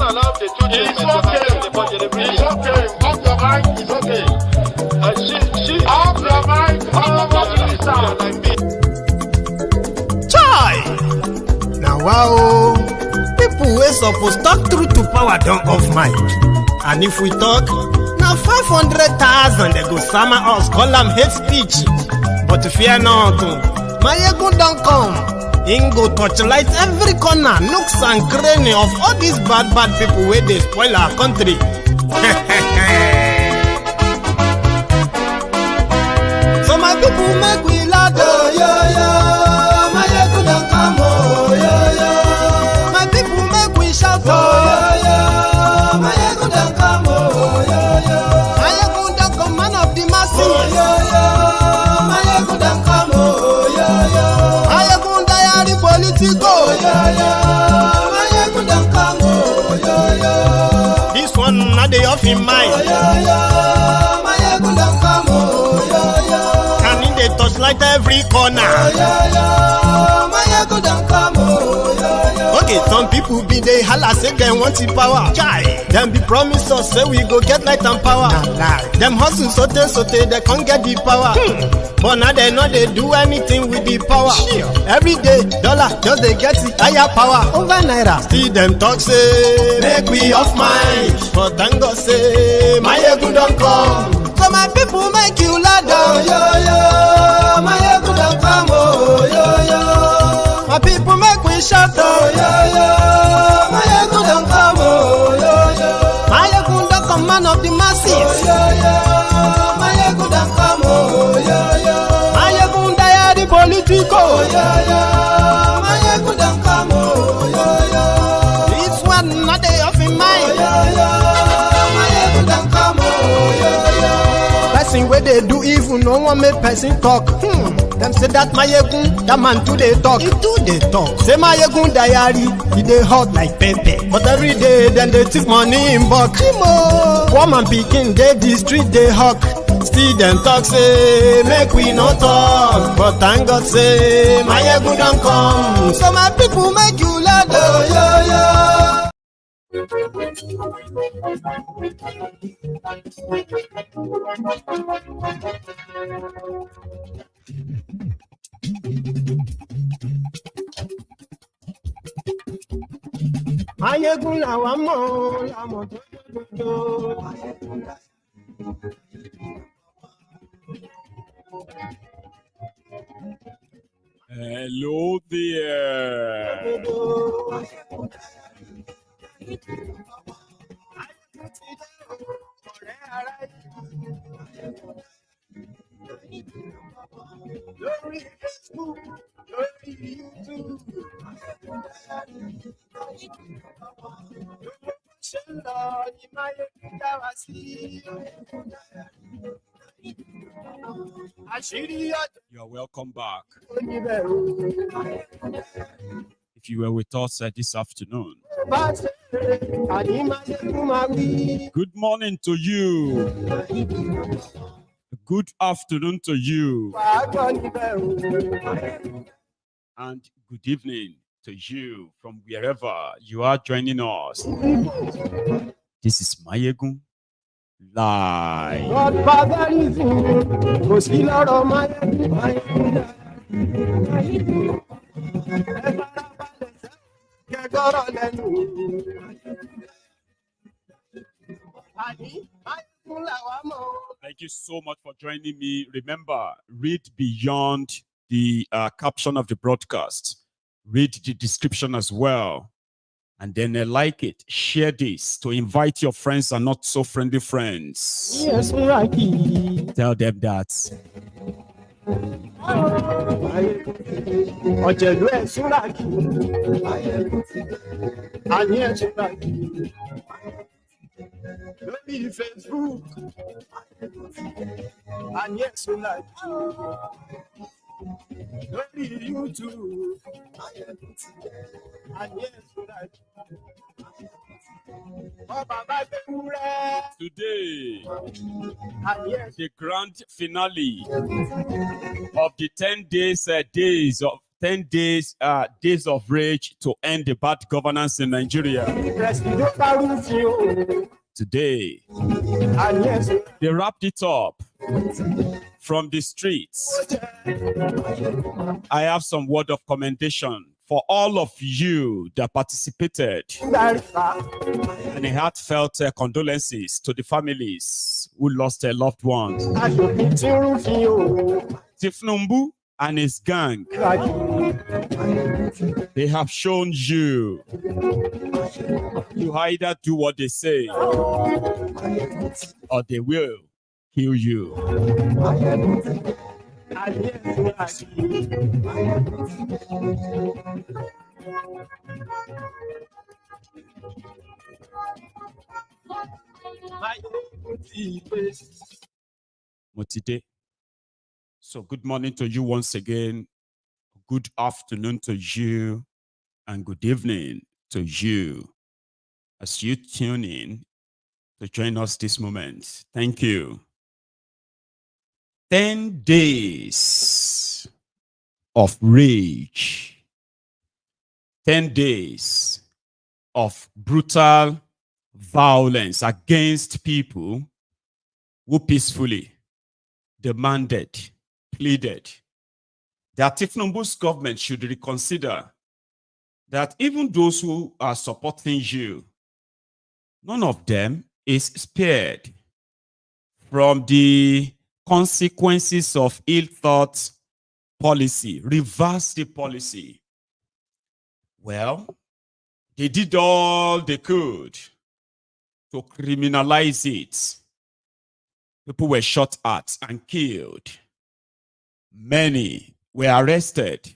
allow the children. It's okay. It's okay. Off your mind. It's okay. Off your mind. Like me. Chai! Now wow, people wey suppose talk truth to power don't off mic. And if we talk, now 500,000 they go summer us, call them hate speech. But fear not, Maiyegun don't come. Him go torchlight every corner, nooks and cranny of all these bad people where they spoil our country. So my people make we laugh, oh, yo, yo. Maiyegun don't come, oh, yo, yo. My people make we shout, oh, yo, yo. Maiyegun don't come, oh, yo, yo. Maiyegun don't come, man of the masses, oh, yo, yo. Maiyegun don't come, oh, yo, yo. Maiyegun diary politico, oh, yo, yo. Maiyegun don't come, oh, yo, yo. This one not the off in mind, oh, yo, yo. Maiyegun don't come, oh, yo, yo. Can in the touchlight every corner, oh, yo, yo. Maiyegun don't come, oh, yo, yo. Okay, some people be they holla say they want the power. Chai, them be promise us say we go get light and power. Nah. Them hustle sote they can't get the power. But now they know they do anything with the power. Every day, dollar just they get the higher power over naira. Still them talk say make we off mind. But thank God say Maiyegun don't come. So my people make you laugh, oh, yo, yo. Maiyegun don't come, oh, yo, yo. My people make we shout, oh, yo, yo. Maiyegun don't come, oh, yo, yo. Maiyegun don't come, man of the masses, oh, yo, yo. Maiyegun don't come, oh, yo, yo. Maiyegun diary politico, oh, yo, yo. Maiyegun don't come, oh, yo, yo. This one not they off in mind, oh, yo, yo. Maiyegun don't come, oh, yo, yo. Person where they do evil, no one make person talk. Them say that Maiyegun, that man too they talk. He too they talk. Say Maiyegun diary, he they hot like pepper. But every day then they take money in bulk. Woman picking, they the street they hawk. Still them talk say make we no talk. But thank God say Maiyegun don't come. So my people make you laugh, oh, yo, yo. Maiyegun làwa mọ̀, làmọ̀ tó dodo. Hello there. Lórí Facebook, lórí YouTube. Ṣé ń lọ ní Maiyegun dá wa sí? Àṣírí ọjọ́. You are welcome back. Ó ní bẹ̀rù. If you were with us this afternoon, Bá ṣe àní Maiyegun máa wí. good morning to you. Good afternoon to you. Wàá gbọ́ ní bẹ̀rù. And good evening to you from wherever you are joining us. This is Maiyegun Live. Godfatherism, kò sí lọ́rọ̀ Maiyegun, Maiyegun dá. Ẹ farabalẹ̀ sẹ́, kẹ́gọ́rọ̀ lẹ́nu. Àní Maiyegun làwa mọ̀. Thank you so much for joining me. Remember, read beyond the caption of the broadcast. Read the description as well. And then like it. Share this to invite your friends and not so friendly friends. Yes, Rocky. Tell them that. Ọ̀jẹ̀lú ẹ̀ Súnràkì. Àní ẹ̀ Súnràkì. Lórí Facebook. Àní ẹ̀ Súnràkì. Lórí YouTube. Àní ẹ̀ Súnràkì. Today, the grand finale of the 10 days 10 days of rage to end the bad governance in Nigeria. Today, they wrapped it up from the streets. I have some word of commendation for all of you that participated, and a heartfelt condolences to the families who lost their loved ones. Tifnumbu and his gang, they have shown you either do what they say or they will kill you. Motide. So good morning to you once again. Good afternoon to you, and good evening to you as you tune in to join us this moment. Thank you. 10 days of rage, 10 days of brutal violence against people who peacefully demanded, pleaded that Tifnumbu's government should reconsider that even those who are supporting you, none of them is spared from the consequences of ill-thought policy, reverse the policy. Well, they did all they could to criminalize it. People were shot at and killed. Many were arrested,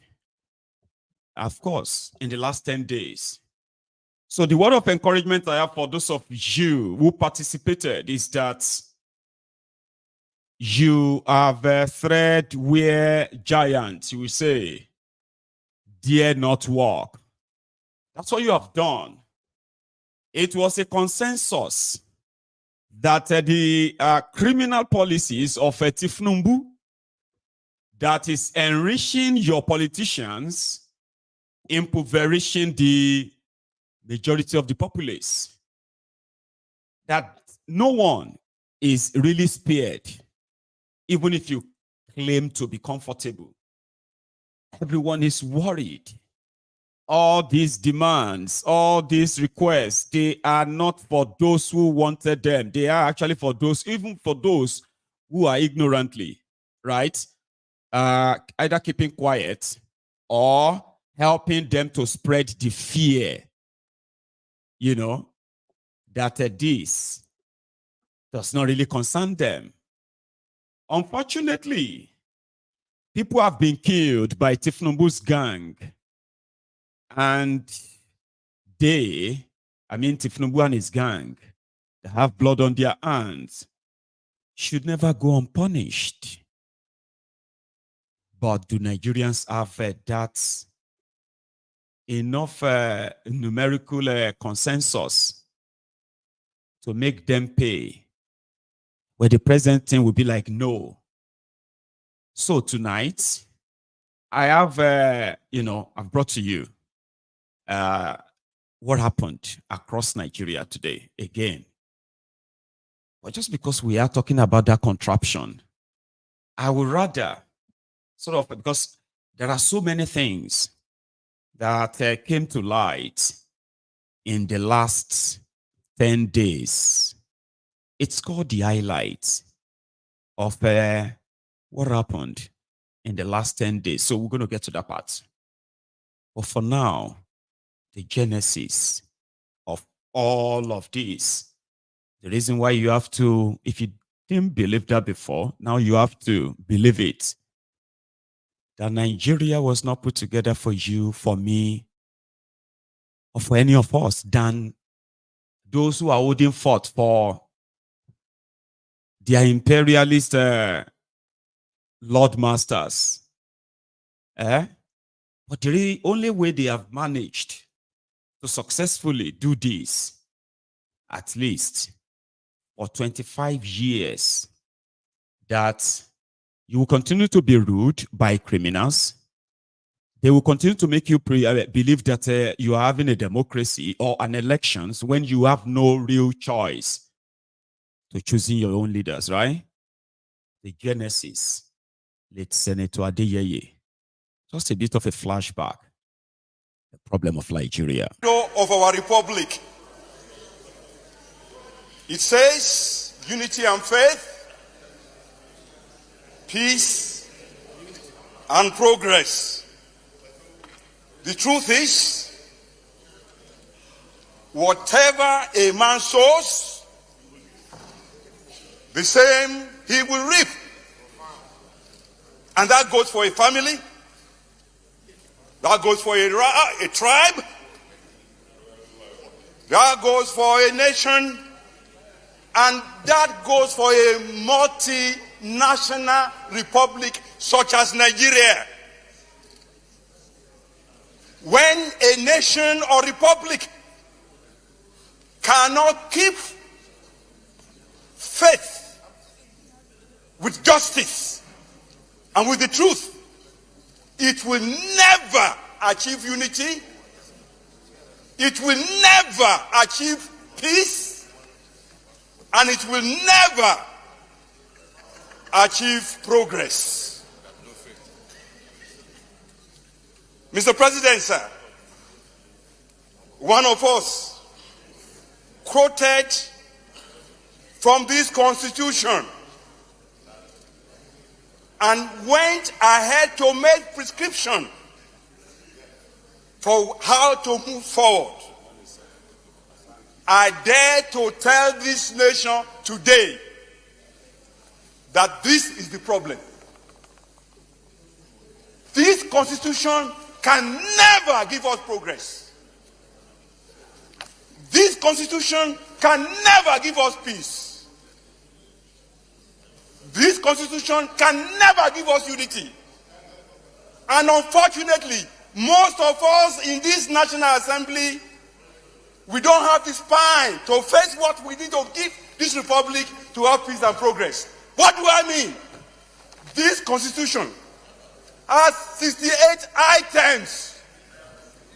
of course, in the last 10 days. So the word of encouragement I have for those of you who participated is that you have a thread where giants, you will say, dare not walk. That's what you have done. It was a consensus that the criminal policies of Tifnumbu that is enriching your politicians, impoverishing the majority of the populace, that no one is really spared, even if you claim to be comfortable. Everyone is worried. All these demands, all these requests, they are not for those who wanted them. They are actually for those, even for those who are ignorantly, right? Either keeping quiet or helping them to spread the fear, you know, that this does not really concern them. Unfortunately, people have been killed by Tifnumbu's gang. And Tifnumbu and his gang, they have blood on their hands, should never go unpunished. But do Nigerians have that enough numerical consensus to make them pay? Where the present thing will be like, no. So tonight, I have, I've brought to you what happened across Nigeria today again. But just because we are talking about that contraption, I would rather because there are so many things that came to light in the last 10 days. It's called the highlights of what happened in the last 10 days. So we're going to get to that part. But for now, the genesis of all of this, the reason why you have to, if you didn't believe that before, now you have to believe it. That Nigeria was not put together for you, for me, or for any of us than those who are holding forth for their imperialist lord masters. But the only way they have managed to successfully do this, at least for 25 years, that you will continue to be ruled by criminals, They will continue to make you believe that you are having a democracy or an elections when you have no real choice to choosing your own leaders, right? The genesis, late Senator Adeyeye. Just a bit of a flashback. The problem of Nigeria. Of our republic. It says unity and faith, peace and progress. The truth is, whatever a man sows, the same he will reap. And that goes for a family, that goes for a tribe, that goes for a nation, and that goes for a multinational republic such as Nigeria. When a nation or republic cannot keep faith with justice and with the truth, it will never achieve unity, it will never achieve peace, and it will never achieve progress. Mr. President, sir, one of us quoted from this constitution and went ahead to make prescription for how to move forward. I dare to tell this nation today that this is the problem. This constitution can never give us progress. This constitution can never give us peace. This constitution can never give us unity. And unfortunately, most of us in this National Assembly, we don't have the spine to face what we need to give this republic to have peace and progress. What do I mean? This constitution has 68 items.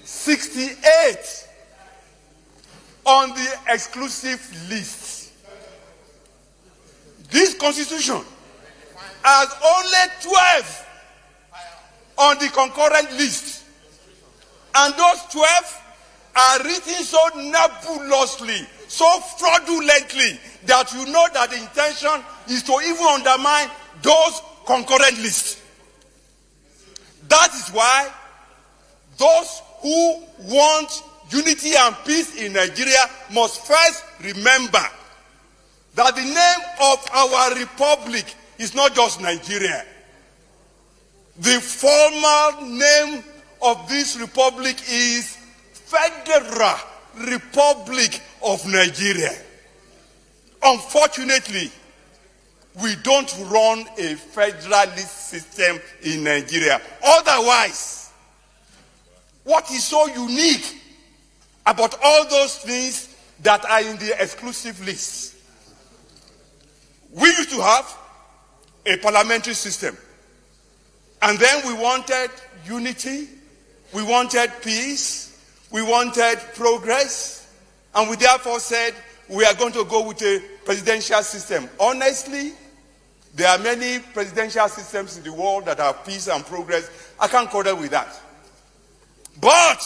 68 on the exclusive list. This constitution has only 12 on the concurrent list. And those 12 are written so nebulously, so fraudulently, that you know that the intention is to even undermine those concurrent lists. That is why those who want unity and peace in Nigeria must first remember that the name of our republic is not just Nigeria. The formal name of this republic is Federal Republic of Nigeria. Unfortunately, we don't run a federalist system in Nigeria. Otherwise, what is so unique about all those things that are in the exclusive list? We used to have a parliamentary system. And then we wanted unity, we wanted peace, we wanted progress, and we therefore said we are going to go with a presidential system. Honestly, there are many presidential systems in the world that have peace and progress. I can't quarrel with that. But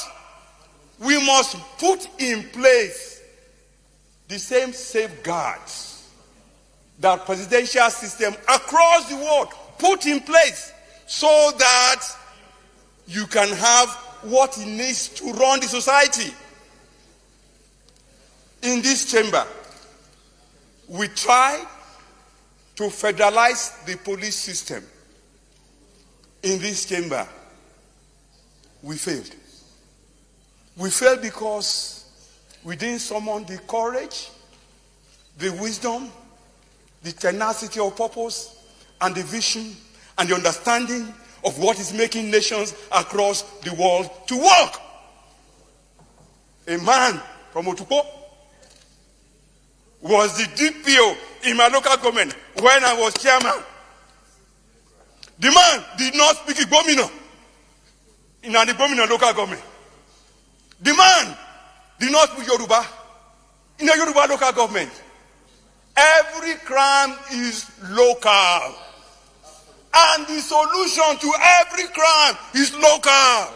we must put in place the same safeguards that presidential system across the world put in place, so that you can have what it needs to run the society. In this chamber, we try to federalize the police system. In this chamber, we failed. We failed because we didn't summon the courage, the wisdom, the tenacity of purpose, and the vision, and the understanding of what is making nations across the world to work. A man from Otukpo was the DPO in my local government when I was chairman. The man did not speak Igbomina. in an Igbo local government. The man did not speak Yoruba in a Yoruba local government. Every crime is local. And the solution to every crime is local.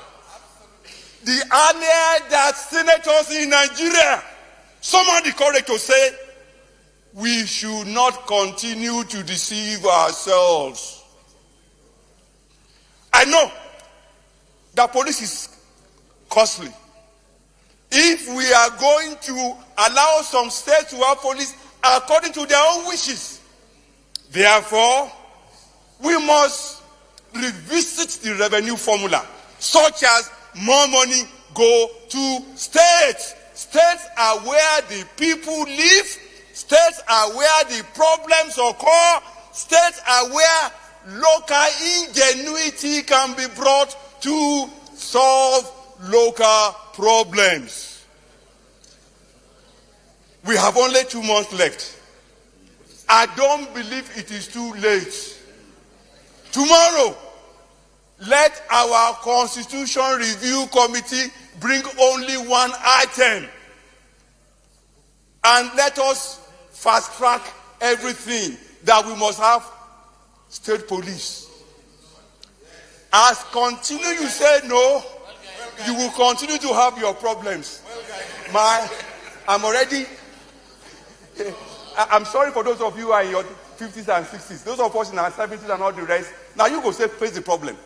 The earlier that senators in Nigeria summoned the courage to say, we should not continue to deceive ourselves. I know that police is costly. If we are going to allow some states to have police according to their own wishes, therefore, we must revisit the revenue formula, such as more money go to states. States are where the people live. States are where the problems occur. States are where local ingenuity can be brought to solve local problems. We have only 2 months left. I don't believe it is too late. Tomorrow, let our Constitution Review Committee bring only one item. And let us fast track everything that we must have state police. As continue you say no, you will continue to have your problems. I'm already, I'm sorry for those of you who are in your 50s and 60s. Those of us in our 70s and all the rest, now you go say face the problem.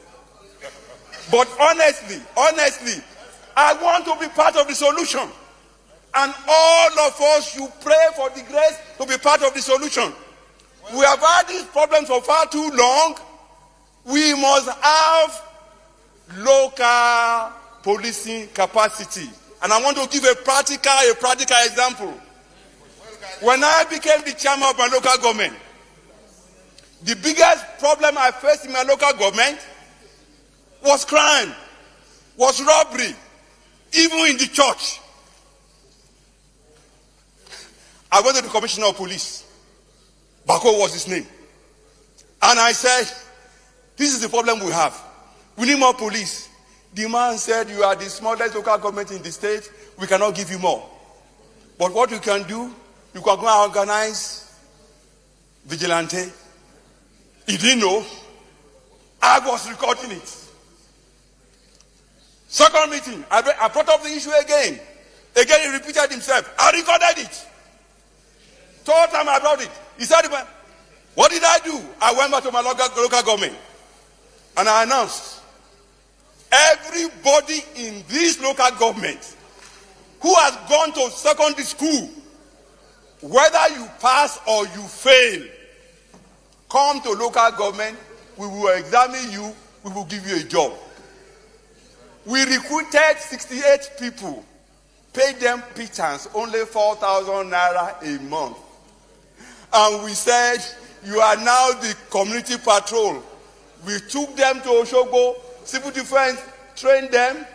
But honestly, I want to be part of the solution. And all of us should pray for the grace to be part of the solution. We have had these problems for far too long. We must have local policing capacity. And I want to give a practical example. When I became the chairman of my local government, the biggest problem I faced in my local government was crime, was robbery, even in the church. I went to the commissioner of police. Bako was his name. And I said, this is the problem we have. We need more police. The man said, you are the smallest local government in the state. We cannot give you more. But what you can do, you can go and organize vigilante. He didn't know. I was recording it. Second meeting, I brought up the issue again. Again, he repeated himself. I recorded it. Third time I brought it. He said, what did I do? I went back to my local government. And I announced, everybody in this local government who has gone to secondary school, whether you pass or you fail, come to local government, we will examine you, we will give you a job. We recruited 68 people, paid them pittance, only 4,000 naira a month. And we said, you are now the community patrol. We took them to Oshogo, civil defense trained them.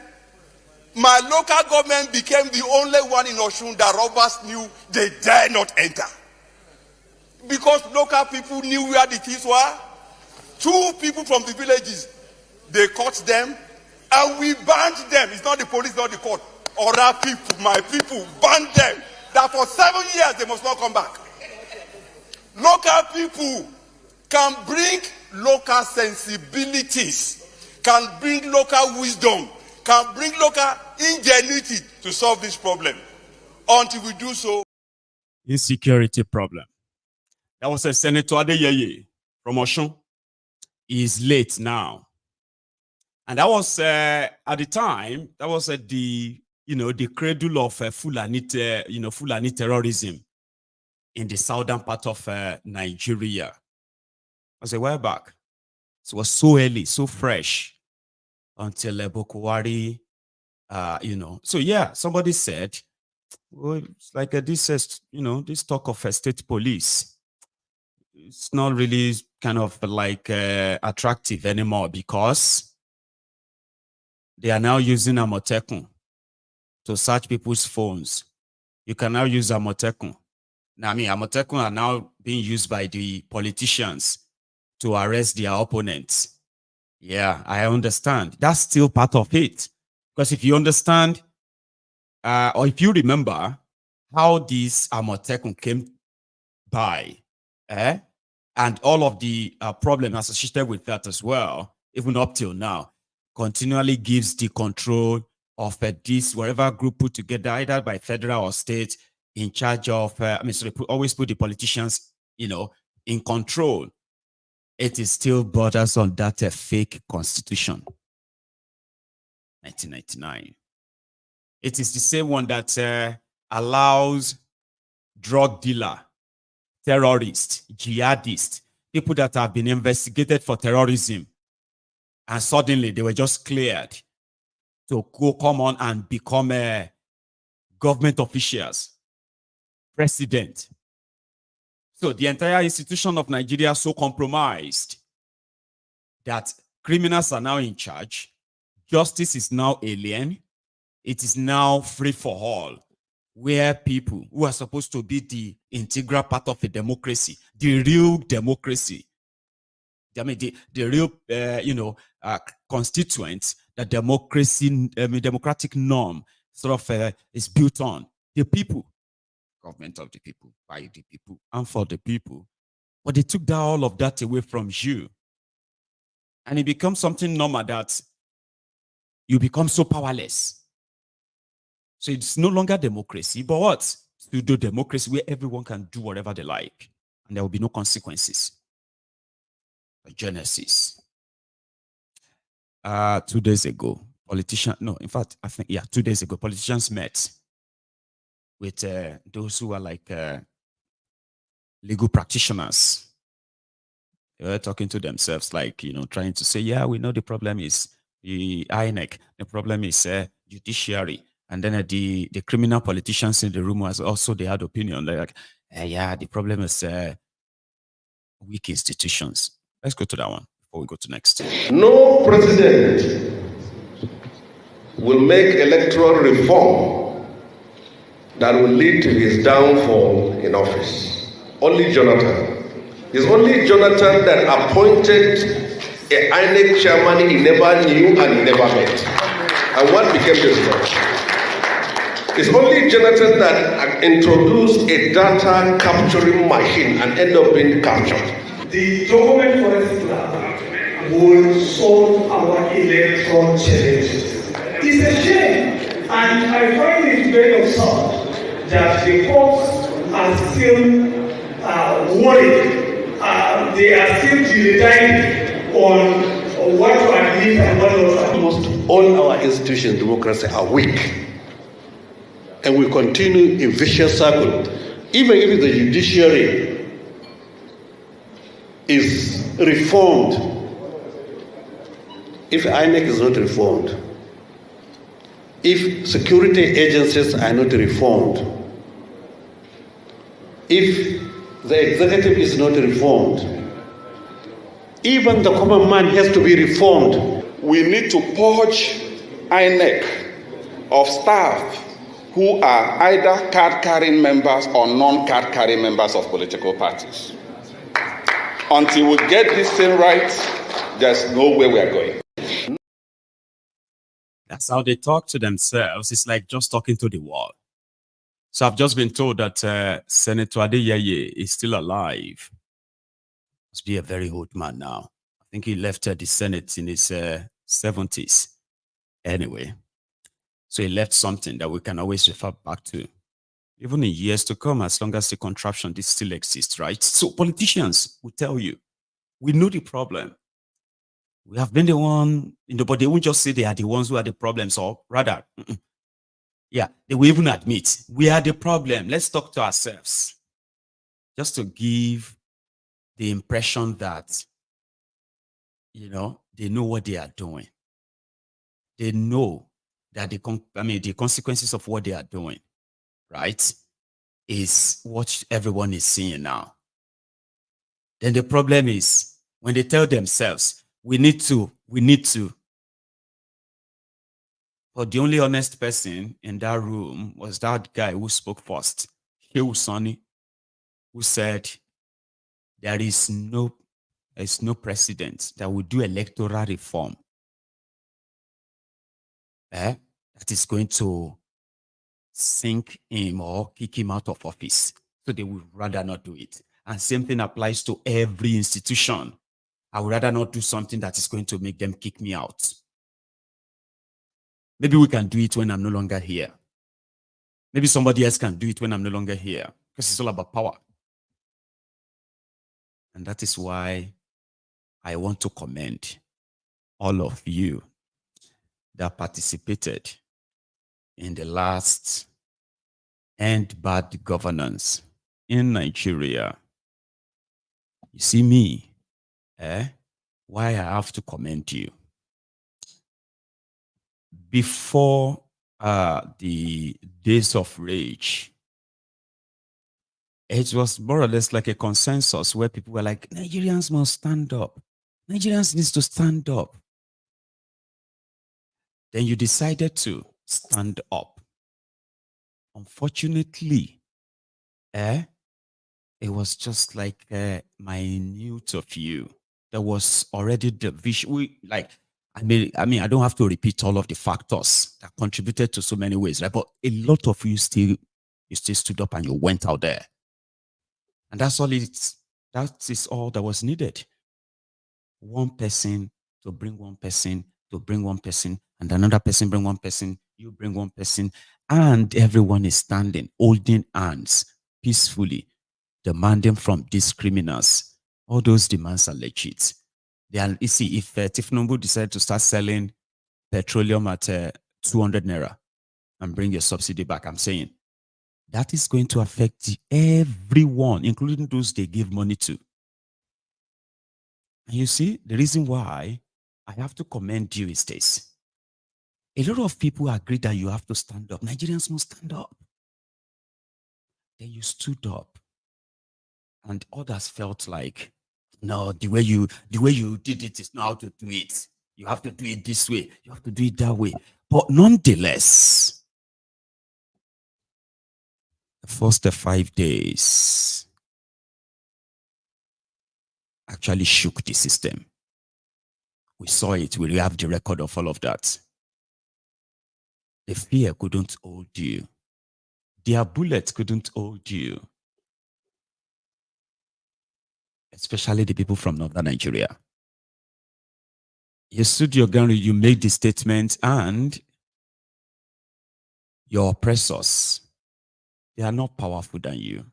My local government became the only one in Oshun that robbers knew they dare not enter. Because local people knew where the thieves were. 2 people from the villages, they caught them, and we banned them. It's not the police, not the court. Other people, my people, banned them. That for 7 years they must not come back. Local people can bring local sensibilities, can bring local wisdom, can bring local ingenuity to solve this problem. Until we do so, insecurity problem. That was a Senator Adeyeye from Oshun. He is late now. And that was, at the time, that was the cradle of Fulani terrorism in the southern part of Nigeria. I was a while back. So it was so early, so fresh, until Boko Haram, So yeah, somebody said, well, it's like this talk of a state police. It's not really kind of like attractive anymore, because they are now using Amotekun to search people's phones. You can now use Amotekun. Now, Amotekun are now being used by the politicians to arrest their opponents. Yeah, I understand. That's still part of it. Because if you understand, or if you remember how this Amotekun came by, and all of the problems associated with that as well, even up till now, continually gives the control of this wherever group put together, either by federal or state, in charge of. So they always put the politicians, in control. It is still borders on that fake constitution, 1999. It is the same one that allows drug dealer, terrorists, jihadists, people that have been investigated for terrorism, and suddenly they were just cleared to go come on and become government officials, president. So the entire institution of Nigeria is so compromised that criminals are now in charge. Justice is now alien. It is now free for all, where people who are supposed to be the integral part of a democracy, the real democracy, I mean, the real, constituents, the democracy, democratic norm sort of is built on the people, government of the people, by the people, and for the people. But they took all of that away from you. And it becomes something normal that you become so powerless. So it's no longer democracy, but what? Pseudo democracy, where everyone can do whatever they like, and there will be no consequences. Genesis. 2 days ago, I think 2 days ago, politicians met with those who are like legal practitioners. They were talking to themselves, like, trying to say, yeah, we know the problem is the INEC, the problem is judiciary. And then the criminal politicians in the room also, they had opinion. They're like, yeah, the problem is weak institutions. Let's go to that one before we go to next. No president will make electoral reform that will lead to his downfall in office. Only Jonathan. It's only Jonathan that appointed a INEC chairman he never knew and he never met. And what became this law? It's only Jonathan that introduced a data capturing machine and ended up being captured. The document forensic lab will solve our electoral challenges. It's a shame, and I find it very absurd that the courts are still worried. They are still deciding on what to admit and what not to admit. Almost all our institutions in democracy are weak. And we continue in vicious circle. Even if the judiciary is reformed, if INEC is not reformed, if security agencies are not reformed, if the executive is not reformed, even the common man has to be reformed. We need to purge INEC of staff who are either card-carrying members or non-card carrying members of political parties. Until we get this thing right, there's no way we are going. That's how they talk to themselves. It's like just talking to the wall. So I've just been told that Senator Adeyeye is still alive. Must be a very old man now. I think he left the Senate in his 70s. Anyway, so he left something that we can always refer back to, even in years to come, as long as the contraption this still exists, right? So politicians will tell you, we know the problem. We have been the one, but they won't just say they are the ones who are the problems, or rather, yeah, they will even admit we are the problem. Let's talk to ourselves, just to give the impression that, they know what they are doing. They know that the consequences of what they are doing, right, is what everyone is seeing now. Then the problem is when they tell themselves, we need to. But the only honest person in that room was that guy who spoke first, Shehu Sani, who said, there is no There's no precedent that will do electoral reform that is going to sink him or kick him out of office. So they would rather not do it. And same thing applies to every institution. I would rather not do something that is going to make them kick me out. Maybe we can do it when I'm no longer here. Maybe somebody else can do it when I'm no longer here, because it's all about power. And that is why I want to commend all of you that participated in the last End Bad Governance in Nigeria. You see me, why I have to commend you. Before the days of rage, it was more or less like a consensus where people were like, Nigerians must stand up. Nigerians needs to stand up. Then you decided to stand up. Unfortunately, it was just like minute of you. There was already the vision. I mean, I don't have to repeat all of the factors that contributed to so many ways, right? But a lot of you still stood up and you went out there. And that is all that was needed. One person to bring one person, to bring one person, and another person bring one person, you bring one person, and everyone is standing, holding hands peacefully, demanding from these criminals. All those demands are legit. You see, if Tifnumbu decided to start selling petroleum at 200 naira and bring your subsidy back, I'm saying, that is going to affect everyone, including those they give money to. And you see, the reason why I have to commend you is this. A lot of people agree that you have to stand up. Nigerians must stand up. Then you stood up. And others felt like, no, the way you did it is not how to do it. You have to do it this way. You have to do it that way. But nonetheless, the first 5 days actually shook the system. We saw it. We have the record of all of that. The fear couldn't hold you. Their bullets couldn't hold you. Especially the people from northern Nigeria. You stood your ground, you made the statement, and your oppressors, they are not powerful than you.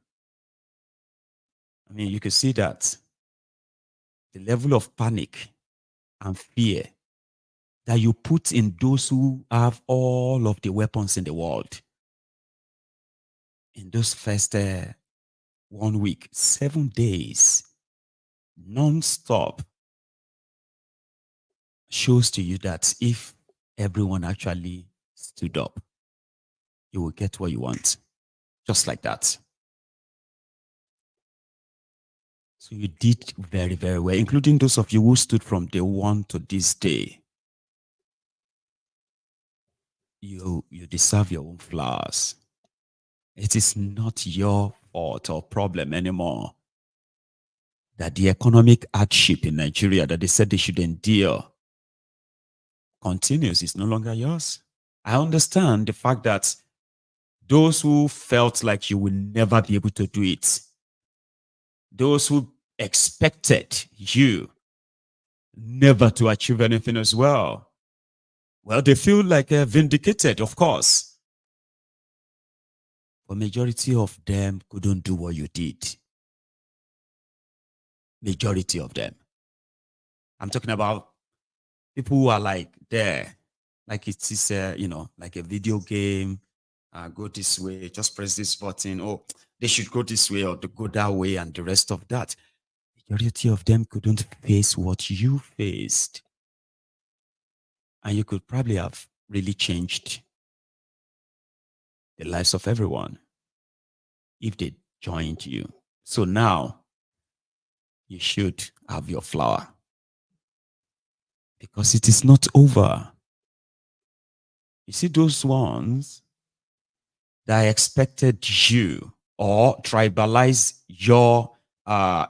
I mean, you can see that the level of panic and fear that you put in those who have all of the weapons in the world. In those first 1 week, 7 days, non-stop, shows to you that if everyone actually stood up, you will get what you want. Just like that. So you did very, very well, including those of you who stood from day one to this day. You deserve your own flowers. It is not your fault or problem anymore that the economic hardship in Nigeria that they said they should endure continues. Is no longer yours. I understand the fact that those who felt like you will never be able to do it, those who expected you never to achieve anything as well, well, they feel like vindicated, of course. But majority of them couldn't do what you did. Majority of them. I'm talking about people who are like there, like it is, like a video game. Go this way, just press this button. Oh, they should go this way or to go that way, and the rest of that. Majority of them couldn't face what you faced. And you could probably have really changed the lives of everyone if they joined you. So now, you should have your flower. Because it is not over. You see those ones that expected you or tribalize your,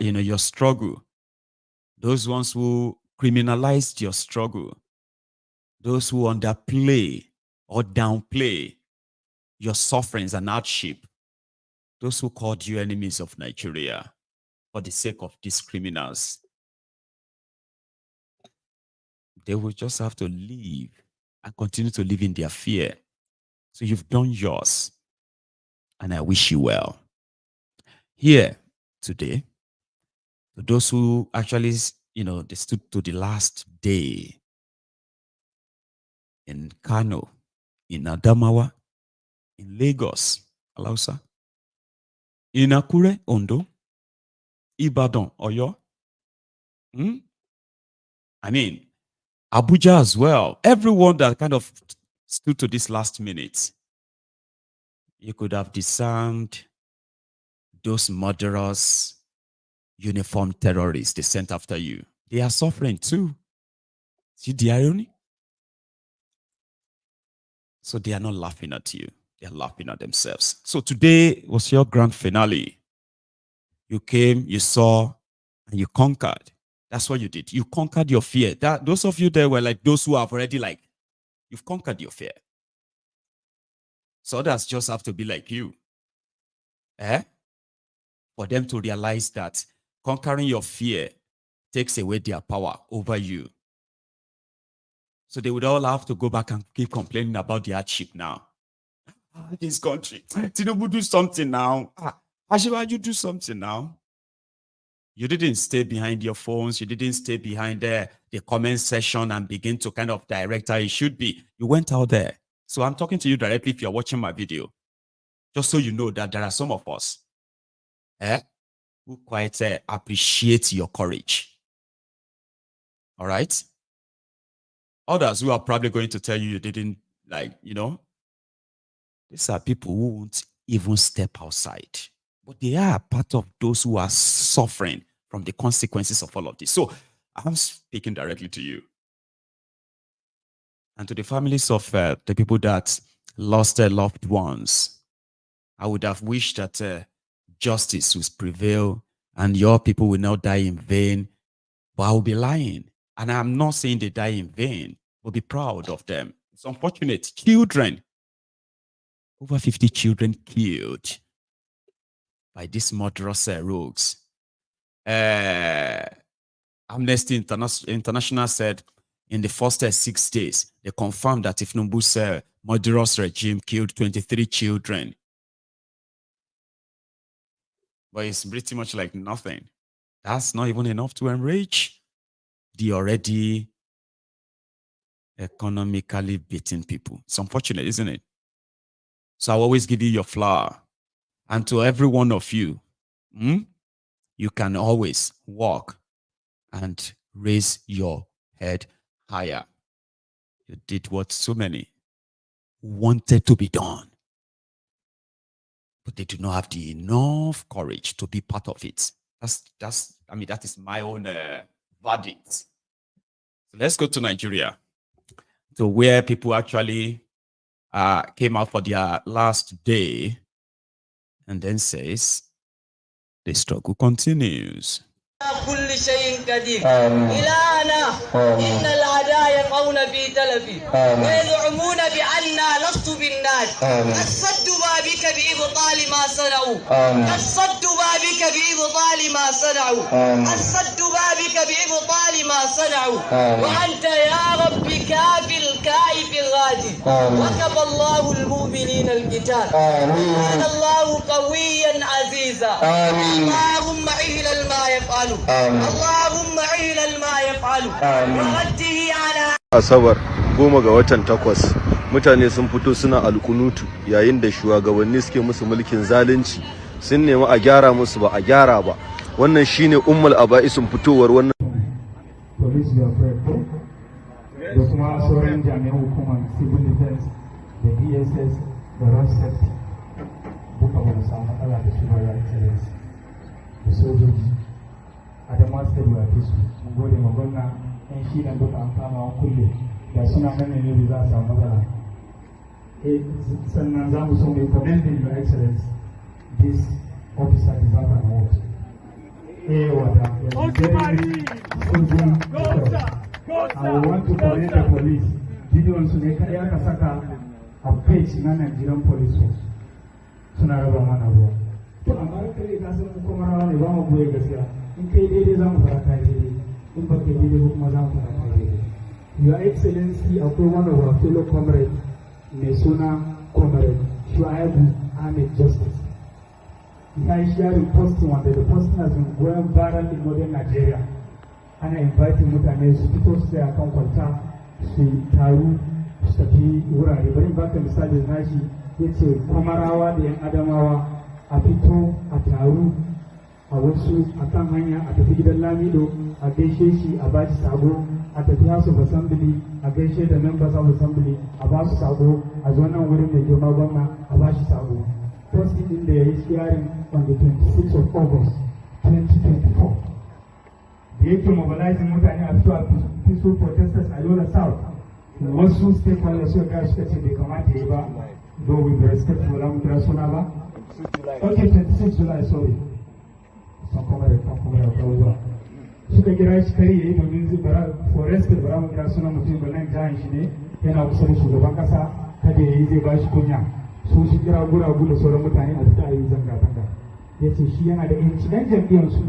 your struggle. those ones who criminalized your struggle, those who underplay or downplay your sufferings and hardship, those who called you enemies of Nigeria for the sake of these criminals, they will just have to live and continue to live in their fear. So you've done yours, and I wish you well. Here today, to those who actually, they stood to the last day in Kano, in Adamawa, in Lagos, Alausa, in Akure, Ondo, Ibadan, Oyo. I mean, Abuja as well. Everyone that kind of stood to this last minute, you could have disarmed those murderers, uniformed terrorists they sent after you. They are suffering too. See the irony? So they are not laughing at you. They are laughing at themselves. So today was your grand finale. You came, you saw, and you conquered. That's what you did. You conquered your fear. Those of you there were like those who have already you've conquered your fear. So others just have to be like you. For them to realize that conquering your fear takes away their power over you. So they would all have to go back and keep complaining about the hardship now. This country, Tinubu, do something now. Ashiwa, you do something now. You didn't stay behind your phones. You didn't stay behind the comment section and begin to kind of direct how it should be. You went out there. So I'm talking to you directly if you're watching my video. Just so you know that there are some of us who quite appreciate your courage. All right? Others who are probably going to tell you didn't, these are people who won't even step outside. But they are part of those who are suffering from the consequences of all of this. So I'm speaking directly to you. And to the families of the people that lost their loved ones, I would have wished that justice would prevail and your people will not die in vain. But I will be lying. And I'm not saying they die in vain. We'll be proud of them. It's unfortunate. Children. Over 50 children killed by these murderous rogues. Amnesty International said in the first 6 days, they confirmed that Tinubu's murderous regime killed 23 children. But it's pretty much like nothing. That's not even enough to enrage the already economically beaten people. It's unfortunate, isn't it? So I'll always give you your flower. And to every one of you, you can always walk and raise your head higher. You did what so many wanted to be done. But they do not have the enough courage to be part of it. That is my own verdict. So let's go to Nigeria, to where people actually came out for their last day, and then says, the struggle continues. كل شيء قدير إلهنا إن الأعداء يقعون في تلفي ويزعمون بأننا لست بالناس قد صدوا بابك بإبطال ما صنعوا قد صدوا بابك بإبطال ما صنعوا قد صدوا بابك بإبطال ما صنعوا وأنت يا رب كافي الكائف الغازي وكفى الله المؤمنين القتال كان الله قويا عزيزا اللهم إلى الماء يفعل اللهم إلى الماء يفعل ورده على Asabar 10 ga watan 8 mutane sun fito suna alkunutu yayin da shugabanni suke musu mulkin zalunci sun nemi a gyara musu ba a gyara ba wannan shine ummul aba'isun fitowar wannan police da kuma sauran jami'an hukumar civil defense da DSS da road safety duka ba su samu matsala da su ba excellence da sojoji Adama State wa ke su mun gode ma gwamna yan shi nan duka an kama an kulle da suna nan ne za a samu matsala sannan za mu so mai commending your excellence this officer deserve an award I want to commend the police. Videos ne kada aka saka a page na Nigerian police force. Suna raba mana ruwa. To amma kai ka san kuma rawa ne ba mu goye gaskiya. In kai daidai za mu fara kai daidai. In ba kai daidai kuma za mu fara kai daidai. Your Excellency, akwai one of our fellow comrades mai suna comrade Shu'aibu Ahmed Justice. Ya yi sharing posting wanda the posting has been going viral in modern Nigeria. Ana inviting mutane su fito su tsaya kan kwalta su taru su tafi wurare. Bari baka misali nashi ya ce kwamarawa da yan adamawa a fito a taru a wasu a kan hanya a tafi gidan Lamido a gaishe shi a bashi sabo, a tafi House of Assembly a gaishe da members of Assembly a ba su sabo, a zo nan wurin mai girma gwamna a bashi sabo. Posting din da ya yi sharing on the 26th of August 2024. Da yake mobilizing mutane a fito a peaceful protesters a Yola South. Wasu stakeholders suka gaya suka ce bai kamata ya yi ba, though with respect to wala kira suna ba. Okay, 26 July, sorry. Suka kira shi kare ya yi domin zubara for respect bara mu kira suna mutum ba nan jihar shi ne yana kusa da shugaban kasa kada ya yi zai ba shi kunya. Su shi kira guragu da sauran mutane a fita a yi zanga-zanga. Ya ce shi yana da yanci ɗan jam'iyyarsu,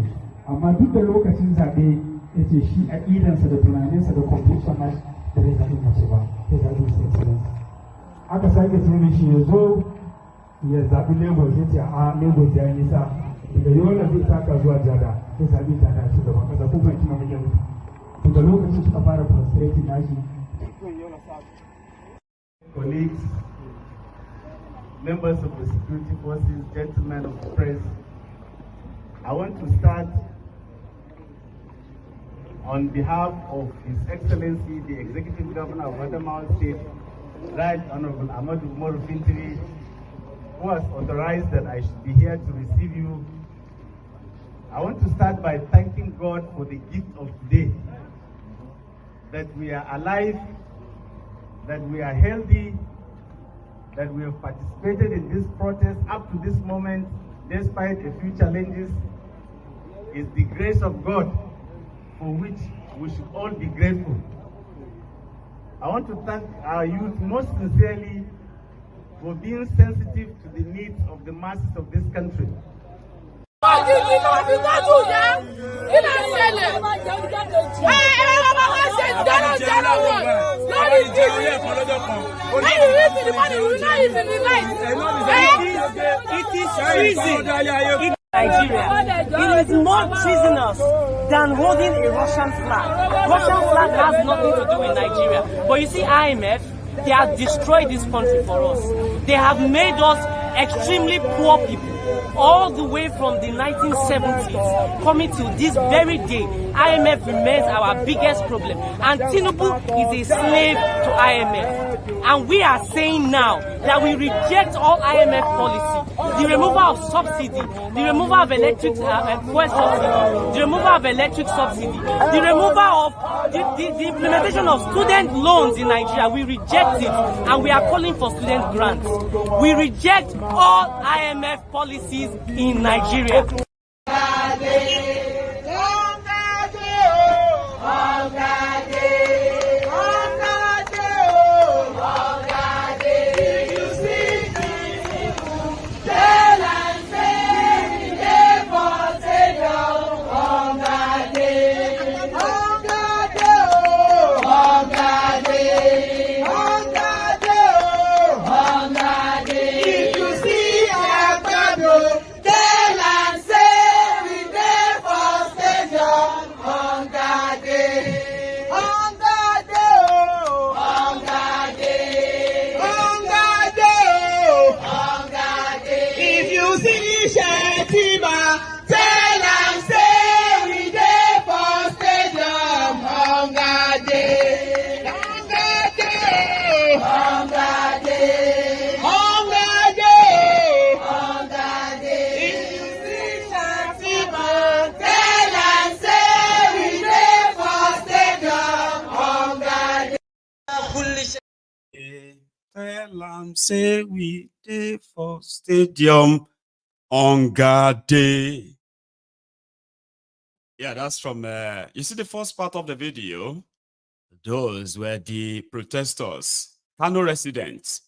amma duk da lokacin zaɓe ya ce shi a idansa da tunaninsa da conviction na da zai zaɓi masu ba, ya zaɓi su excellence. Aka sake tunanin shi ya zo ya zaɓi Lagos, ya ce a Lagos ya yi nisa, daga Yola zai taka zuwa Jada, ya zaɓi Jada a shugaban ƙasa ko ban kima mai yau. Daga lokacin suka fara frustrating nashi. Colleagues, members of the security forces, gentlemen of the press, I want to start on behalf of His Excellency, the Executive Governor of Adamawa State, Right Honorable Ahmadu Umaru Fintiri, who has authorized that I should be here to receive you. I want to start by thanking God for the gift of today, that we are alive, that we are healthy, that we have participated in this protest up to this moment, despite a few challenges, is the grace of God for which we should all be grateful. I want to thank our youth most sincerely for being sensitive to the needs of the masses of this country. Nigeria. It is more treasonous than holding a Russian flag. Russian flag has nothing to do with Nigeria. But you see, IMF, they have destroyed this country for us. They have made us extremely poor people. All the way from the 1970s, coming to this very day, IMF remains our biggest problem. And Tinubu is a slave to IMF. And we are saying now that we reject all IMF policy, the removal of subsidy, the removal of electric fuel subsidy, the removal of electric subsidy, the removal of the implementation of student loans in Nigeria. We reject it, and we are calling for student grants. We reject all IMF policies in Nigeria. Tell 'em say we dey for stadium on God day. Yeah, that's from, you see the first part of the video? Those were the protesters, Kano residents,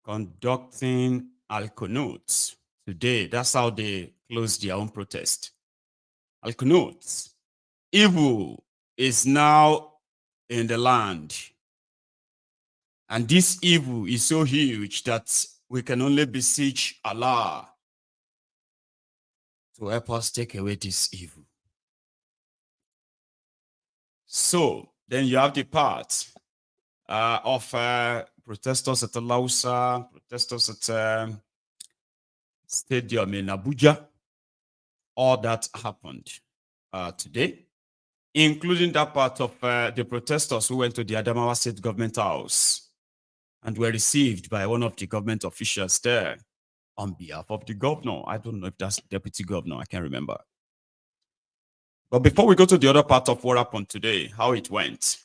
conducting al-Qunut today. That's how they closed their own protest. Al-Qunut, evil is now in the land. And this evil is so huge that we can only beseech Allah to help us take away this evil. So then you have the part of protesters at Lausa, protesters at stadium in Abuja. All that happened today, including that part of the protesters who went to the Adamawa State Government House and were received by one of the government officials there on behalf of the governor. I don't know if that's deputy governor, I can't remember. But before we go to the other part of what happened today, how it went,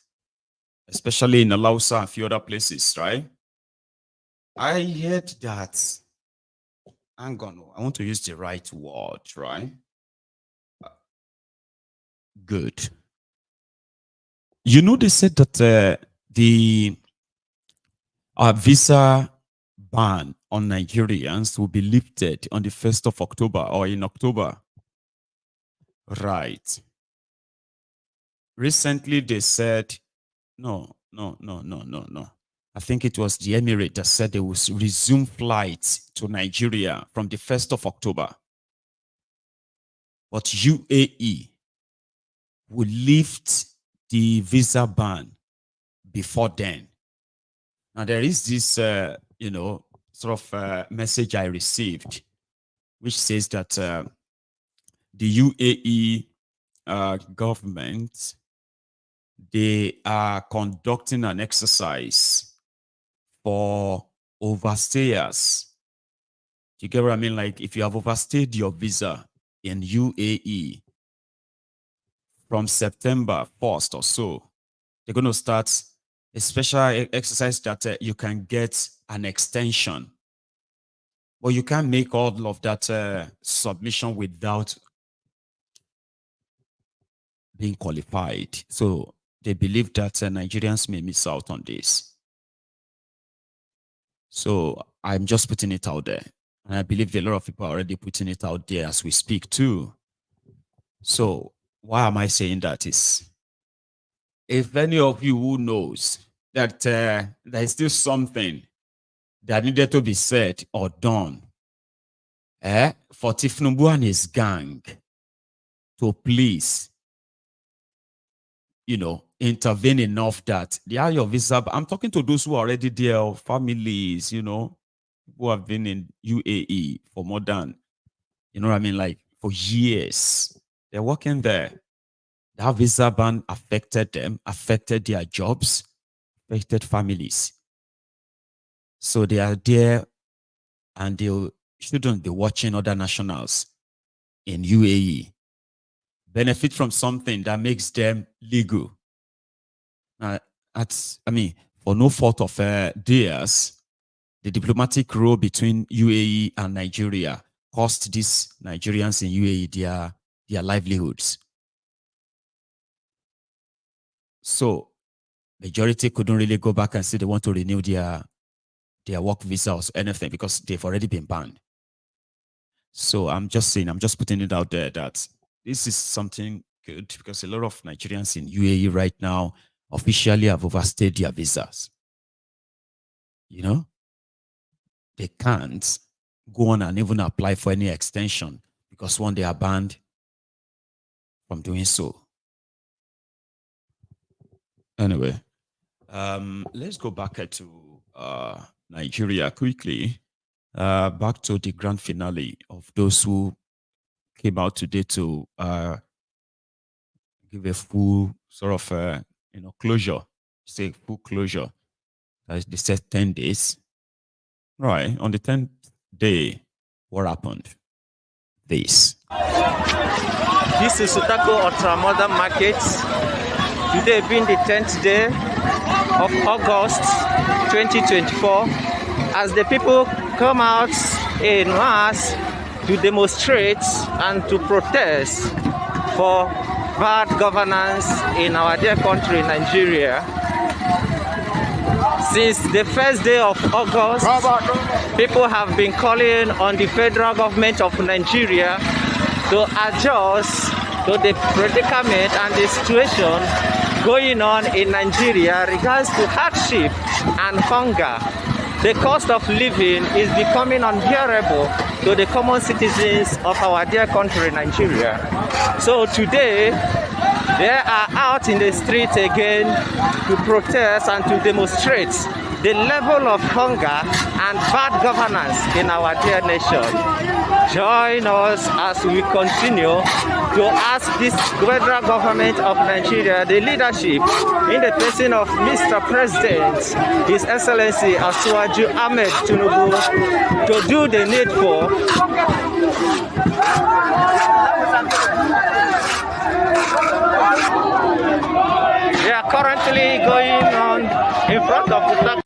especially in Alausa and a few other places, right? I heard that, I want to use the right word, right? Good. You know, they said that the visa ban on Nigerians will be lifted on the 1st of October or in October. Right. Recently, they said, no. I think it was the Emirates that said they will resume flights to Nigeria from the 1st of October. But UAE will lift the visa ban before then. Now, there is this, sort of message I received, which says that the UAE government, they are conducting an exercise for overstayers. Do you get what I mean? Like, if you have overstayed your visa in UAE from September 1st or so, they're going to start a special exercise that you can get an extension. But you can't make all of that submission without being qualified. So they believe that Nigerians may miss out on this. So I'm just putting it out there. And I believe a lot of people are already putting it out there as we speak too. So why am I saying that is, if any of you who knows that there is still something that needed to be said or done for Tifnumbu and his gang to please, intervene enough that they are your visa. I'm talking to those who are already there, families, who have been in UAE for more than, like for years. They're working there. That visa ban affected them, affected their jobs, affected families. So they are there and they shouldn't be watching other nationals in UAE benefit from something that makes them legal. For no fault of theirs, the diplomatic role between UAE and Nigeria cost these Nigerians in UAE their livelihoods. So majority couldn't really go back and say they want to renew their work visas or anything because they've already been banned. So I'm just putting it out there that this is something good because a lot of Nigerians in UAE right now officially have overstayed their visas. They can't go on and even apply for any extension because one, they are banned from doing so. Anyway, let's go back to Nigeria quickly. Back to the grand finale of those who came out today to give a full sort of closure. Say full closure. They said 10 days. Right. On the 10th day, what happened? This is Sutako Ultramodern Market. Today being the 10th day of August 2024, as the people come out in mass to demonstrate and to protest for bad governance in our dear country, Nigeria. Since the first day of August, people have been calling on the federal government of Nigeria to adjust to the predicament and the situation going on in Nigeria regards to hardship and hunger. The cost of living is becoming unbearable to the common citizens of our dear country, Nigeria. So today, they are out in the street again to protest and to demonstrate the level of hunger and bad governance in our dear nation. Join us as we continue to ask this federal government of Nigeria, the leadership in the person of Mr. President, His Excellency Asiwaju Ahmed Tinubu, to do the needful. They are currently going on in front of the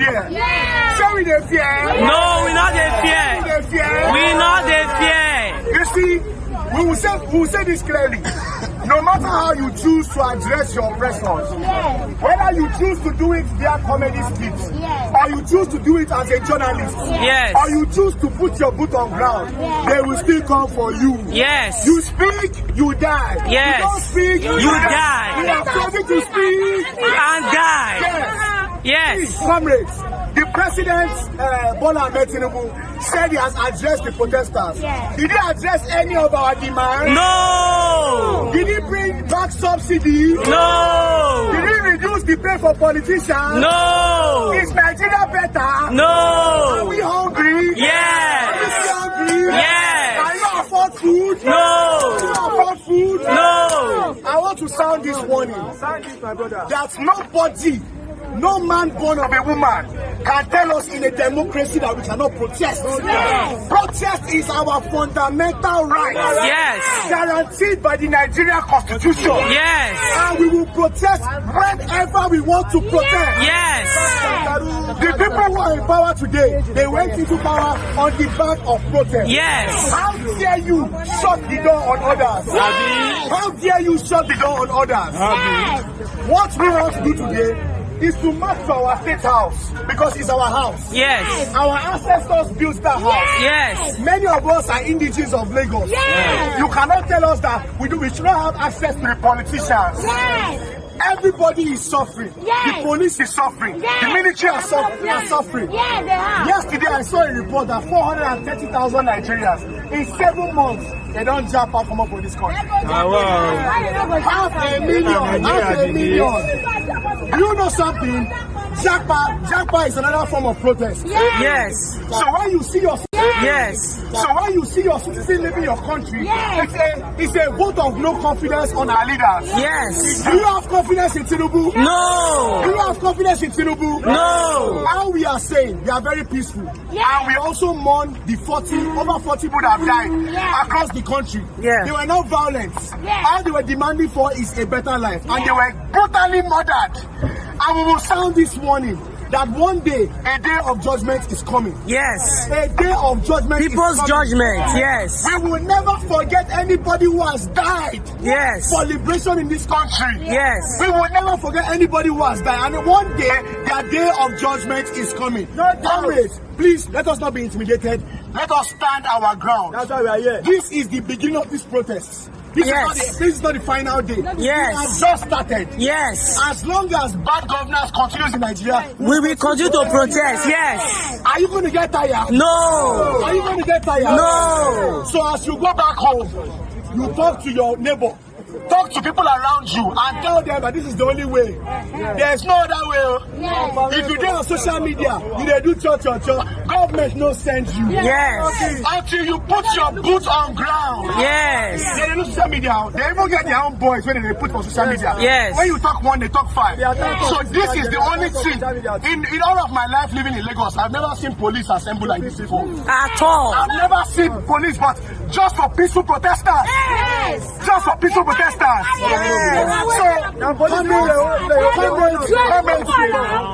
So we dey fear? No, we not dey fear. We not dey fear. You see, we will say this clearly. No matter how you choose to address your oppressors, whether you choose to do it via comedy skits, or you choose to do it as a journalist, or you choose to put your boot on ground, they will still come for you. You speak, you die. You don't speak, you die. We are chosen to speak and die. Please, comrades, the president, Bola Ahmed Tinubu, said he has addressed the protesters. Did he address any of our demands? No! Did he bring back subsidy? No! Did he reduce the pay for politicians? No! Is Nigeria better? No! Are we hungry? Yes! Are we hungry? Yes! Can you afford food? No! Can you afford food? No! I want to sound this warning. That nobody, no man born of a woman, can tell us in a democracy that we cannot protest. Protest is our fundamental right. Guaranteed by the Nigerian Constitution. And we will protest whenever we want to protest. The people who are in power today, they went into power on the back of protest. How dare you shut the door on others? How dare you shut the door on others? What we want to do today is to march to our state house because it's our house. Our ancestors built that house. Many of us are indigenous of Lagos. You cannot tell us that we should not have access to the politicians. Everybody is suffering. The police is suffering. The military are suffering. Yesterday I saw a report that 430,000 Nigerians in 7 months they don't jump out from up for this country. Half a million. Do you know something? Jackpot is another form of protest. So when you see your so when you see your citizen leaving your country, it's a vote of no confidence on our leaders. Do you have confidence in Tinubu? No. Do you have confidence in Tinubu? No. How we are saying, we are very peaceful. And we also mourn the over 40 people that have died across the country. They were not violent. All they were demanding for is a better life. And they were brutally murdered. And we will sound this warning that one day a day of judgment is coming. A day of judgment People's is coming. judgment, We will never forget anybody who has died for liberation in this country. We will never forget anybody who has died. And one day, their day of judgment is coming. Comrades, please, let us not be intimidated. Let us stand our ground. That's why we are here. This is the beginning of this protest. This is not the final day. We have just started. As long as bad governance continues in Nigeria, we will continue to protest. Are you going to get tired? No. Are you going to get tired? No. So as you go back home, you talk to your neighbor. Talk to people around you and tell them that this is the only way. There's no other way. If you get on social media, you dey do cho. Government no send you. Yes. Until you put your boots on ground. Yes. They do social media. They even get their own boys when they put on social media. Yes. When you talk one, they talk five. So this is the only thing. In all of my life living in Lagos, I've never seen police assemble like this before. At all. I've never seen police, but just for peaceful protesters. Yes. Just for peaceful protesters. Yes. So, comment,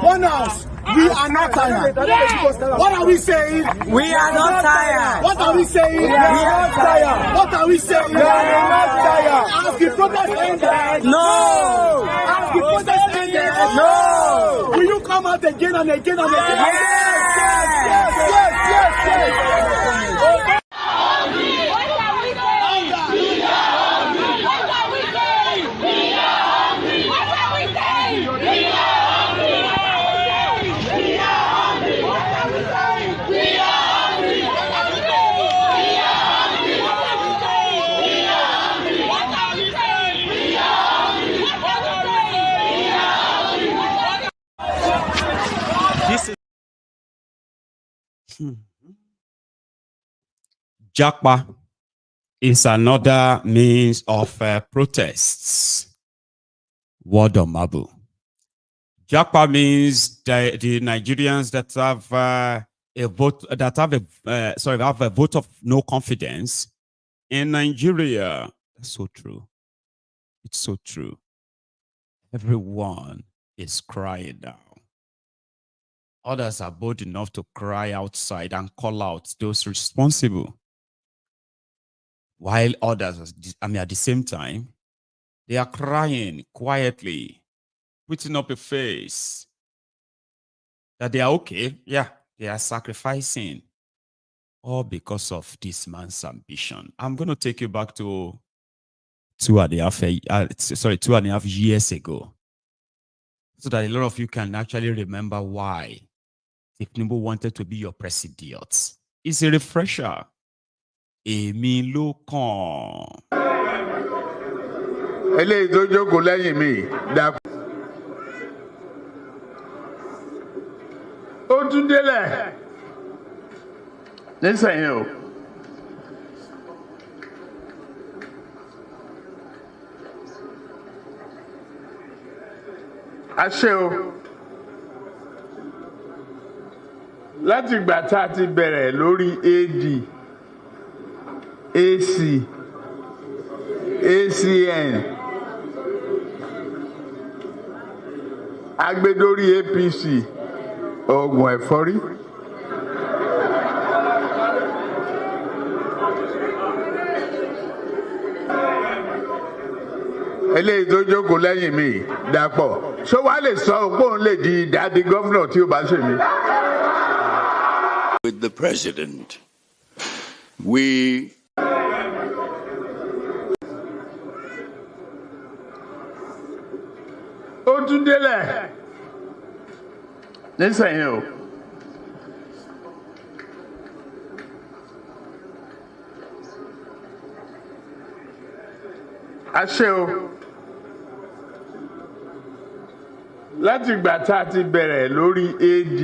one house. We are not tired. What are we saying? We are not tired. What are we saying? We are not tired. What are we saying? We are not tired. As the protest ended. No. As the protest ended. No. Will you come out again and again and again? Yes. Japa is another means of protests. Word or marble. Japa means the Nigerians that have a vote have a vote of no confidence in Nigeria. That's so true. It's so true. Everyone is crying now. Others are bold enough to cry outside and call out those responsible. While others, at the same time, they are crying quietly, putting up a face that they are okay. Yeah, they are sacrificing, all because of this man's ambition. I'm going to take you back to 2.5 years ago, so that a lot of you can actually remember why Tinubu wanted to be your president. It's a refresher. Èmi ló kàn. Eléyìí tó jókòó lẹ́yìn mi dàpọ̀. Ó tún délẹ̀ nísìnyí o. A ṣe o. Láti ìgbà tá a ti bẹ̀rẹ̀ lórí AD. AC, ACN, agbedori APC, oògùn ẹ̀fọ́rí. Eléyìí tó jókòó lẹ́yìn mi dàpọ̀. Ṣé wàá lè sọ pé òun lè di ìdádì gómìnà tí ó bá ṣe mí? With the president, we ó tún délẹ̀ nísìnyí o. A ṣe o. Láti ìgbà tá a ti bẹ̀rẹ̀ lórí AD,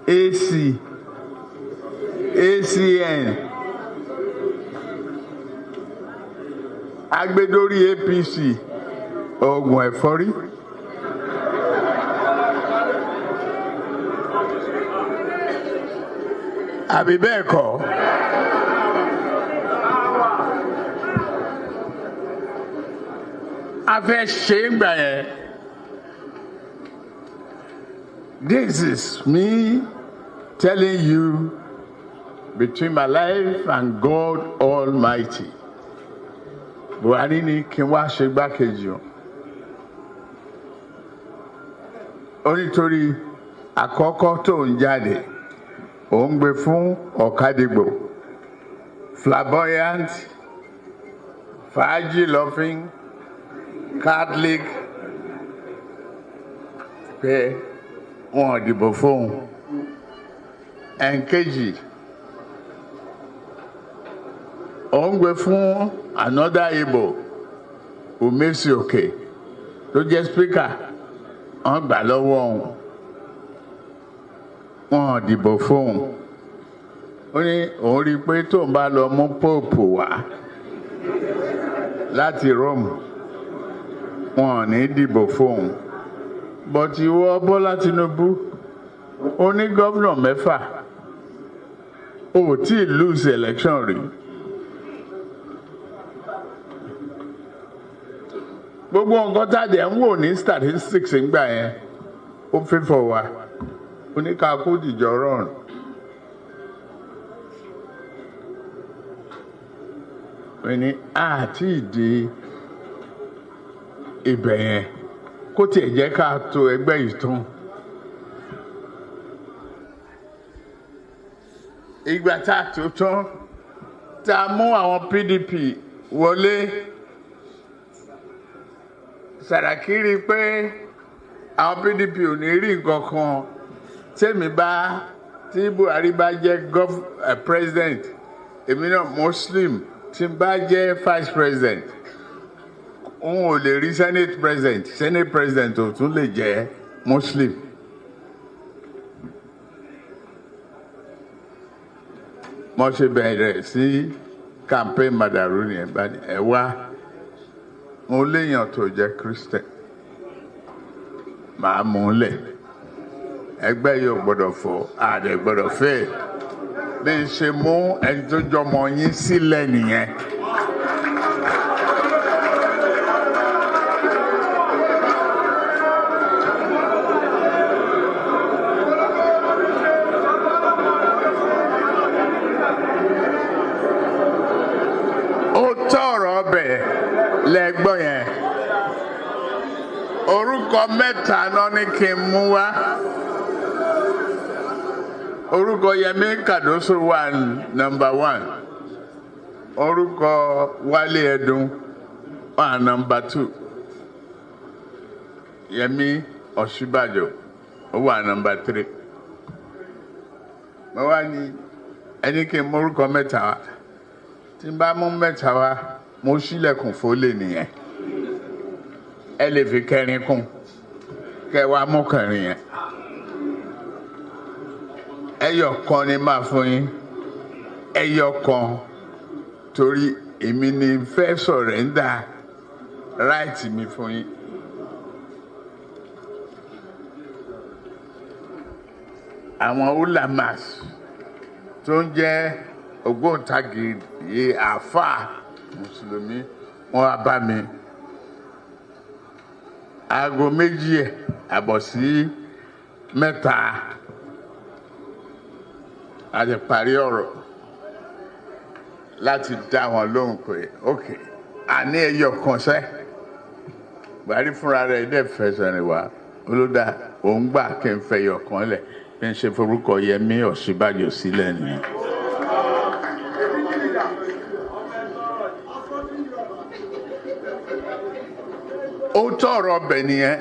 AC, ACN, agbedori APC, oògùn ẹ̀fọ́rí. Àbí bẹ́ẹ̀ kọ́? A fẹ́ ṣe é gbà yẹn. This is me telling you between my life and God Almighty. Buhari ní kí n wá ṣe gbákejì o. Onítorí àkọ́kọ́ tó ń jáde, ó ń gbé fún Ọ̀kadìgbò, flamboyant, fàájì loving, Catholic, pé wọn ò dìbò fóun. Ẹ̀ǹkejì, ó ń gbé fún another Igbo, Umesioke, tó jẹ́ speaker wọ́n gbà lọ́wọ́ òun wọ́n dìbò fóun ó ní òun rí i pé tóun bá lọ mú póòpù wá láti Rome wọn ò ní dìbò fóun bọ́tí ìwọ Bọ́lá Tinubu ó ní gómìnà 6 ó tí ì lose election rí gbogbo nǹkan tàdé ń wò ní statistics ńgbà yẹn ó fífọ̀ wá oníkàkú dìjọ rọrùn wọ́n ní àti ìdí ibẹ̀ yẹn kó tiẹ̀ jẹ́ ká tó ẹgbẹ́ yìí tán. Ìgbà tá a tó tán tá a mú àwọn PDP wọlé Sàràkí rí pé àwọn PDP ò ní rí nǹkan kan tèmi bá tí Buhari bá jẹ́ president èmi náà Muslim tí n bá jẹ́ vice president òun ò lè rí senate president ò tún lè jẹ́ Muslim. Mo ṣe bẹ̀rẹ̀ sí campaign madaru nìyẹn bá ní ẹ wá mo léèyàn tó jẹ́ Christian màá mú un lẹ̀ ẹgbẹ́ yóò gbọ́dọ̀ fọ́ àdẹ gbọ́dọ̀ fẹ́ bí n ṣe mú ẹni tó jọmọ yín sílẹ̀ nìyẹn. Lẹ́gbọ́n yẹn orúkọ mẹ́ta náà ní kí n mú wá orúkọ Yẹmí Kàdóso wà number 1 orúkọ Wálé Ẹdùn wà number 2 Yẹmí Ọ̀ṣínbàjò ó wà number 3 mo wá ní ẹni kí n mú orúkọ mẹ́ta wá tí n bá mú mẹ́ta wá mo ṣílẹ̀kùn fólè nìyẹn ẹ lè fi kẹrin kún kẹ wá mú kẹrin yẹn ẹyọ kan ni máa fún yín ẹyọ kan torí èmi ni fẹ́ sọ̀rẹ́ńdà ráìtì mi fún yín. Àwọn ulamas tó ń jẹ́ ògbóǹtagì àfáà Mùsùlùmí wọ́n wá bá mi aago 2:00 sí 3 a ti parí ọ̀rọ̀ láti dá wọn lóhùn pé ok àní ẹyọ kan sẹ́ Buhari fúnra rẹ̀ dẹ̀ fẹsẹ̀ rìn wá olódà òun gbà kí n fẹ́ ẹyọ kan lẹ̀ bí n ṣe forúkọ Yẹmí Ọ̀ṣínbàjò sílẹ̀ nìyẹn. Ó tọrọ ọbẹ̀ nìyẹn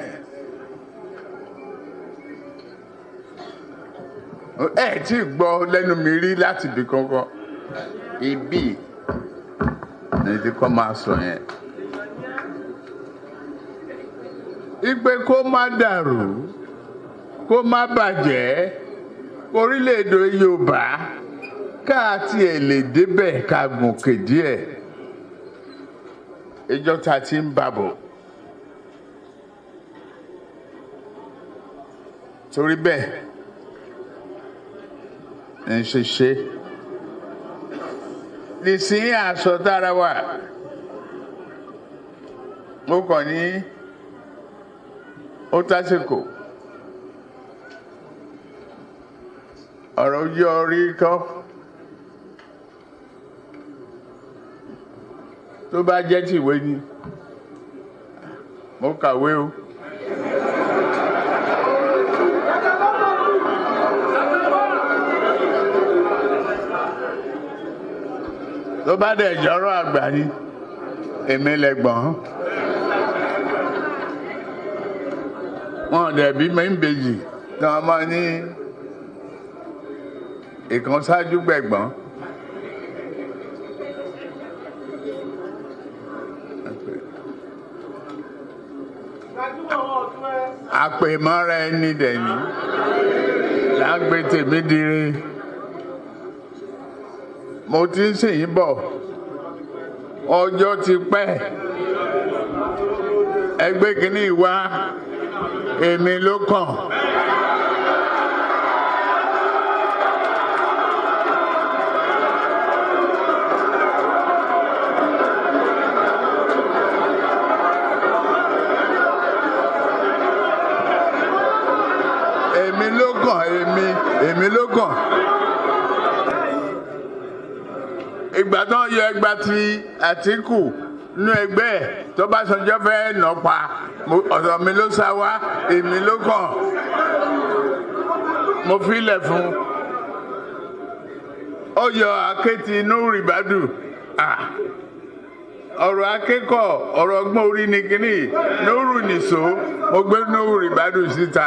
ẹ tí gbọ́ lẹ́nu mi rí láti ibì kankan ibi ní ti kọ́ máa sọ yẹn ìpè kó má dàrú kó má bàjẹ́ orílẹ̀-èdè Yorùbá káàtì ẹ̀ lè débẹ̀ ká gòkè díẹ̀ ìjọ ta ti ń bàbọ̀. Torí bẹ́ẹ̀ ń ṣe nísìnyí aṣọ dára wà mo kàn ní ó tásìkò ọ̀rọ̀ ojú orí kọ́ tó bá jẹ́ tìwé ni mo kàwé o. Tó bá dẹ̀ jọ́rọ̀ àgbà ni èmi lẹ́gbọ̀n wọn dẹ̀ bí méjì tí wọ́n máa ní ìkan ṣáájú gbẹ̀gbọ́n àpèmọ́ra ẹni dẹ̀ni lágbé tèmi dire mo ti ń sìn yín bọ̀ ọjọ́ ti pẹ́ ẹgbẹ́ kìíní wá èmi ló kàn. èmi ló kàn. ìgbà tó ń yọ ẹgbà tí Àtíkù nínú ẹgbẹ́ ẹ̀ tó bá sọjọ́ fẹ́ nà pa ọ̀dọ̀ mi ló sá wá èmi ló kàn. mo filẹ̀ fún ó yọ akéèti inú rìbádù ọ̀rọ̀ akẹ́kọ̀ọ́ ọ̀rọ̀ ọgbọ́n orí ni kínní nóòrù nìṣó mo gbé nóòrù rìbádù síta.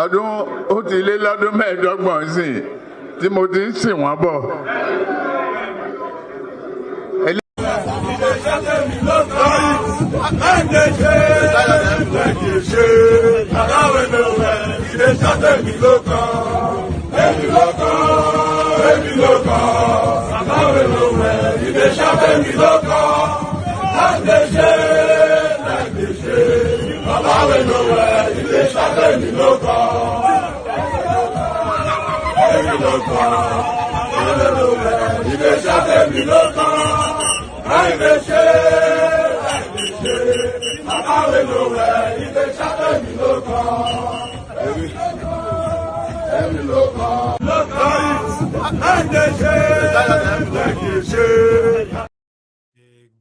ọdún ó ti lé lọ́dún mẹ́ẹ̀ẹ́dọ́gbọ̀n sí tí mo ti ń sìn wọ́n bọ̀.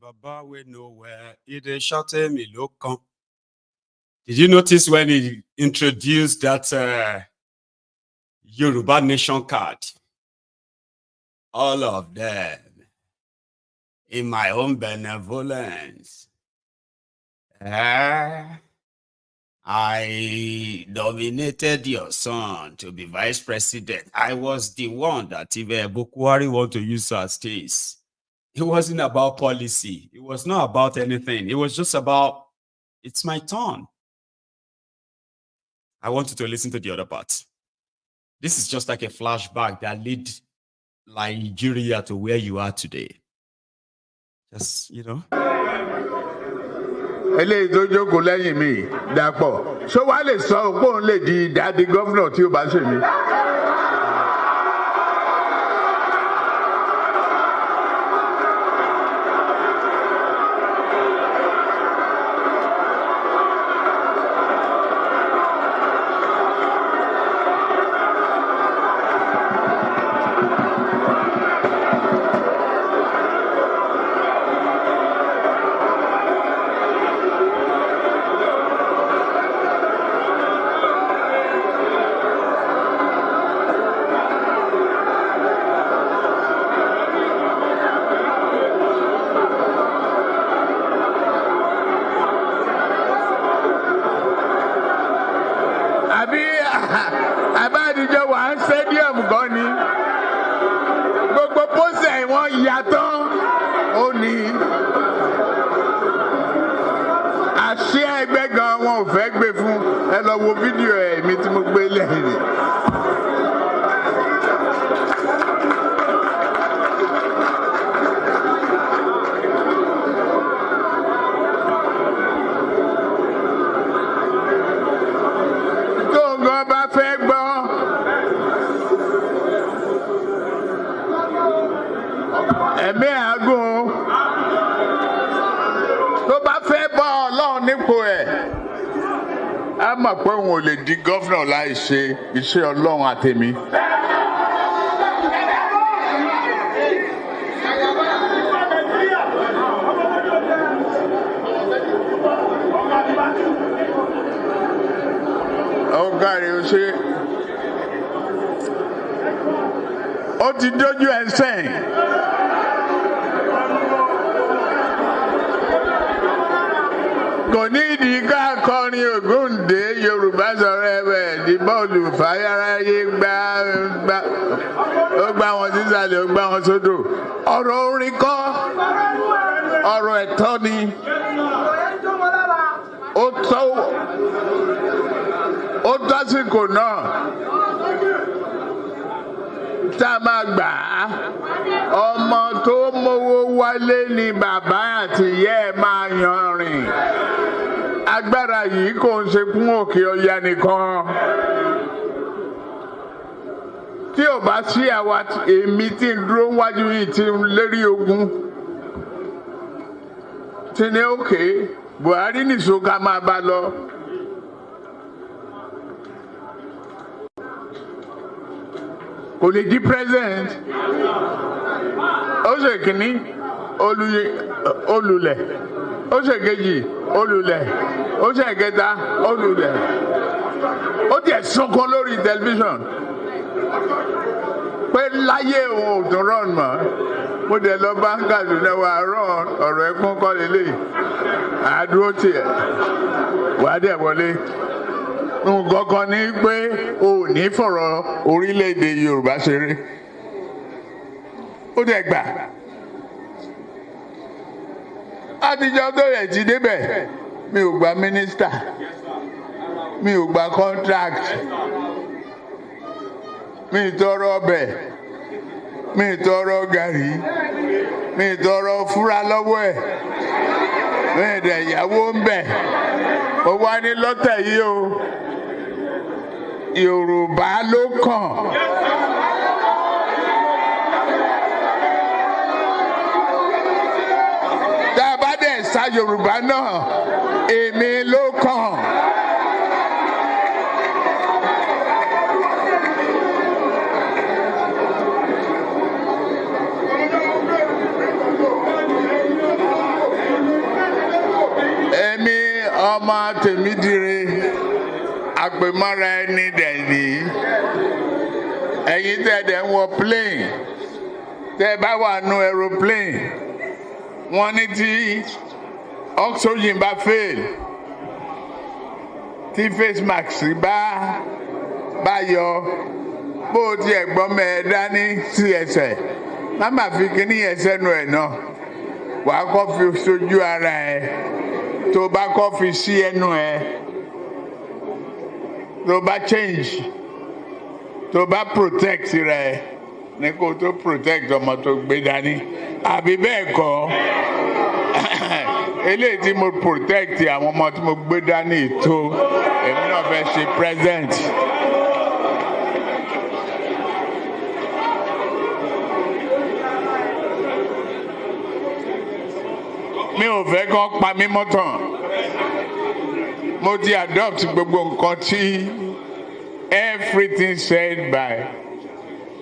Baba we nowhere, it shot me look. Did you notice when he introduced that Yoruba Nation card? All of them, in my own benevolence, I nominated your son to be vice president. I was the one that if Bukwari want to use as taste. It wasn't about policy. It was not about anything. It was just about, it's my turn. I want you to listen to the other part. This is just like a flashback that led Nigeria to where you are today. Just, you know. eléyìí tó jókòó lẹ́yìn mi Dàpọ̀ ṣó wàá lè sọ pé òun lè di ìdádì gọ́fúnà tí ó bá ṣe mí. àbádìjọ wà ń stadium gan ni gbogbo pósẹ̀ wọn yàtọ̀ ó ní àṣẹ ẹgbẹ́ gan wọn ò fẹ́ gbé fún ẹ lọ wo fídíò ẹ̀ mi tí mo gbé lẹ́yìn. ẹ̀mí àágùn tó bá fẹ́ bọ́ Ọlọ́run nípò ẹ̀ á mọ̀ pé òun ò lè di gọ́fìnà láì ṣe iṣẹ́ Ọlọ́run àtẹ̀mí. ọ̀gáre ó ṣe ó ti dójú ẹ̀ sẹ́yìn. kò ní ìdí ká kọrin Ògúndé Yorùbá sọ̀rọ̀ ẹ̀wẹ̀ di bọ́ọ̀lù fàyàráyé gbá ó gbá wọn sísàlẹ̀ ó gbá wọn sódò. Ọ̀rọ̀ orin kọ́, ọ̀rọ̀ ẹ̀tọ́ ni. Ó tásìkò náà tá a máa gbà á. Ọmọ tó mówó wálé ni bàbá àti ìyá ẹ̀ máa yan rìn. Agbára yìí kò ń ṣe fún Òkè Ọya nìkan. Tí ò bá sí àwa èmi tí ń dúró wájú yìí tí ń lérí ogun. Tí ní òkè Buhari nìṣó ká máa bá lọ. Kò lè di president. Ó ṣe kìíní olùlẹ̀. Ó ṣe kejì olùlẹ̀. Ó ṣe kẹta olùlẹ̀. Ó tiẹ̀ sunkún lórí tẹlifíṣàn pé láyé òun ò tún rán mọ́. Mo dẹ̀ lọ bá Kaduna wà rán ọ̀rọ̀ ẹkún kọ́ lélẹ̀. Àdúró tiẹ̀ wà á dẹ̀ wọlé. Nǹkan kan ní pé o ò ní fọ̀rọ̀ orílẹ̀-èdè Yorùbá ṣeré. Ó dẹ̀ gbà. Àtijọ́ tó yẹ ti débẹ̀, mi ò gba mínísítà, mi ò gba contract, mi ì tọrọ ọbẹ̀, mi ì tọrọ gàrí, mi ì tọrọ fúra lọ́wọ́ ẹ̀, mi ì dẹ̀ yàwó ń bẹ̀. Ó wá ní lọ́tẹ̀ yìí o, Yorùbá ló kàn. Tá a bá dẹ̀ sa Yorùbá náà, èmi ló kàn. Èmi ọmọ Tèmídire, àpèmọ́ra ẹni dẹ̀ ní. Ẹ̀yin tẹ̀ ń wọ plane, tẹ́ bá wà nù aeroplane. Wọ́n ní tí oxygen bá fail, tí face mask bá yọ, bó o tiẹ̀ gbọ́ mẹ́ ẹ dání sí ẹsẹ̀, má má fi kíní yẹn sẹ́nu ẹ̀ náà. Wàá kọ́ fi sójú ara ẹ̀, tó bá kọ́ fi sí ẹnu ẹ̀, tó bá change, tó bá protect rẹ̀ ní kó tó protect ọmọ tó gbé dání. Àbí bẹ́ẹ̀ kọ́, eléyìí tí mo protect àwọn ọmọ tí mo gbé dání tó, èmi náà fẹ́ ṣe present. Mi ò fẹ́ kán pa mí mọ́tàn. Mo ti adopt gbogbo nǹkan tí everything said by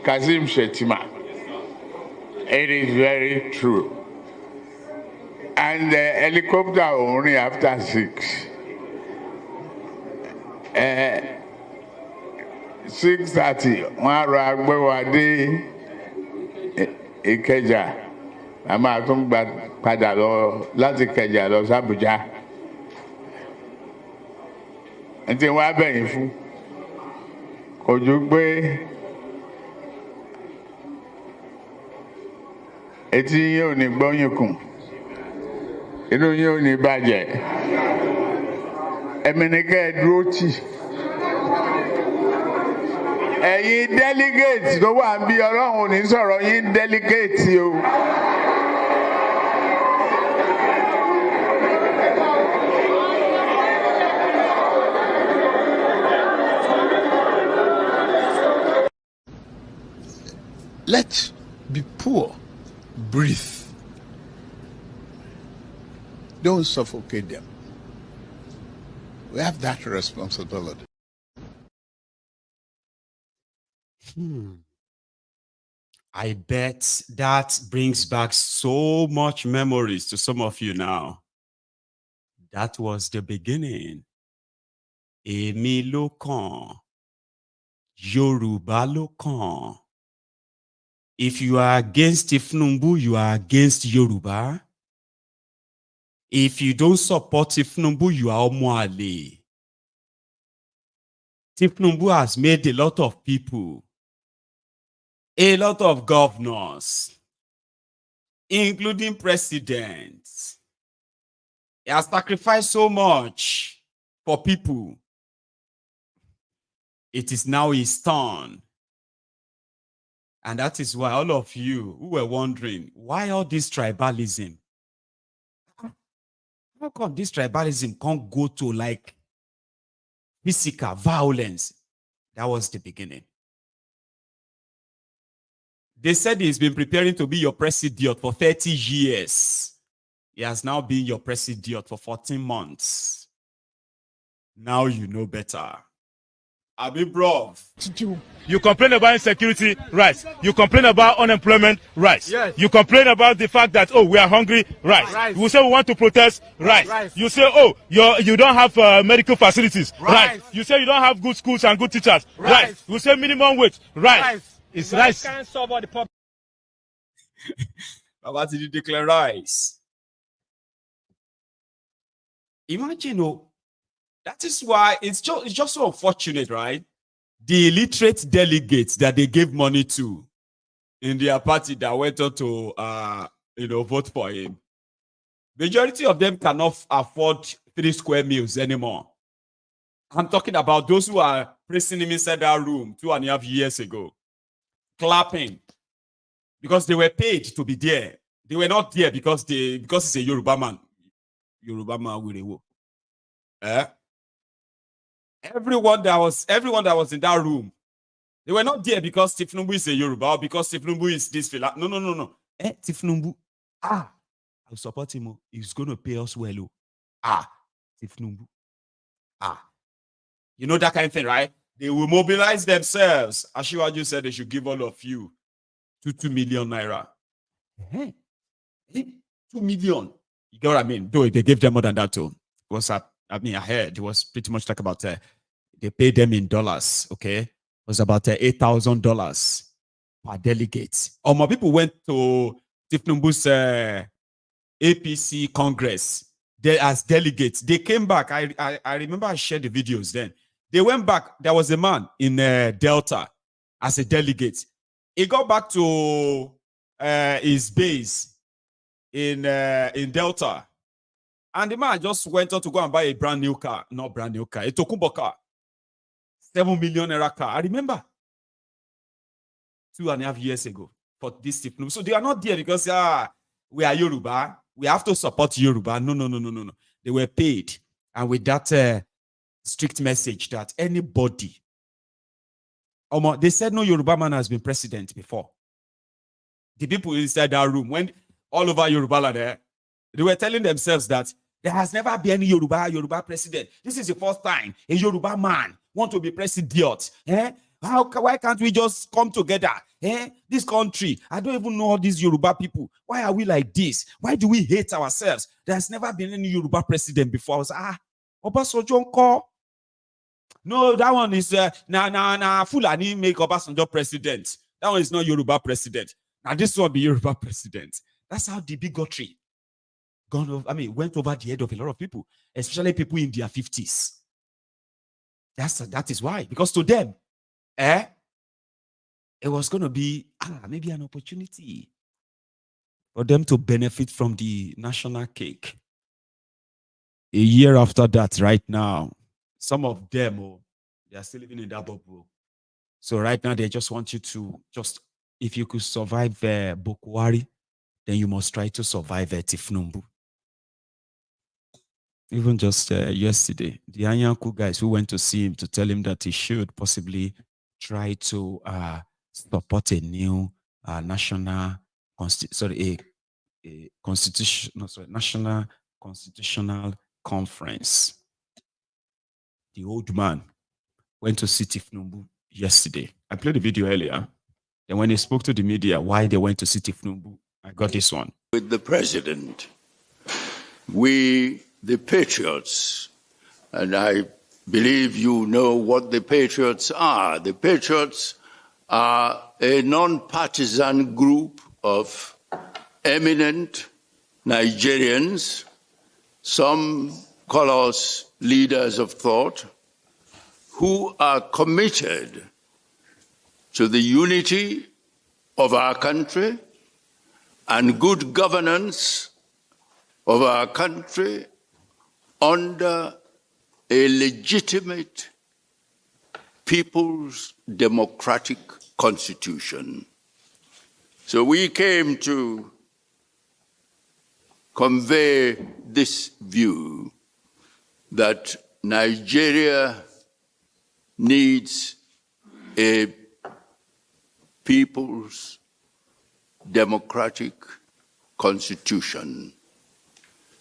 Kazeem Shettima. It is very true. And the helicopter only after 6. 6:30, wọ́n á rọ agbẹ́wà dé Ìkẹjà. A máa tún padà lọ láti Ìkẹjà lọ sí Àbújá. Ntí wọ́n á bẹ̀yìn fún. Kò ju pé etí yín ò ní gbọ́yìn kùn, inú yín ò ní bàjẹ́. Ẹ̀mí ni kẹ́ ẹ dúró tì. Ẹ̀yin delegate tó wà ń bí, Ọlọ́run ò ní sọ̀rọ̀ yín delegate o. Let's be poor. Breathe. Don't suffocate them. We have that responsibility. I bet that brings back so much memories to some of you now. That was the beginning. Èmi ló kàn. Yorùbá ló kàn. If you are against Tinubu, you are against Yoruba. If you don't support Tinubu, you are Omo Ale. Tifnumbu has made a lot of people, a lot of governors, including presidents. He has sacrificed so much for people. It is now his turn. And that is why all of you who were wondering, why all this tribalism? How come this tribalism can't go to like physical violence? That was the beginning. They said he's been preparing to be your president for 30 years. He has now been your president for 14 months. Now you know better. Abi bro. You complain about insecurity, right? You complain about unemployment, right? Yes. You complain about the fact that, oh, we are hungry, right? Right. You say we want to protest, right? Right. You say, oh, you don't have medical facilities, right? You say you don't have good schools and good teachers, right? You say minimum wage, right? It's rice. Can't solve all the problems. Baba, did you declare rice? Imagine, oh, that is why it's just so unfortunate, right? The illiterate delegates that they gave money to in their party that went on to vote for him. Majority of them cannot afford 3 square meals anymore. I'm talking about those who are pressing him inside that room 2.5 years ago, clapping because they were paid to be there. They were not there because it's a Yoruba man. Yoruba man with a wo. Everyone that was in that room, they were not there because Tifnumbu is a Yoruba or because Tifnumbu is this fella. No. Tifnumbu. I'll support him. He's going to pay us well. Tifnumbu. You know that kind of thing, right? They will mobilize themselves. Ashiwaju said they should give all of you 2 million naira. 2 million. You get what I mean? Though they gave them more than that too. I heard it was pretty much like about they paid them in dollars. Okay, it was about $8,000 per delegate. More people went to Tifnumbu's APC Congress as delegates. They came back. I remember I shared the videos then. They went back. There was a man in Delta as a delegate. He got back to his base in Delta. And the man just went on to go and buy a brand new car. Not brand new car. A Tokumbo car. 7 million naira car. I remember. 2.5 years ago. For this Tifnumbu. So they are not there because we are Yoruba. We have to support Yoruba. No. They were paid. And with that strict message that anybody. They said no Yoruba man has been president before. The people inside that room, when all over Yoruba land there, they were telling themselves that there has never been any Yoruba president. This is the first time a Yoruba man want to be president. Why can't we just come together? This country, I don't even know all these Yoruba people. Why are we like this? Why do we hate ourselves? There has never been any Yoruba president before. I was Obasanjo call. No, that one is Fulani make Obasanjo president. That one is not Yoruba president. Now this one be Yoruba president. That's how the bigotry went over the head of a lot of people, especially people in their 50s. That is why. Because to them, it was going to be maybe an opportunity for them to benefit from the national cake. A year after that, right now, some of them, they are still living in that bubble. So right now, they just want you to if you could survive Bokwari, then you must try to survive Tifnumbu. Even just yesterday, the Anyanku guys who went to see him to tell him that he should possibly try to support a new national national constitutional conference. The old man went to see Tifnumbu yesterday. I played the video earlier. Then when they spoke to the media why they went to see Tifnumbu, I got this one. With the president, we, the patriots, and I believe you know what the patriots are. The patriots are a non-partisan group of eminent Nigerians, some call us leaders of thought, who are committed to the unity of our country and good governance of our country under a legitimate people's democratic constitution. So we came to convey this view that Nigeria needs a people's democratic constitution.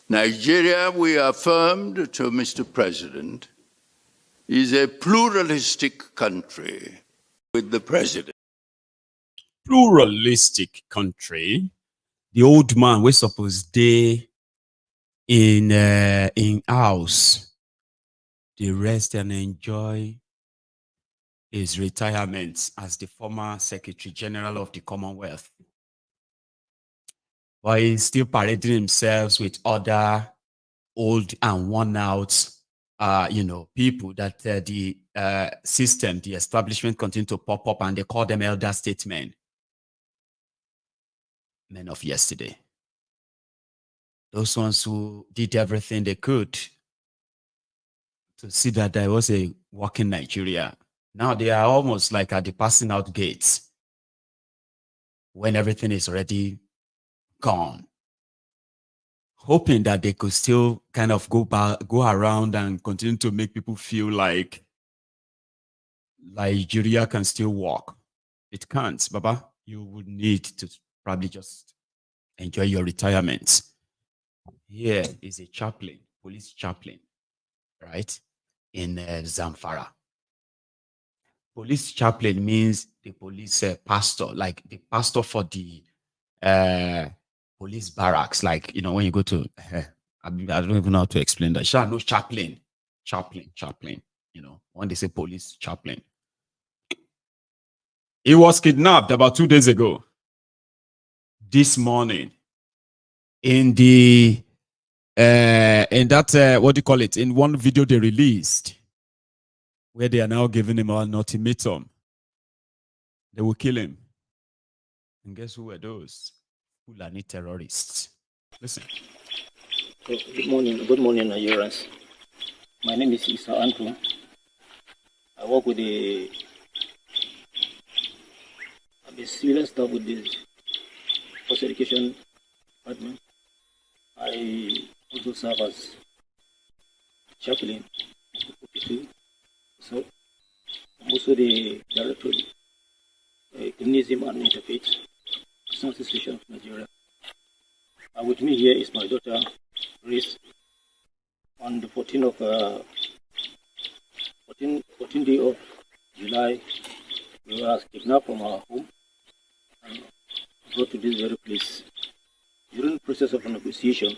Nigeria, we affirmed to Mr. President, is a pluralistic country with the president. Pluralistic country. The old man we suppose dey in house, they rest and enjoy his retirement as the former Secretary General of the Commonwealth. But he's still parading himself with other old and worn out, people that the system, the establishment continue to pop up, and they call them elder statesmen. Men of yesterday. Those ones who did everything they could to see that there was a working Nigeria. Now they are almost like at the passing out gates when everything is already gone, hoping that they could still kind of go around and continue to make people feel like Nigeria can still work. It can't, Baba. You would need to probably just enjoy your retirement. Here is a chaplain, police chaplain, right, in Zamfara. Police chaplain means the police pastor, like the pastor for the police barracks. Like, when you go to, I don't even know how to explain that. No, chaplain. When they say police chaplain. He was kidnapped about 2 days ago. This morning, in the in one video they released, where they are now giving him an ultimatum. They will kill him. And guess who were those? Fulani terrorists. Listen. Good morning, Nigerians. My name is Isa Andrew. I work with I'm a civil staff with the First Education Department. I also serve as chaplain. So I'm also the director of Feminism and Interfaith Association of Nigeria. With me here is my daughter, Grace. On the 14th day of July, we were kidnapped from our home and brought to this very place. During the process of negotiation,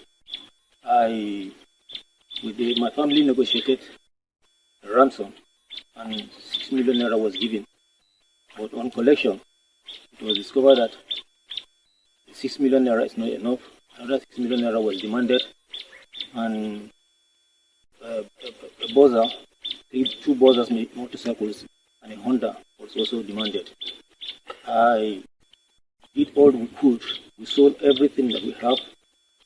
my family negotiated a ransom and 6 million naira was given. But on collection, it was discovered that 6 million naira is not enough. Another 6 million naira was demanded, and a buzzer, two buzzers, motorcycles, and a Honda was also demanded. I did all we could. We sold everything that we have.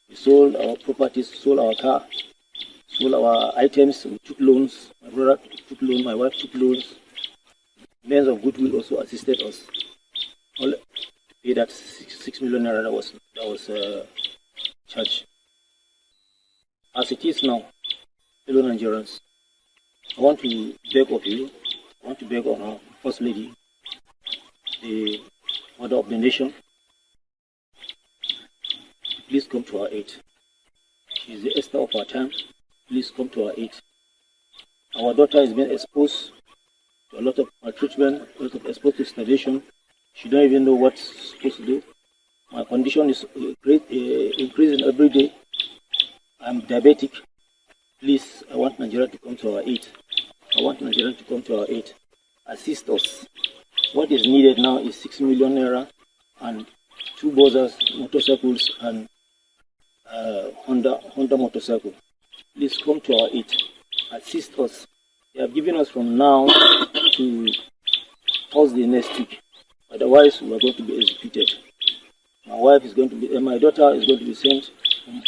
We sold our properties, sold our car, sold our items. We took loans. My brother took loans. My wife took loans. Men of goodwill also assisted us. All pay that 6 million naira that was charged. As it is now, fellow Nigerians, I want to beg of you. I want to beg on our First Lady, the Mother of the Nation. Please come to our aid. She is the Esther of our time. Please come to our aid. Our daughter has been exposed to a lot of maltreatment, exposed to starvation. She don't even know what she's supposed to do. My condition is increasing every day. I'm diabetic. Please, I want Nigeria to come to our aid. I want Nigeria to come to our aid. Assist us. What is needed now is 6 million naira and 2 buzzers, motorcycles, and Honda motorcycle. Please come to our aid. Assist us. They have given us from now to Thursday next week. Otherwise, we are going to be executed. My wife is going to be, my daughter is going to be sent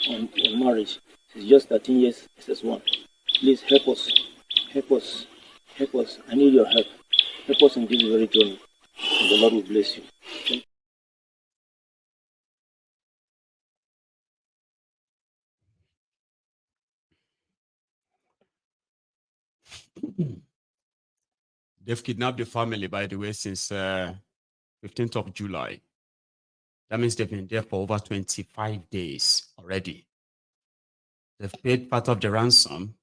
on marriage. She's just 13 years, SS1. Please help us, help us, help us. I need your help. Help us in this very journey. And the Lord will bless you. Thank you. They've kidnapped the family, by the way, since 15th of July. That means they've been there for over 25 days already. They've paid part of the ransom,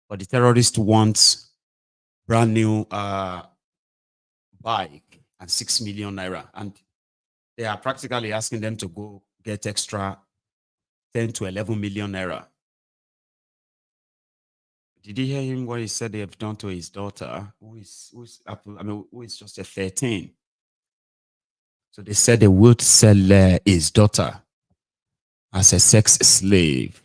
but the terrorists want brand new bike and 6 million naira. And they are practically asking them to go get extra 10 to 11 million naira. Did you hear him what he said they have done to his daughter, who is just a 13? So they said they would sell his daughter as a sex slave.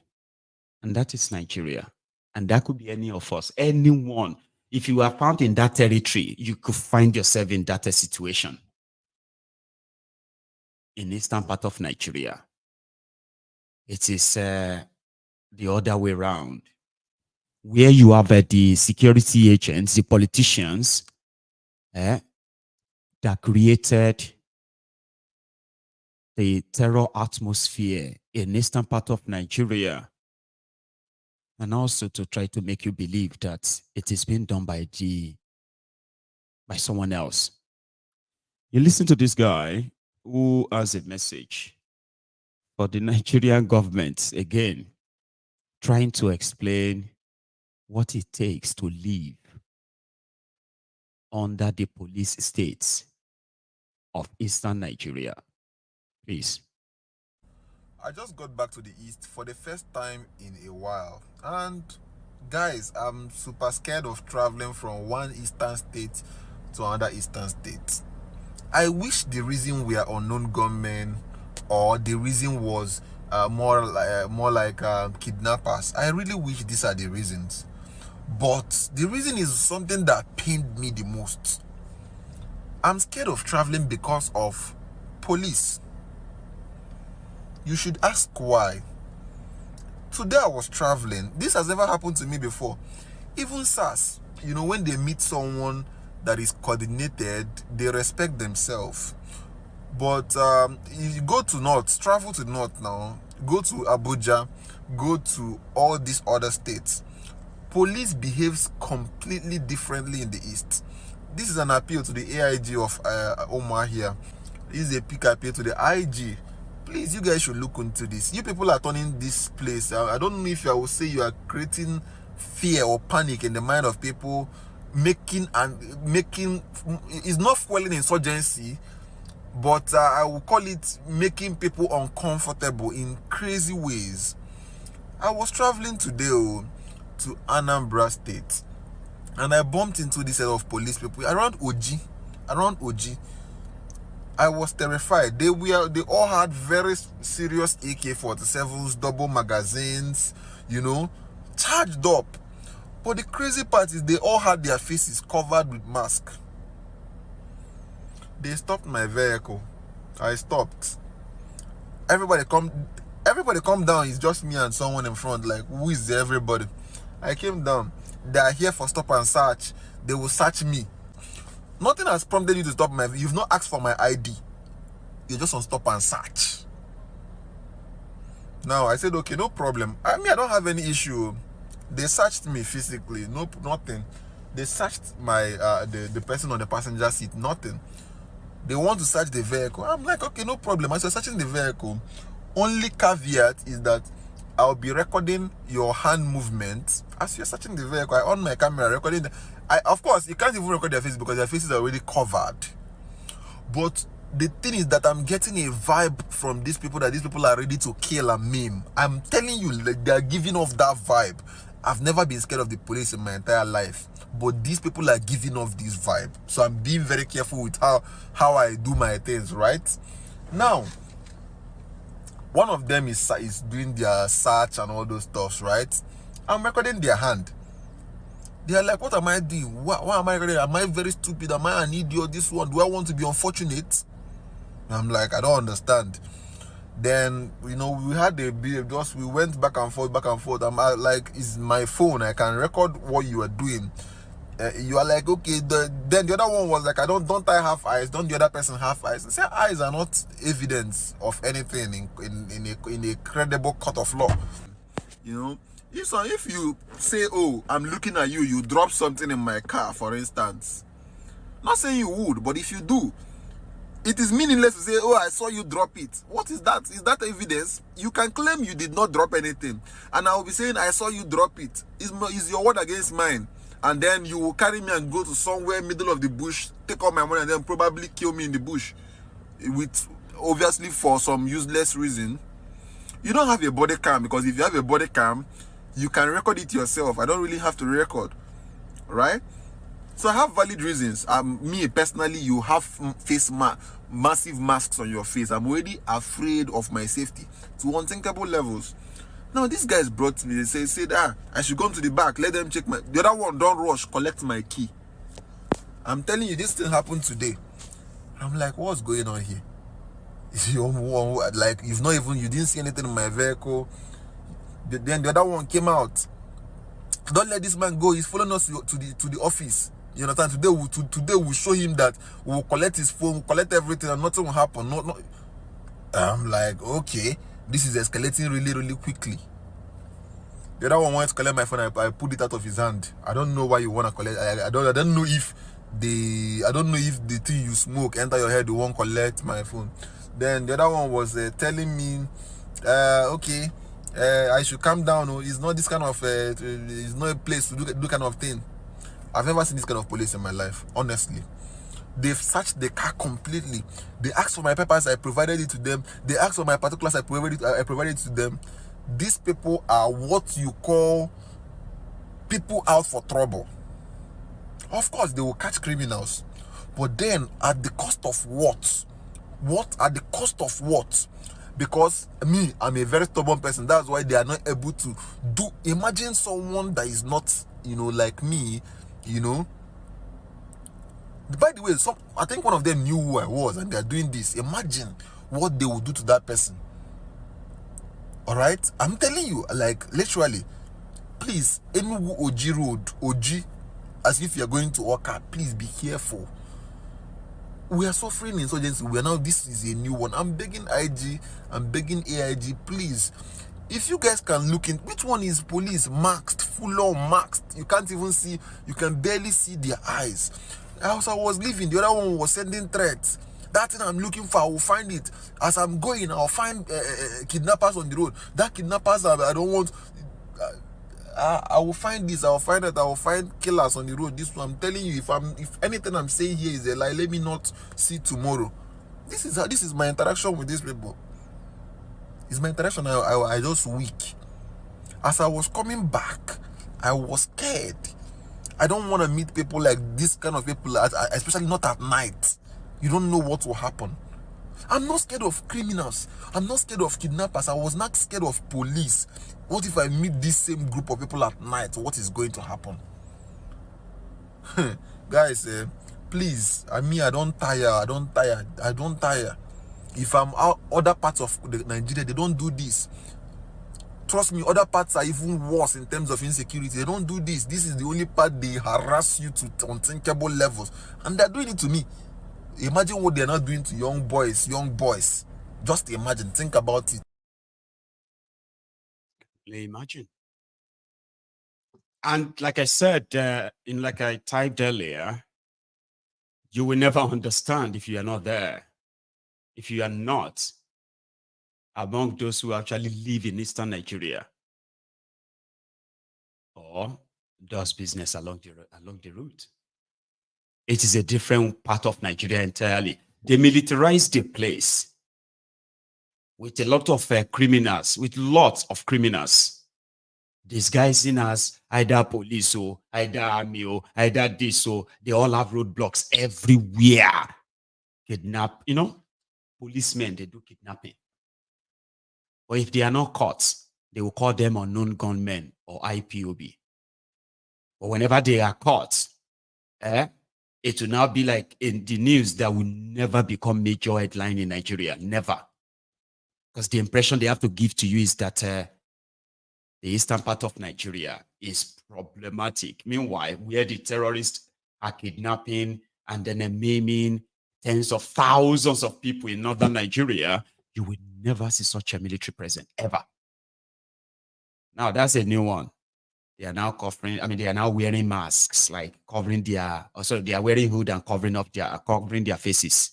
And that is Nigeria. And that could be any of us, anyone. If you are found in that territory, you could find yourself in that situation. In eastern part of Nigeria, it is the other way around, where you have the security agents, the politicians that created the terror atmosphere in eastern part of Nigeria, and also to try to make you believe that it is being done by someone else. You listen to this guy who has a message for the Nigerian government, again, trying to explain what it takes to live under the police states of eastern Nigeria. Please. I just got back to the east for the first time in a while, and guys, I'm super scared of traveling from one eastern state to another eastern state. I wish the reason we are unknown gunmen, or the reason was more like kidnappers. I really wish these are the reasons, but the reason is something that pained me the most. I'm scared of traveling because of police. You should ask why. Today I was traveling. This has never happened to me before. Even SARS, when they meet someone that is coordinated, they respect themselves. But if you go to North, travel to North now, go to Abuja, go to all these other states, police behaves completely differently in the East. This is an appeal to the AIG of Omar here. This is a big appeal to the IG. Please, you guys should look into this. You people are turning this place. I don't know if I will say you are creating fear or panic in the mind of people, making it's not fueling insurgency, but I will call it making people uncomfortable in crazy ways. I was traveling today to Anambra State, and I bumped into this set of police people around Oji. I was terrified. They all had very serious AK-47s, double magazines, charged up. But the crazy part is they all had their faces covered with masks. They stopped my vehicle. I stopped. Everybody come down. It's just me and someone in front. Like, who is everybody? I came down. They are here for stop and search. They will search me. Nothing has prompted you to stop my. You've not asked for my ID. You're just on stop and search. Now I said, okay, no problem. I don't have any issue. They searched me physically. Nothing. They searched my the person on the passenger seat. Nothing. They want to search the vehicle. I'm like, okay, no problem. As you're searching the vehicle, only caveat is that I'll be recording your hand movement as you're searching the vehicle. I on my camera recording. Of course, you can't even record their face because their faces are already covered. But the thing is that I'm getting a vibe from these people that these people are ready to kill and maim. I'm telling you, like, they're giving off that vibe. I've never been scared of the police in my entire life, but these people are giving off this vibe. So I'm being very careful with how I do my things, right? Now, one of them is doing their search and all those stuffs, right? I'm recording their hand. They are like, what am I doing? Why am I ready? Am I very stupid? Am I an idiot? This one, do I want to be unfortunate? I'm like, I don't understand. Then, you know, we had a bit, just we went back and forth. I'm like, it's my phone, I can record what you are doing. You are like, okay. Then the other one was like, don't I have eyes? Don't the other person have eyes? I say, eyes are not evidence of anything in a credible court of law. You know, if you say, oh, I'm looking at you, you drop something in my car, for instance. Not saying you would, but if you do, it is meaningless to say, oh, I saw you drop it. What is that? Is that evidence? You can claim you did not drop anything, and I will be saying, I saw you drop it. Is your word against mine? And then you will carry me and go to somewhere middle of the bush, take all my money, and then probably kill me in the bush, with obviously for some useless reason. You don't have a body cam, because if you have a body cam, you can record it yourself. I don't really have to record, right? So I have valid reasons. Me personally, you have massive masks on your face. I'm already afraid of my safety to unthinkable levels. Now these guys brought me. They said, I should come to the back. Let them check my. The other one, don't rush. Collect my key. I'm telling you, this thing happened today. I'm like, what's going on here? Like, you didn't see anything in my vehicle. Then the other one came out. Don't let this man go. He's following us to the office. You understand? Today we'll show him that we'll collect his phone, we'll collect everything, and nothing will happen. No. I'm like, okay, this is escalating really, really quickly. The other one wanted to collect my phone. I put it out of his hand. I don't know why you want to collect. I don't know if the thing you smoke enter your head, you won't collect my phone. Then the other one was telling me, okay, I should calm down. It's not this kind of it's not a place to do kind of thing. I've never seen this kind of police in my life, honestly. They've searched the car completely. They asked for my papers, I provided it to them. They asked for my particulars, I provided it to them. These people are what you call people out for trouble. Of course, they will catch criminals. But then, at the cost of what? At the cost of what? Because me, I'm a very stubborn person. That's why they are not able to do. Imagine someone that is not, like me, By the way, I think one of them knew who I was, and they are doing this. Imagine what they would do to that person. All right, I'm telling you, like, literally, please, Enugu Oji Road, Oji, as if you're going to Oka, please be careful. We are suffering insurgency. This is a new one. I'm begging IG, I'm begging AIG, please. If you guys can look in, which one is police masked, full on masked? You can't even see, you can barely see their eyes. As I was leaving, the other one was sending threats. That thing I'm looking for, I will find it. As I'm going, I'll find kidnappers on the road. That kidnappers, I don't want. I will find this, I will find that, I will find killers on the road. This one, I'm telling you, if anything I'm saying here is a lie, let me not see tomorrow. This is my interaction with these people. It's my interaction. I just weak. As I was coming back, I was scared. I don't want to meet people like this kind of people, especially not at night. You don't know what will happen. I'm not scared of criminals. I'm not scared of kidnappers. I was not scared of police. What if I meet this same group of people at night? What is going to happen? Guys, please, I don't tire. If I'm out other parts of Nigeria, they don't do this. Trust me, other parts are even worse in terms of insecurity. They don't do this. This is the only part they harass you to unthinkable levels. And they're doing it to me. Imagine what they're not doing to young boys. Just imagine. Think about it. Imagine. And like I said, like I typed earlier, you will never understand if you are not there. If you are not among those who actually live in Eastern Nigeria or does business along the route. It is a different part of Nigeria entirely. They militarized the place with a lot of criminals, disguising as either police or either army or either this, or they all have roadblocks everywhere. Kidnap, policemen, they do kidnapping. Or if they are not caught, they will call them unknown gunmen or IPOB. But whenever they are caught, it will now be like in the news that will never become major headline in Nigeria. Never. Because the impression they have to give to you is that the eastern part of Nigeria is problematic. Meanwhile, where the terrorists are kidnapping and then maiming tens of thousands of people in northern Nigeria, you will never see such a military presence, ever. Now, that's a new one. They are now covering, they are now wearing masks, like covering their, also they are wearing hood and covering their faces.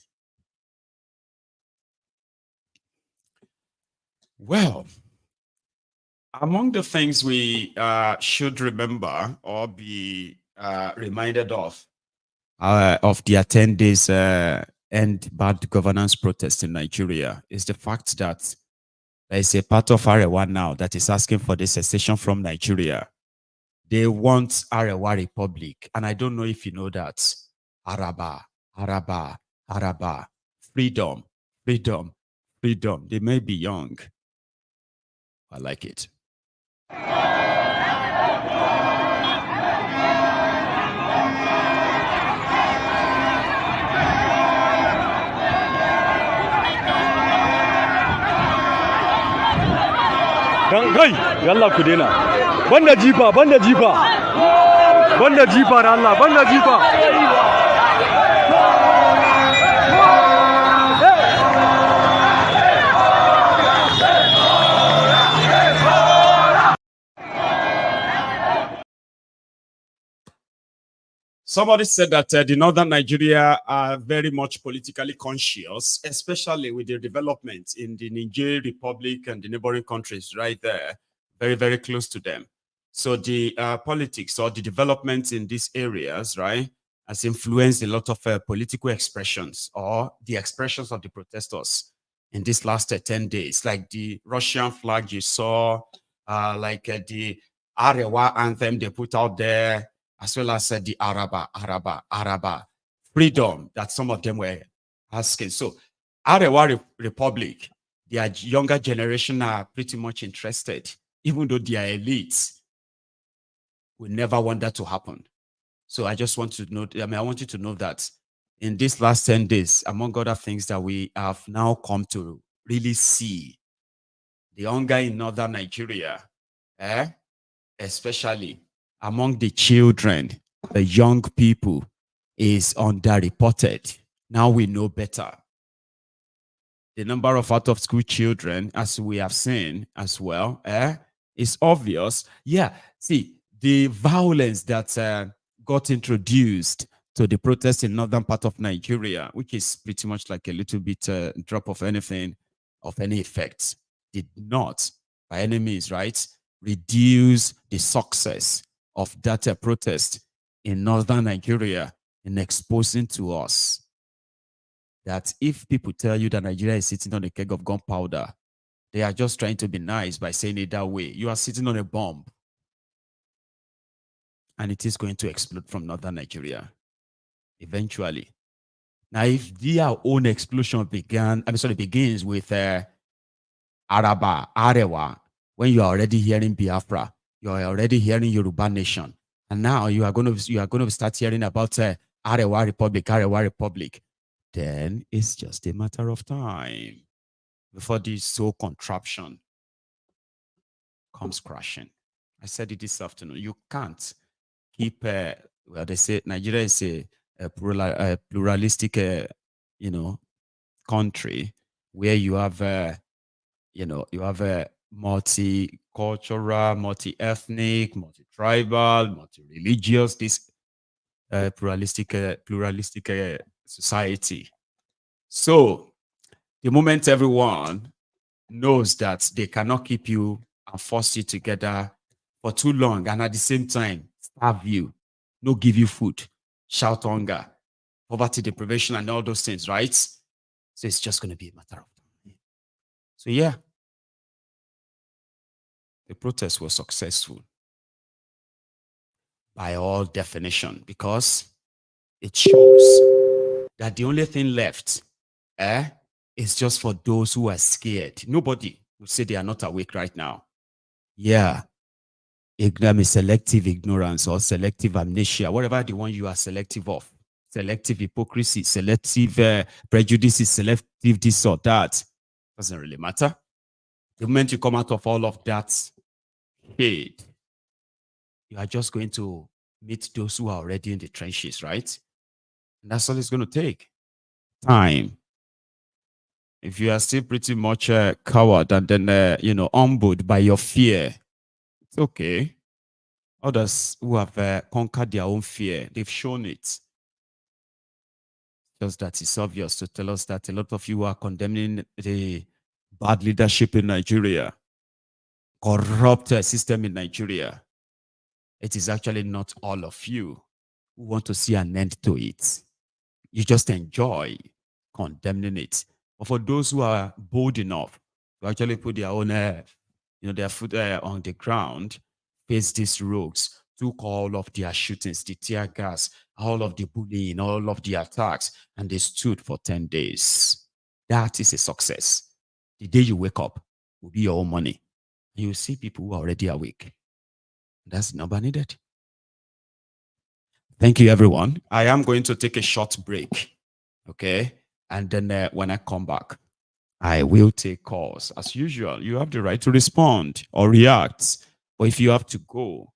Well, among the things we should remember or be reminded of the 10 days end bad governance protest in Nigeria is the fact that there is a part of Arewa now that is asking for the secession from Nigeria. They want Arewa Republic. And I don't know if you know that. Araba, Araba, Araba, freedom, freedom, freedom. They may be young. I like it. Kai, yalla ku dena. Banda jifa da Allah, banda jifa. Somebody said that the northern Nigeria are very much politically conscious, especially with the development in the Niger Republic and the neighboring countries right there, very, very close to them. So the politics or the development in these areas, right, has influenced a lot of political expressions or the expressions of the protesters in these last 10 days, like the Russian flag you saw, the Arewa anthem they put out there, as well as the Araba, freedom that some of them were asking. So Arewa Republic, their younger generation are pretty much interested, even though they are elites. We never want that to happen. So I just want to note, I want you to know that in these last 10 days, among other things that we have now come to really see, the hunger in northern Nigeria, especially among the children, the young people, is underreported. Now we know better. The number of out-of-school children, as we have seen as well, is obvious. Yeah, see, the violence that got introduced to the protests in northern part of Nigeria, which is pretty much like a little bit drop of anything of any effect, did not, by any means, right, reduce the success of that protest in northern Nigeria in exposing to us that if people tell you that Nigeria is sitting on a keg of gunpowder, they are just trying to be nice by saying it that way. You are sitting on a bomb, and it is going to explode from northern Nigeria eventually. Now, if their own explosion begins with Arewa, when you are already hearing Biafra, you are already hearing Yoruba Nation, and now you are going to start hearing about Arewa Republic, then it's just a matter of time before this whole contraption comes crashing. I said it this afternoon. You can't keep well, they say Nigeria is a pluralistic country where you have you have a multicultural, multi-ethnic, multi-tribal, multi-religious, this pluralistic society. So the moment everyone knows that they cannot keep you and force you together for too long, and at the same time starve you, no give you food, shout hunger, poverty, deprivation, and all those things, right? So it's just going to be a matter of time. So yeah, the protest was successful by all definition, because it shows that the only thing left is just for those who are scared. Nobody will say they are not awake right now. Yeah, selective ignorance or selective amnesia, whatever the one you are selective of, selective hypocrisy, selective prejudices, selective this or that, doesn't really matter. The moment you come out of all of that hate, you are just going to meet those who are already in the trenches, right? And that's all it's going to take. Time. If you are still pretty much a coward and then, humbled by your fear, it's okay. Others who have conquered their own fear, they've shown it. Just that it's obvious to tell us that a lot of you are condemning the bad leadership in Nigeria, corrupt system in Nigeria. It is actually not all of you who want to see an end to it. You just enjoy condemning it. But for those who are bold enough to actually put their own, their foot on the ground, face these rogues, took all of their shootings, the tear gas, all of the bullying, all of the attacks, and they stood for 10 days. That is a success. The day you wake up will be your own money. And you see people who are already awake. That's the number needed. Thank you, everyone. I am going to take a short break, okay? And then when I come back, I will take calls. As usual, you have the right to respond or react. But if you have to go,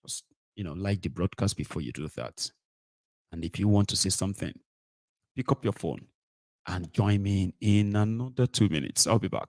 just, like the broadcast before you do that. And if you want to say something, pick up your phone and join me in another 2 minutes. I'll be back.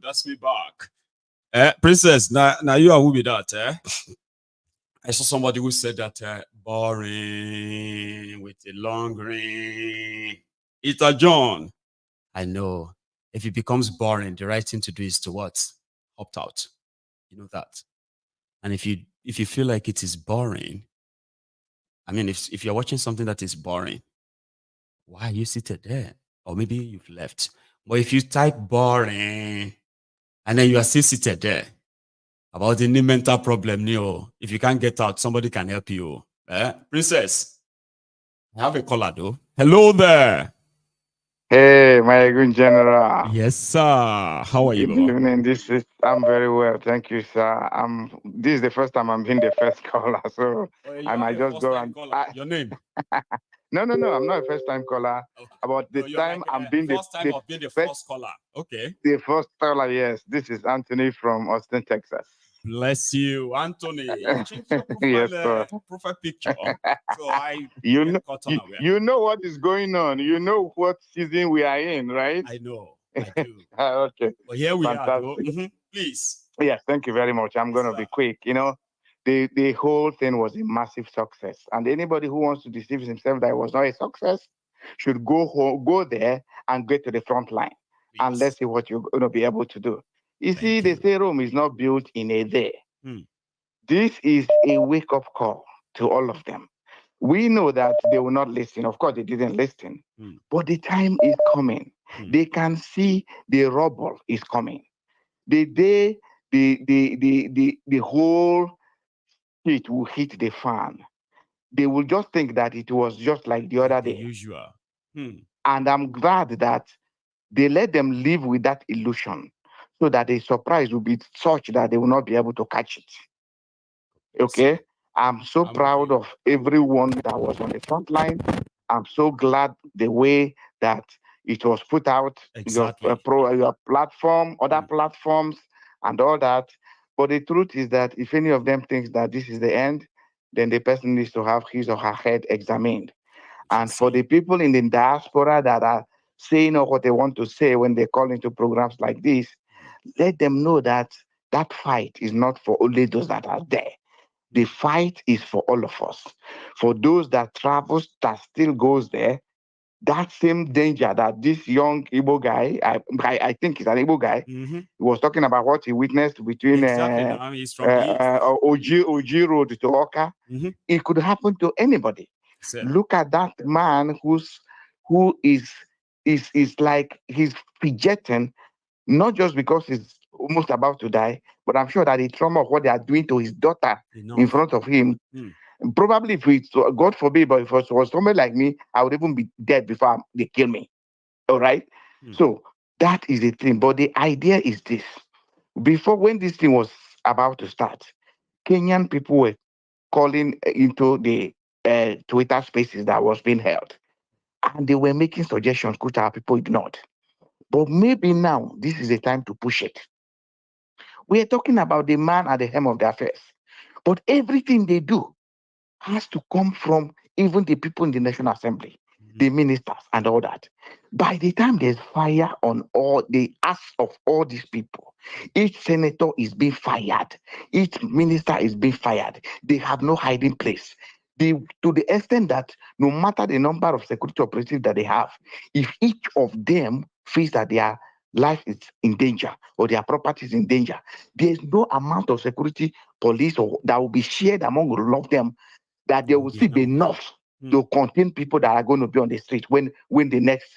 That's me back. Princess, now you are who be that, I saw somebody who said that boring with a long ring. It's a John. I know. If it becomes boring, the right thing to do is to what? Opt out. You know that. And if you feel like it is boring, I mean, if you're watching something that is boring, why are you seated there? Or maybe you've left. But if you type boring, and then you are still seated there, about any mental problem, if you can't get out, somebody can help you. Princess, I have a caller though. Hello there. Hey, Maiyegun General. Yes, sir. How are you? Good evening. I'm very well, thank you, sir. This is the first time I'm being the first caller, so I might just go and. Your name? No, I'm not a first-time caller. Okay. About the time I'm being the first caller. Okay. The first caller, yes. This is Anthony from Austin, Texas. Bless you, Anthony. You changed your profile, yes, sir. Profile picture. So you know what is going on. You know what season we are in, right? I know. I do. Okay. But here we Fantastic. are, though. Please. Yes, thank you very much. I'm going to be quick. the whole thing was a massive success. And anybody who wants to deceive himself that it was not a success should go there and get to the front line. Yes. And let's see what you're going to be able to do. You see, they say Rome is not built in a day. This is a wake-up call to all of them. We know that they will not listen. Of course, they didn't listen. But the time is coming. They can see the rubble is coming. The day the whole shit will hit the fan, they will just think that it was just like the other day. Usual. And I'm glad that they let them live with that illusion so that the surprise will be such that they will not be able to catch it. Okay? I'm so proud of everyone that was on the front line. I'm so glad the way that it was put out, your platform, other platforms, and all that. But the truth is that if any of them thinks that this is the end, then the person needs to have his or her head examined. And for the people in the diaspora that are saying what they want to say when they call into programs like this, let them know that that fight is not for only those that are there. The fight is for all of us. For those that travels, that still goes there, that same danger that this young Igbo guy, I think he's an Igbo guy, he was talking about what he witnessed between he's from the OG Road to Oka. It could happen to anybody. Look at that man who is like he's fidgeting, not just because he's almost about to die, but I'm sure that the trauma of what they are doing to his daughter in front of him. Probably if it's, God forbid, but if it was somebody like me, I would even be dead before they kill me. All right? So that is the thing. But the idea is this. Before, when this thing was about to start, Kenyan people were calling into the Twitter spaces that was being held. And they were making suggestions which our people ignored. But maybe now, this is the time to push it. We are talking about the man at the helm of the affairs. But everything they do has to come from even the people in the National Assembly, the ministers and all that. By the time there's fire on all the ass of all these people, each senator is being fired, each minister is being fired. They have no hiding place. To the extent that no matter the number of security operatives that they have, if each of them feels that their life is in danger or their property is in danger, there's no amount of security police that will be shared among all of them that there will still be enough to contain people that are going to be on the street when the next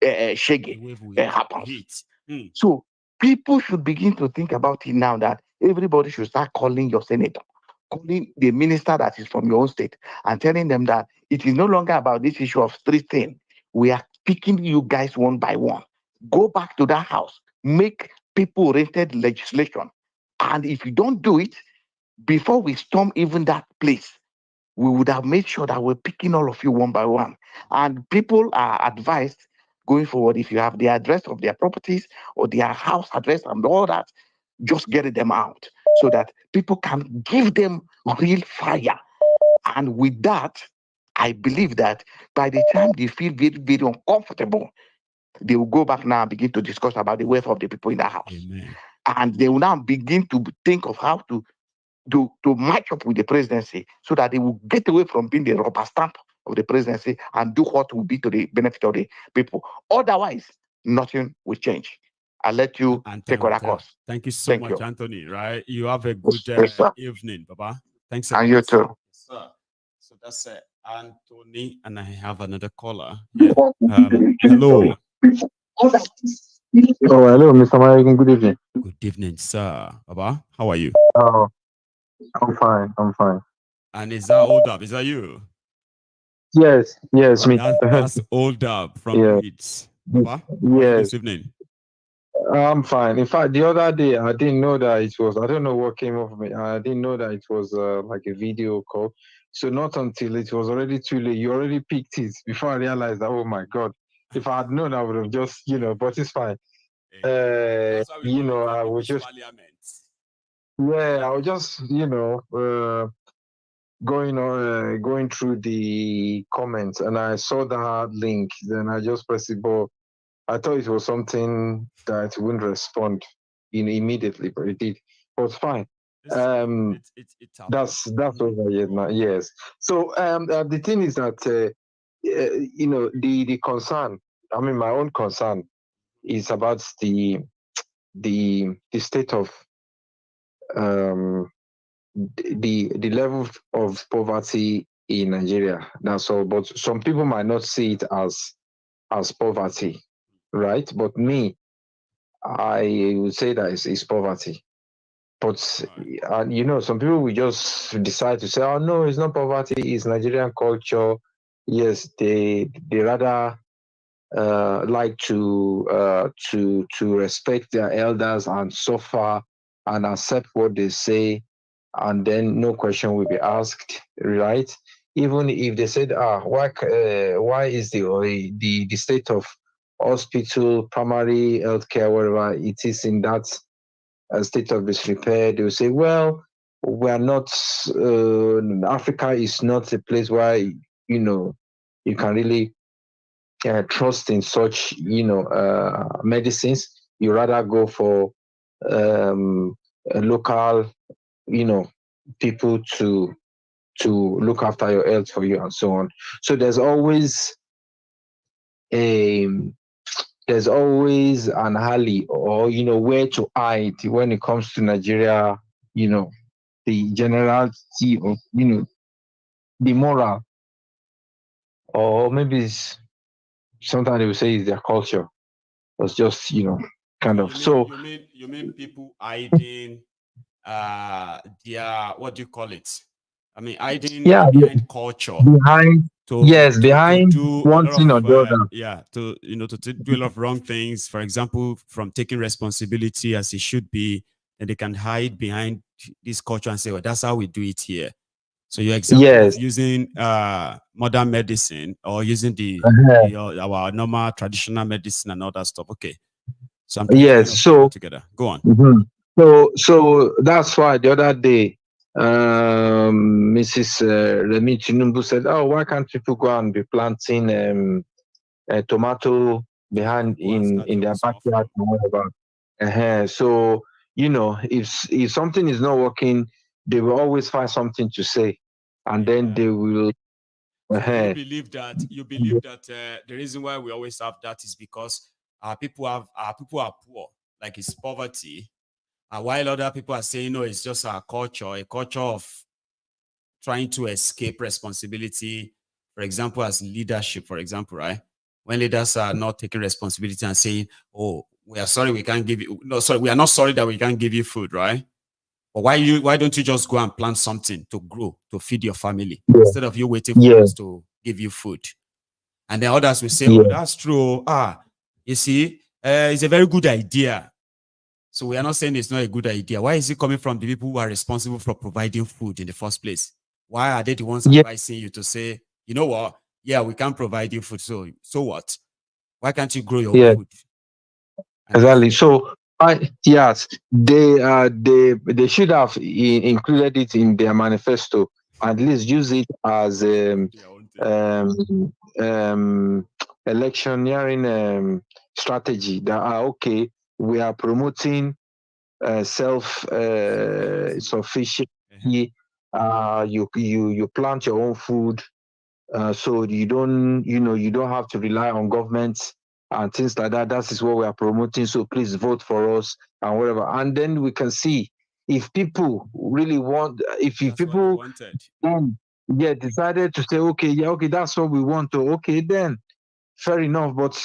shege happens. So people should begin to think about it now that everybody should start calling your senator, calling the minister that is from your own state and telling them that it is no longer about this issue of street thing. We are picking you guys one by one. Go back to that house, make people-oriented legislation. And if you don't do it, before we storm even that place, we would have made sure that we're picking all of you one by one. And people are advised going forward, if you have the address of their properties or their house address and all that, just get them out so that people can give them real fire. And with that, I believe that by the time they feel very, very uncomfortable, they will go back now and begin to discuss about the welfare of the people in the house. Amen. And they will now begin to think of how to match up with the presidency so that they will get away from being the rubber stamp of the presidency and do what will be to the benefit of the people. Otherwise, nothing will change. I'll let you take other course. Thank you so much, Anthony. Right? You have a good evening, Baba. Thanks. And you too. Yes, sir. So that's Anthony, and I have another caller. Yeah. Hello. Oh, hello, Mr. Maiyegun. Good evening. Good evening, sir. Baba, how are you? Oh, I'm fine. I'm fine. And is that Old Up? Is that you? Yes, me. That's Old Up from Leeds. Baba, how are you this evening? I'm fine. In fact, the other day I didn't know that it was. I don't know what came over me. I didn't know that it was like a video call. So not until it was already too late, you already picked it before I realized that. Oh my God! If I had known, I would have just, But it's fine. I was just. Yeah, I was just, going through the comments, and I saw that link. Then I just pressed it, but I thought it was something that wouldn't respond immediately, but it did. But it's fine. That's over yet now. Yes. So the thing is that the concern. I mean, my own concern is about the state of the level of poverty in Nigeria. That's all. But some people might not see it as poverty, right? But me, I would say that it's poverty. But some people will just decide to say, "Oh no, it's not poverty; it's Nigerian culture." Yes, they rather like to respect their elders and suffer and accept what they say, and then no question will be asked, right? Even if they said, why is the state of hospital, primary healthcare, whatever it is in that state of disrepair, they will say, well, we are not, Africa is not a place where, you can really trust in such, medicines. You rather go for local, people to look after your health for you and so on. So there's always an alley or where to hide when it comes to Nigeria, the generality of the moral, or maybe it's sometimes they will say it's their culture. It's just kind of. So you mean people hiding their, what do you call it? I mean, hiding behind culture. Behind do one thing or the other. Yeah, to do a lot of wrong things. For example, from taking responsibility as it should be, and they can hide behind this culture and say, "Well, that's how we do it here." So your example of using modern medicine or using our normal traditional medicine and all that stuff. Okay. So I'm trying to put it together. Go on. So that's why the other day, Mrs. Remi Chinumbu said, "Oh, why can't people go and be planting tomato behind in their backyard or whatever?" So if something is not working, they will always find something to say, and then they will. You believe that the reason why we always have that is because people are poor, like it's poverty, while other people are saying no, it's just a culture of trying to escape responsibility. For example, as leadership, for example, right? When leaders are not taking responsibility and saying, "Oh, we are sorry, we can't give you." No, sorry, we are not sorry that we can't give you food, right? But why don't you just go and plant something to grow, to feed your family, instead of you waiting for us to give you food? And then others will say, "Oh, that's true. You see, it's a very good idea." So we are not saying it's not a good idea. Why is it coming from the people who are responsible for providing food in the first place? Why are they the ones advising you to say, "You know what? Yeah, we can provide you food. So what? Why can't you grow your own food?" Exactly. So they should have included it in their manifesto. At least use it as electioneering strategy. That okay, we are promoting self-sufficiency. You plant your own food, so you don't have to rely on governments and things like that. That is what we are promoting. So please vote for us and whatever. And then we can see if people really want. If people decided to say, okay, that's what we want to. Okay, then fair enough. But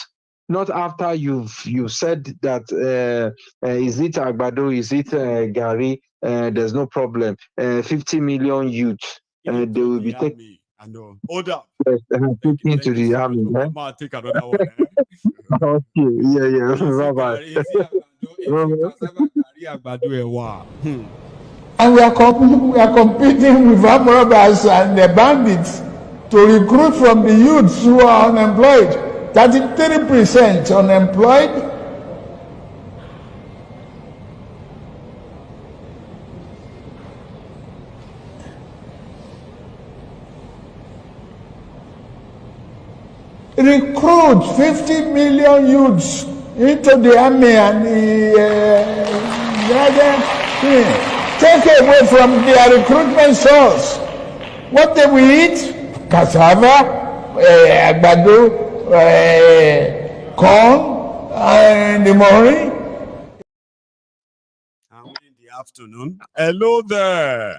not after you've said that. Is it Agbado? Is it Gary? There's no problem. 50 million youth. They will be taking. I know. Hold up. Taking to the army. I'll take another one. Okay. Yeah. And we are competing with armed robbers and the bandits to recruit from the youths who are unemployed. 33% unemployed. Recruit 50 million youths into the army and the take away from their recruitment source. What they will eat? Cassava, agbado, corn, and the morning. In the afternoon. Hello there.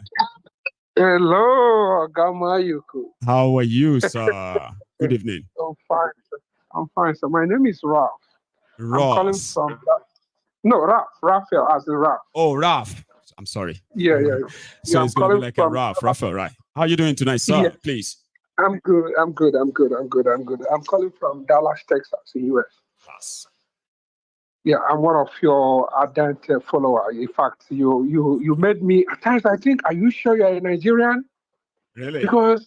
Hello, Agamayuku. How are you, sir? Good evening. I'm fine. Sir. I'm fine. So my name is Ralph. Ross. I'm calling from Raphael as in Ralph. Oh, Ralph. I'm sorry. Yeah. So yeah, it's going to be like a Raphael, right? How are you doing tonight, sir? Yeah. Please. I'm good. I'm calling from Dallas, Texas, in US. Yes. Yeah, I'm one of your ardent followers. In fact, you made me at times. I think, are you sure you're a Nigerian? Really? Because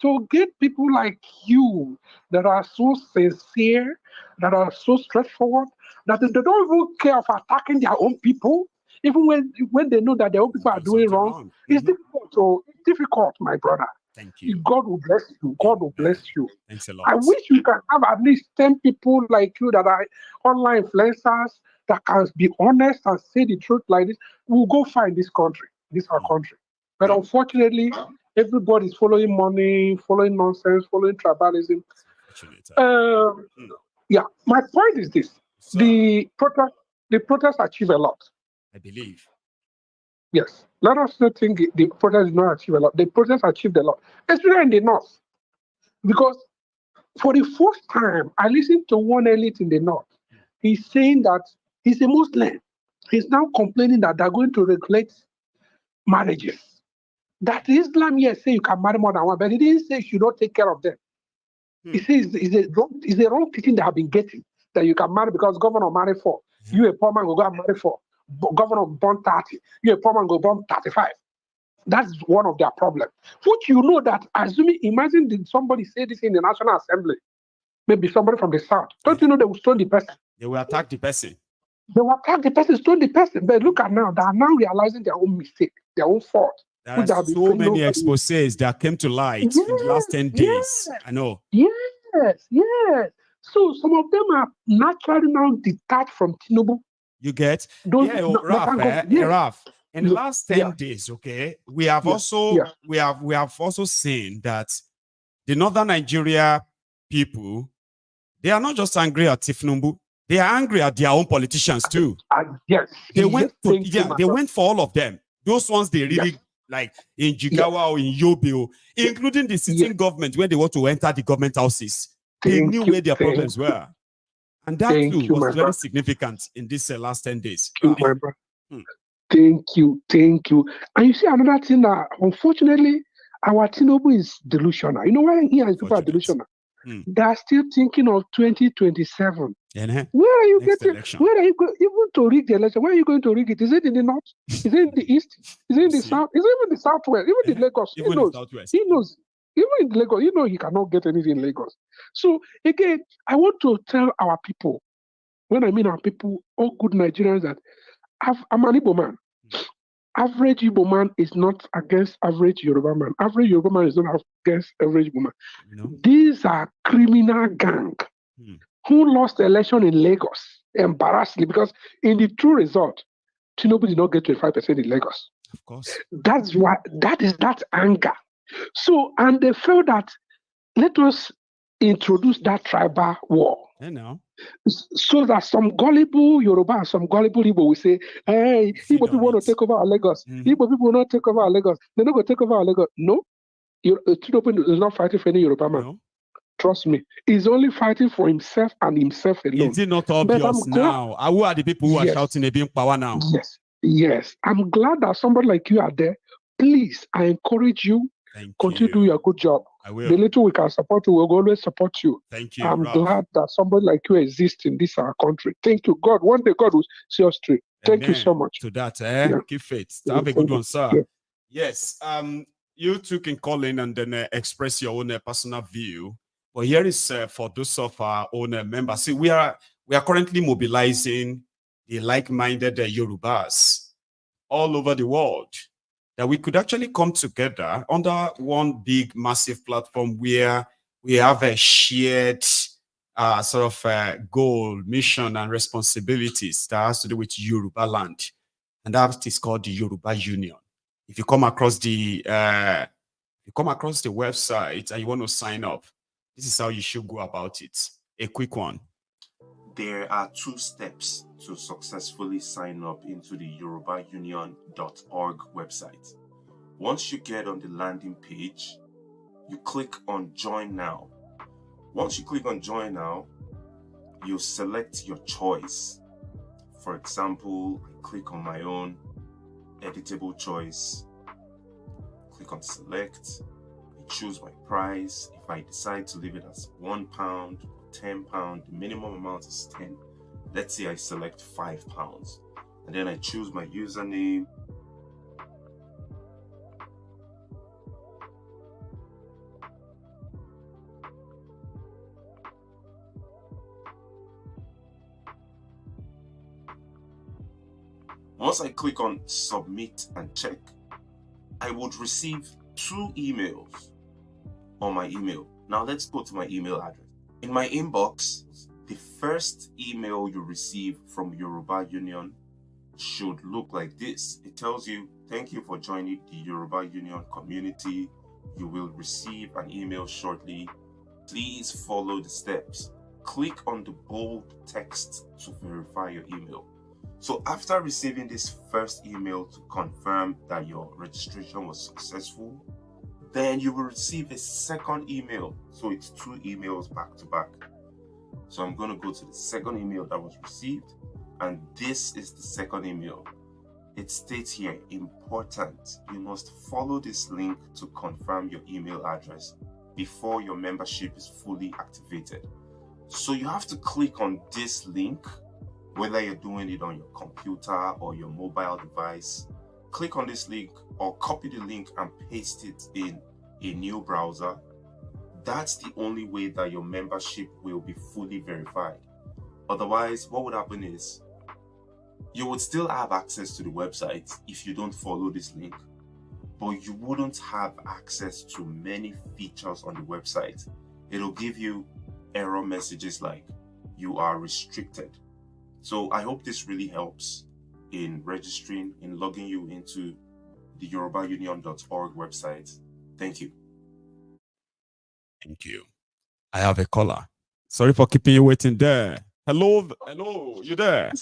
to get people like you that are so sincere, that are so straightforward, that they don't even care of attacking their own people, even when they know that their own people are doing wrong. It's difficult. So it's difficult, my brother. Thank you. God will bless you. God will bless you. Thanks a lot. I wish we can have at least 10 people like you that are online influencers that can be honest and say the truth like this. We'll go find this country. This our country. But unfortunately, everybody's following money, following nonsense, following tribalism. Yeah, my point is this. The protest achieved a lot. I believe. Yes. Let us not think the protest did not achieve a lot. The protest achieved a lot, especially in the north. Because for the first time, I listened to one elite in the north. He's saying that he's a Muslim. He's now complaining that they're going to regulate marriages. That Islam, yes, say you can marry more than one, but he didn't say you should not take care of them. He says it's a wrong teaching they have been getting, that you can marry because governor marry 4. You a poor man go and marry 4. Governor born 30. You a poor man go born 35. That's one of their problems. Which you know that, imagine did somebody say this in the National Assembly, maybe somebody from the South. Don't you know they will stone the person? They will attack the person. They will attack the person, stone the person. But look at now, they are now realizing their own mistake, their own fault. There are so many exposés that came to light in the last 10 days. I know. Yes. So some of them are naturally now detached from Tinubu. You get? Raf, in the last 10 days, okay, we have also seen that the Northern Nigeria people, they are not just angry at Tinubu, they are angry at their own politicians too. They went for all of them. Those ones they really like in Jigawa or in Yobe, including the sitting government when they want to enter the government houses. They knew where their problems were. And that too was very significant in this last 10 days. Thank you. And you see another thing that unfortunately our Tinubu is delusional. You know why here people are delusional? They are still thinking of 2027. Where are you getting? Where are you going? Even to rig the election? Where are you going to rig it? Is it in the north? Is it in the east? Is it in the south? Is it even the southwest? Even the Lagos? He knows. Even in Lagos, he cannot get anything in Lagos. So again, I want to tell our people, when I mean our people, all good Nigerians, that I'm an Igbo man. Average Igbo man is not against average Yoruba man. Average Yoruba man is not against average Igbo man. These are criminal gang who lost the election in Lagos embarrassingly, because in the true result, Tinubu did not get 25% in Lagos. Of course. That's why that anger. So, and they felt that let us introduce that tribal war. So that some gullible Yoruba and some gullible Igbo will say, hey, Igbo people want to take over our Lagos. Igbo people will not take over our Lagos. They're not going to take over our Lagos. No. Tinubu is not fighting for any Yoruba man. No. Trust me. He's only fighting for himself and himself alone. Is it not obvious now? Who are the people who are shouting about power now? Yes. I'm glad that somebody like you are there. Please, I encourage you. Continue to do your good job. I will. The little we can support you, we'll always support you. Thank you. I'm glad that somebody like you exists in this our country. Thank you, God. One day God will see us through. Thank you so much. To that, keep faith. Have a good one, sir. Yes. You too can call in and then express your own personal view. But here is for those of our own members. See, we are currently mobilizing the like-minded Yorubas all over the world, that we could actually come together under one big, massive platform where we have a shared goal, mission, and responsibilities that has to do with Yoruba land. and that is called the Yoruba Union. If you come across the website and you want to sign up, this is how you should go about it. A quick one. There are 2 steps to successfully sign up into the yorubaunion.org website. Once you get on the landing page, you click on Join Now. Once you click on Join Now, you select your choice. For example, I click on my own editable choice. Click on Select. I choose my price. If I decide to leave it as £1 or £10, the minimum amount is 10. Let's say I select £5, and then I choose my username. Once I click on Submit and check, I would receive 2 emails on my email. Now let's go to my email address. In my inbox, the first email you receive from Yoruba Union should look like this. It tells you, thank you for joining the Yoruba Union community. You will receive an email shortly. Please follow the steps. Click on the bold text to verify your email. So after receiving this first email to confirm that your registration was successful, then you will receive a second email. So it's 2 emails back to back. So I'm going to go to the second email that was received, and this is the second email. It states here, important, you must follow this link to confirm your email address before your membership is fully activated. So you have to click on this link, whether you're doing it on your computer or your mobile device. Click on this link or copy the link and paste it in a new browser. That's the only way that your membership will be fully verified. Otherwise, what would happen is you would still have access to the website if you don't follow this link, but you wouldn't have access to many features on the website. It'll give you error messages like you are restricted. So I hope this really helps in registering, in logging you into the yorubaunion.org website. Thank you. Thank you. I have a caller. Sorry for keeping you waiting there. Hello, you there?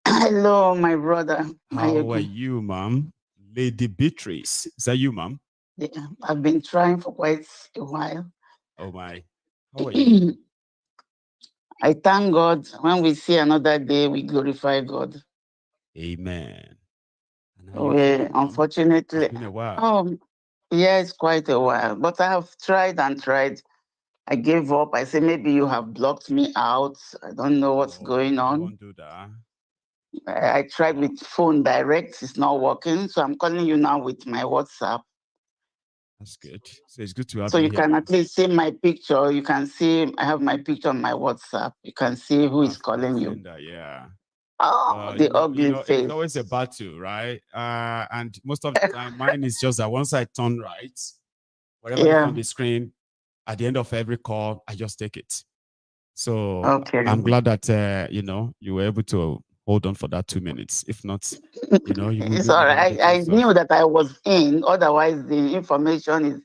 Hello, my brother. How are you, ma'am? Lady Beatrice. Is that you, ma'am? Yeah, I've been trying for quite a while. Oh my. How are you? I thank God. When we see another day, we glorify God. Amen. Unfortunately, it's been a while. Yeah, it's quite a while. But I have tried and tried. I gave up. I said, maybe you have blocked me out. I don't know what's going on. I won't do that. I tried with phone direct. It's not working. So I'm calling you now with my WhatsApp. That's good. So it's good to have so you here. can at least see my picture. You can see I have my picture on my WhatsApp. You can see who is calling you. That, yeah. The ugly face. It's always a battle, right? And most of the time, mine is just that once I turn right, whatever is on the screen, at the end of every call, I just take it. So I'm glad that you were able to hold on for that 2 minutes. If not, you it's all right. I knew that I was in. Otherwise, the information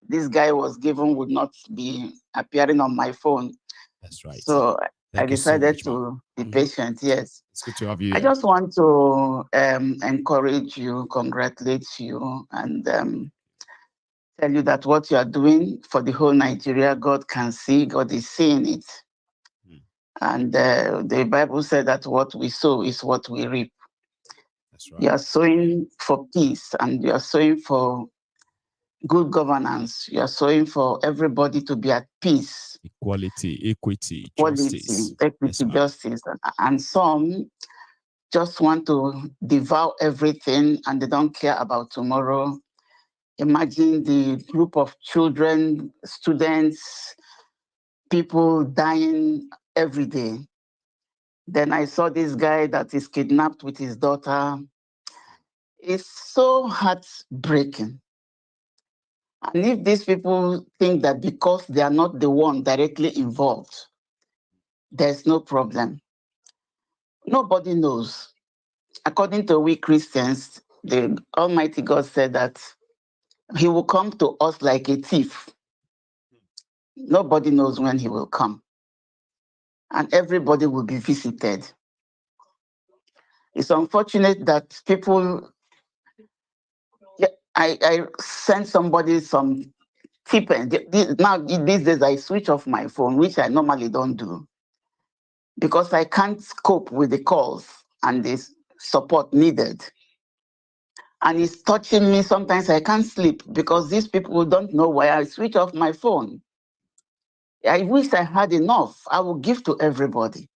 this guy was given would not be appearing on my phone. That's right. So I decided so much, to be patient. Yes. It's good to have you. I just want to encourage you, congratulate you, and tell you that what you are doing for the whole Nigeria, God can see. God is seeing it. And the Bible said that what we sow is what we reap. That's right. You are sowing for peace, and you are sowing for good governance. You are sowing for everybody to be at peace. Equality, equity, justice. Equity, justice. And some just want to devour everything and they don't care about tomorrow. Imagine the group of children, students, people dying every day. Then I saw this guy that is kidnapped with his daughter. It's so heartbreaking. And if these people think that because they are not the one directly involved, there's no problem. Nobody knows. according to we Christians, the Almighty God said that he will come to us like a thief. Nobody knows when he will come. And everybody will be visited. It's unfortunate that people, I sent somebody some tip. Now, these days, I switch off my phone, which I normally don't do, because I can't cope with the calls and the support needed. And it's touching me. Sometimes I can't sleep because these people don't know why I switch off my phone. I wish I had enough. I will give to everybody.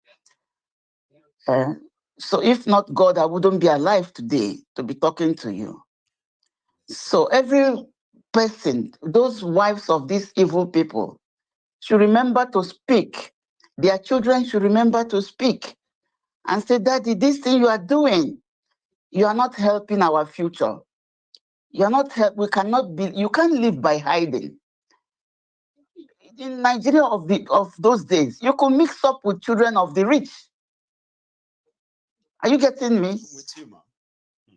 So if not God, I wouldn't be alive today to be talking to you. So every person, those wives of these evil people, should remember to speak. Their children should remember to speak and say, Daddy, this thing you are doing, you are not helping our future. You are not we cannot be, you can't live by hiding. In Nigeria of those days, you could mix up with children of the rich. Are you getting me?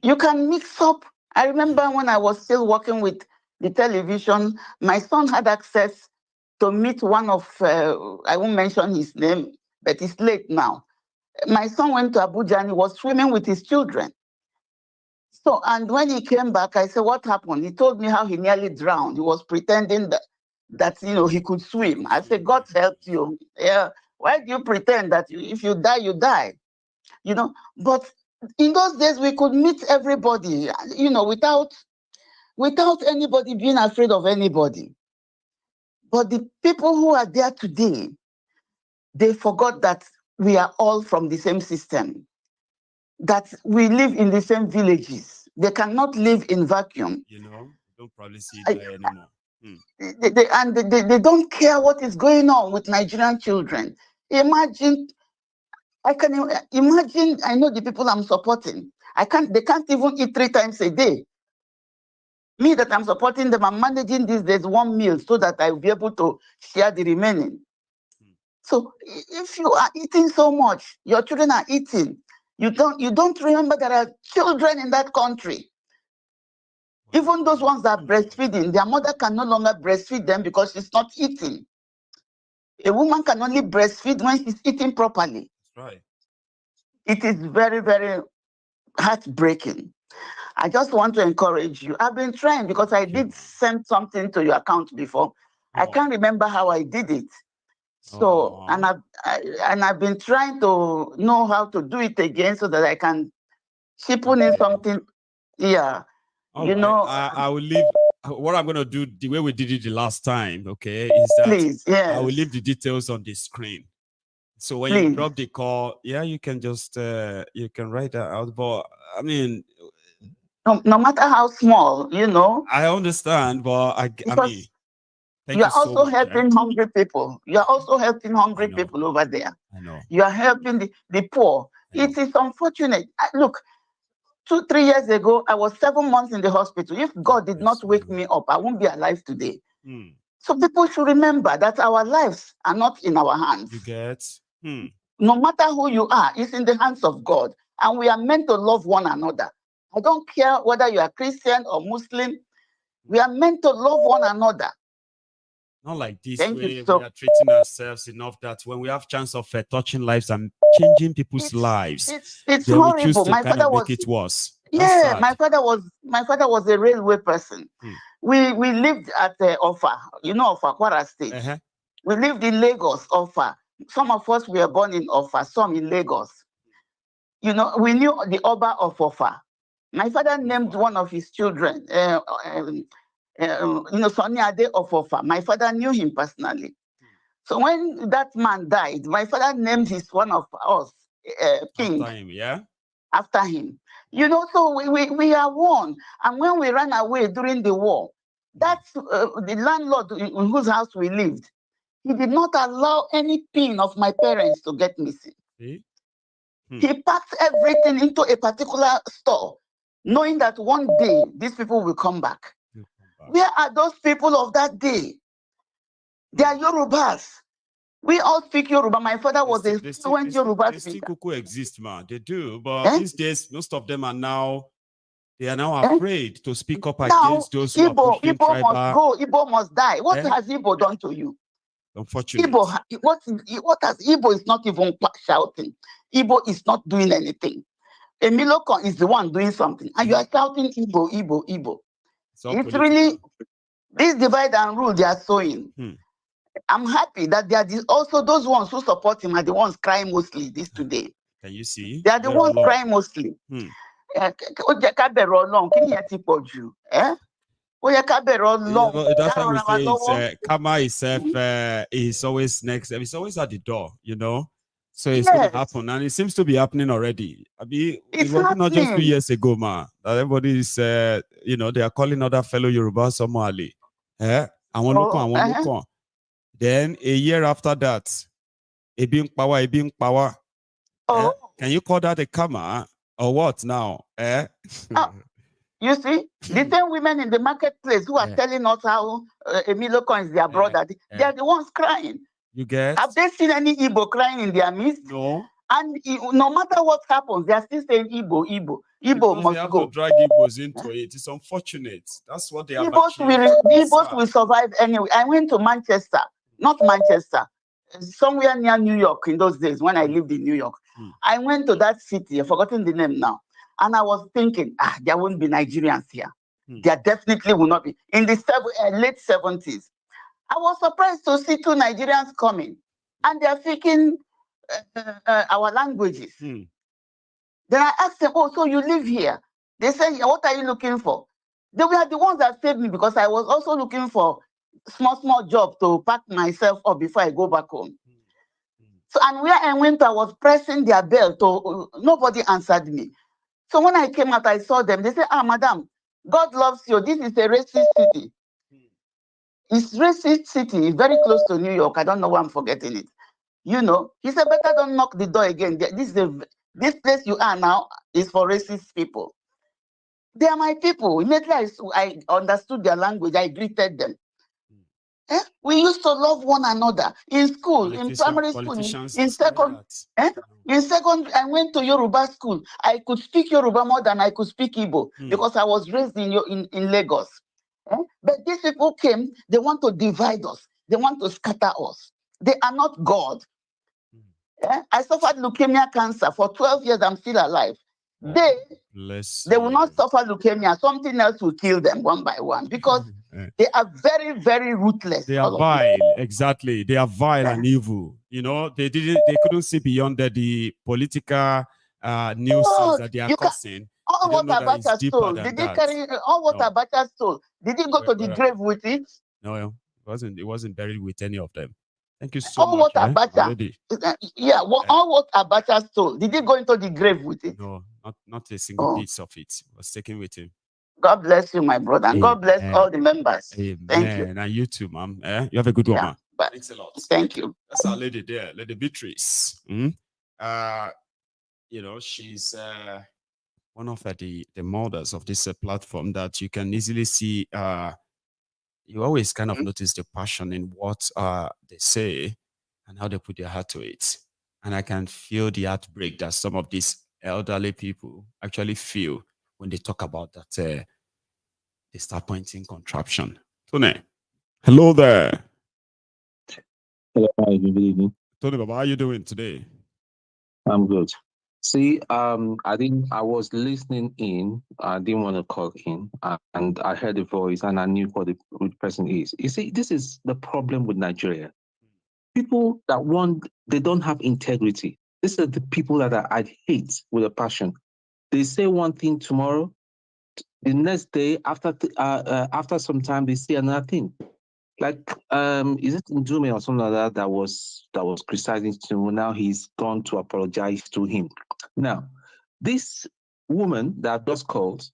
You can mix up. I remember when I was still working with the television, my son had access to meet one of, I won't mention his name, but he's late now. My son went to Abuja and he was swimming with his children. So, and when he came back, I said, what happened? He told me how he nearly drowned. He was pretending that he could swim. I said, God helped you. Yeah. Why do you pretend that if you die, you die? But in those days, we could meet everybody, without anybody being afraid of anybody. But the people who are there today, they forgot that we are all from the same system, that we live in the same villages. They cannot live in vacuum. Don't probably see it there anymore. They don't care what is going on with Nigerian children. Imagine, I know the people I'm supporting. They can't even eat 3 times a day. Me that I'm supporting them, I'm managing these days 1 meal so that I will be able to share the remaining. So if you are eating so much, your children are eating, you don't remember there are children in that country. Even those ones that are breastfeeding, their mother can no longer breastfeed them because she's not eating. A woman can only breastfeed when she's eating properly. That's right. It is very, very heartbreaking. I just want to encourage you. I've been trying because I did send something to your account before. I can't remember how I did it. So, and I've been trying to know how to do it again so that I can chip in something. Yeah. I will leave what I'm going to do the way we did it the last time, okay, is that please, yes. I will leave the details on the screen. So when you drop the call, you can just, you can write that out. But I mean, no matter how small, I understand, but I mean, thank you're you so also much, helping hungry people. You're also helping hungry people over there. I know. You are helping the poor. It is unfortunate. Look, 2-3 years ago, I was 7 months in the hospital. If God did not wake me up, I won't be alive today. So people should remember that our lives are not in our hands. You get? No matter who you are, it's in the hands of God. And we are meant to love one another. I don't care whether you are Christian or Muslim. We are meant to love one another. Not like this way we are treating ourselves enough that when we have chance of touching lives and changing people's lives, it's then horrible. we choose to My kind father of was, make it worse. Yeah, my father was a railway person. We lived at Offa, Offa, Kwara State. We lived in Lagos, Offa. Some of us were born in Offa, some in Lagos. We knew the Oba of Offa. My father named one of his children, Sonny Ade of Offa. My father knew him personally. So when that man died, my father named one of us king. After him, yeah? After him. So we are one. And when we ran away during the war, that's the landlord in whose house we lived. He did not allow any pin of my parents to get missing. He packed everything into a particular store, knowing that one day these people will come back. Where are those people of that day? They are Yorubas. We all speak Yoruba. My father was a fluent Yoruba They speaker. still coexist, man. They do, but these days, most of them are now afraid to speak up against those who are pushing Igbo tribal. must go. Igbo must die. What has Igbo done to you? Unfortunate. What has Igbo is not even shouting. Igbo is not doing anything. Emilokon is the one doing something, and you are shouting Igbo, Igbo, Igbo. It's really this divide and rule they are sowing. I'm happy that they are also those ones who support him are the ones crying mostly this today. Can you see? They are the ones crying mostly. That's why we say it's, karma itself is always next. It's always at the door, you know. So it's going to happen, and it seems to be happening already. I mean, it was not just 2 years ago, man. That everybody is, you know, they are calling other fellow Yoruba Somali. I want to look on. Then a year after that, a being power. Can you call that a karma or what now? You see, the same women in the marketplace who are telling us how Emilokon is their brother, they are the ones crying. You get? Have they seen any Igbo crying in their midst? No. And no matter what happens, they are still saying Igbo, Igbo. Igbo because must they have go. to drag Igbos into it. It's unfortunate. That's what they have achieved. Igbos will survive anyway. I went to Manchester, not Manchester, somewhere near New York in those days when I lived in New York. I went to that city, I've forgotten the name now. And I was thinking, there won't be Nigerians here. There definitely will not be. In the late 70s, I was surprised to see 2 Nigerians coming. And they are speaking our languages. Then I asked them, oh, so you live here? They said, yeah, what are you looking for? They were the ones that saved me because I was also looking for small job to pack myself up before I go back home. So, and where I went, I was pressing their bell. Nobody answered me. So when I came out, I saw them. They said, madam, God loves you. This is a racist city. It's racist city, very close to New York. I don't know why I'm forgetting it. You know, he said, better don't knock the door again. This place you are now is for racist people. They are my people. Immediately I understood their language. I greeted them. We used to love one another in school, in primary school, in second. In second, I went to Yoruba school. I could speak Yoruba more than I could speak Igbo because I was raised in Lagos. But these people came, they want to divide us. They want to scatter us. They are not God. I suffered leukemia cancer for 12 years. I'm still alive. They will not suffer leukemia. Something else will kill them one by one because they are very, very ruthless. They are vile. Exactly. They are vile and evil. You know, they couldn't see beyond the political nuisance that they are causing. All what Abacha stole, did he carry all what Abacha stole? Did he go to the grave with it? No, it wasn't buried with any of them. Thank you so all much. What Abacha, all what Abacha stole, did he go into the grave with it? No, not a single piece of it was taken with him. God bless you, my brother, and God bless all the members. Amen. Thank you. And you too, ma'am. You have a good one, man. Thanks a lot. Thank you. That's our lady there, Lady Beatrice. You know, she's one of the mothers of this platform that you can easily see. You always kind of notice the passion in what they say and how they put their heart to it. And I can feel the heartbreak that some of these elderly people actually feel when they talk about that. They start pointing contraption. Tony, hello there. Hello, hi, good evening. Tony, Baba, how are you doing today? I'm good. See, I was listening in. I didn't want to call in, and I heard the voice, and I knew who the person is. You see, this is the problem with Nigeria. People that they don't have integrity. These are the people that I hate with a passion. They say one thing tomorrow, the next day, after some time, they say another thing. Like, is it Ndume or something like that was criticizing Tinubu? Now he's gone to apologize to him. Now, this woman that I've just called,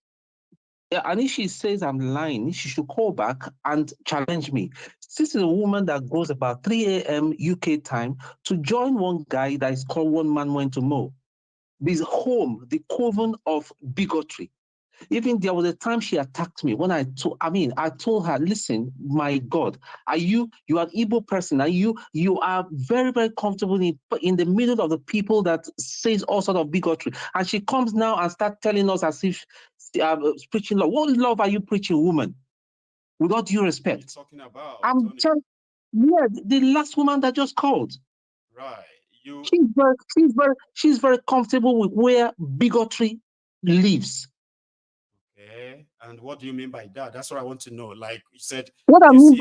and if she says I'm lying, she should call back and challenge me. This is a woman that goes about 3 a.m. UK time to join one guy that is called One Man Went to Mow. This home, the coven of bigotry. Even there was a time she attacked me when I told her, listen, my God, you are an Igbo person, and you are very, very comfortable in the middle of the people that says all sort of bigotry. And she comes now and starts telling us as if preaching love. What love are you preaching, woman? With all due respect. Talking about, I'm telling, yeah, the last woman that just called. Right. She's very comfortable with where bigotry lives. Okay. And what do you mean by that? That's what I want to know. Like you said, what I mean,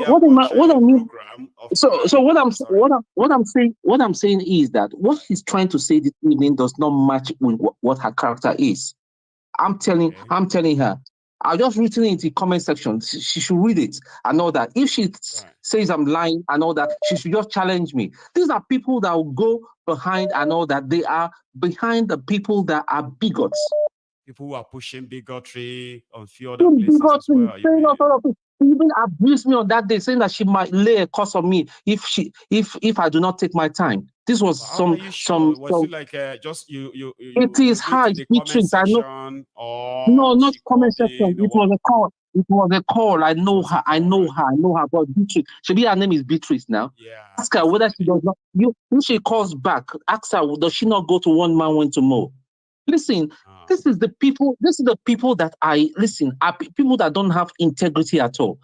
what I'm saying is that what she's trying to say this evening does not match with what her character is. I'm telling her. I'll just written it in the comment section. She should read it and all that. If she says I'm lying and all that, she should just challenge me. These are people that will go behind and all that. They are behind the people that are bigots. People who are pushing bigotry on few other places as well. She even abused me on that day, saying that she might lay a curse on me if I do not take my time. This was Was it like just you it is hard in the comment section or no, not comment section. It was a call. It was a call. I know her. I know her. But Beatrice, her name is Beatrice now. Yeah. Ask her whether she does not. If she calls back, ask her, does she not go to One Man Went to Mow? Listen, this is the people that are people that don't have integrity at all.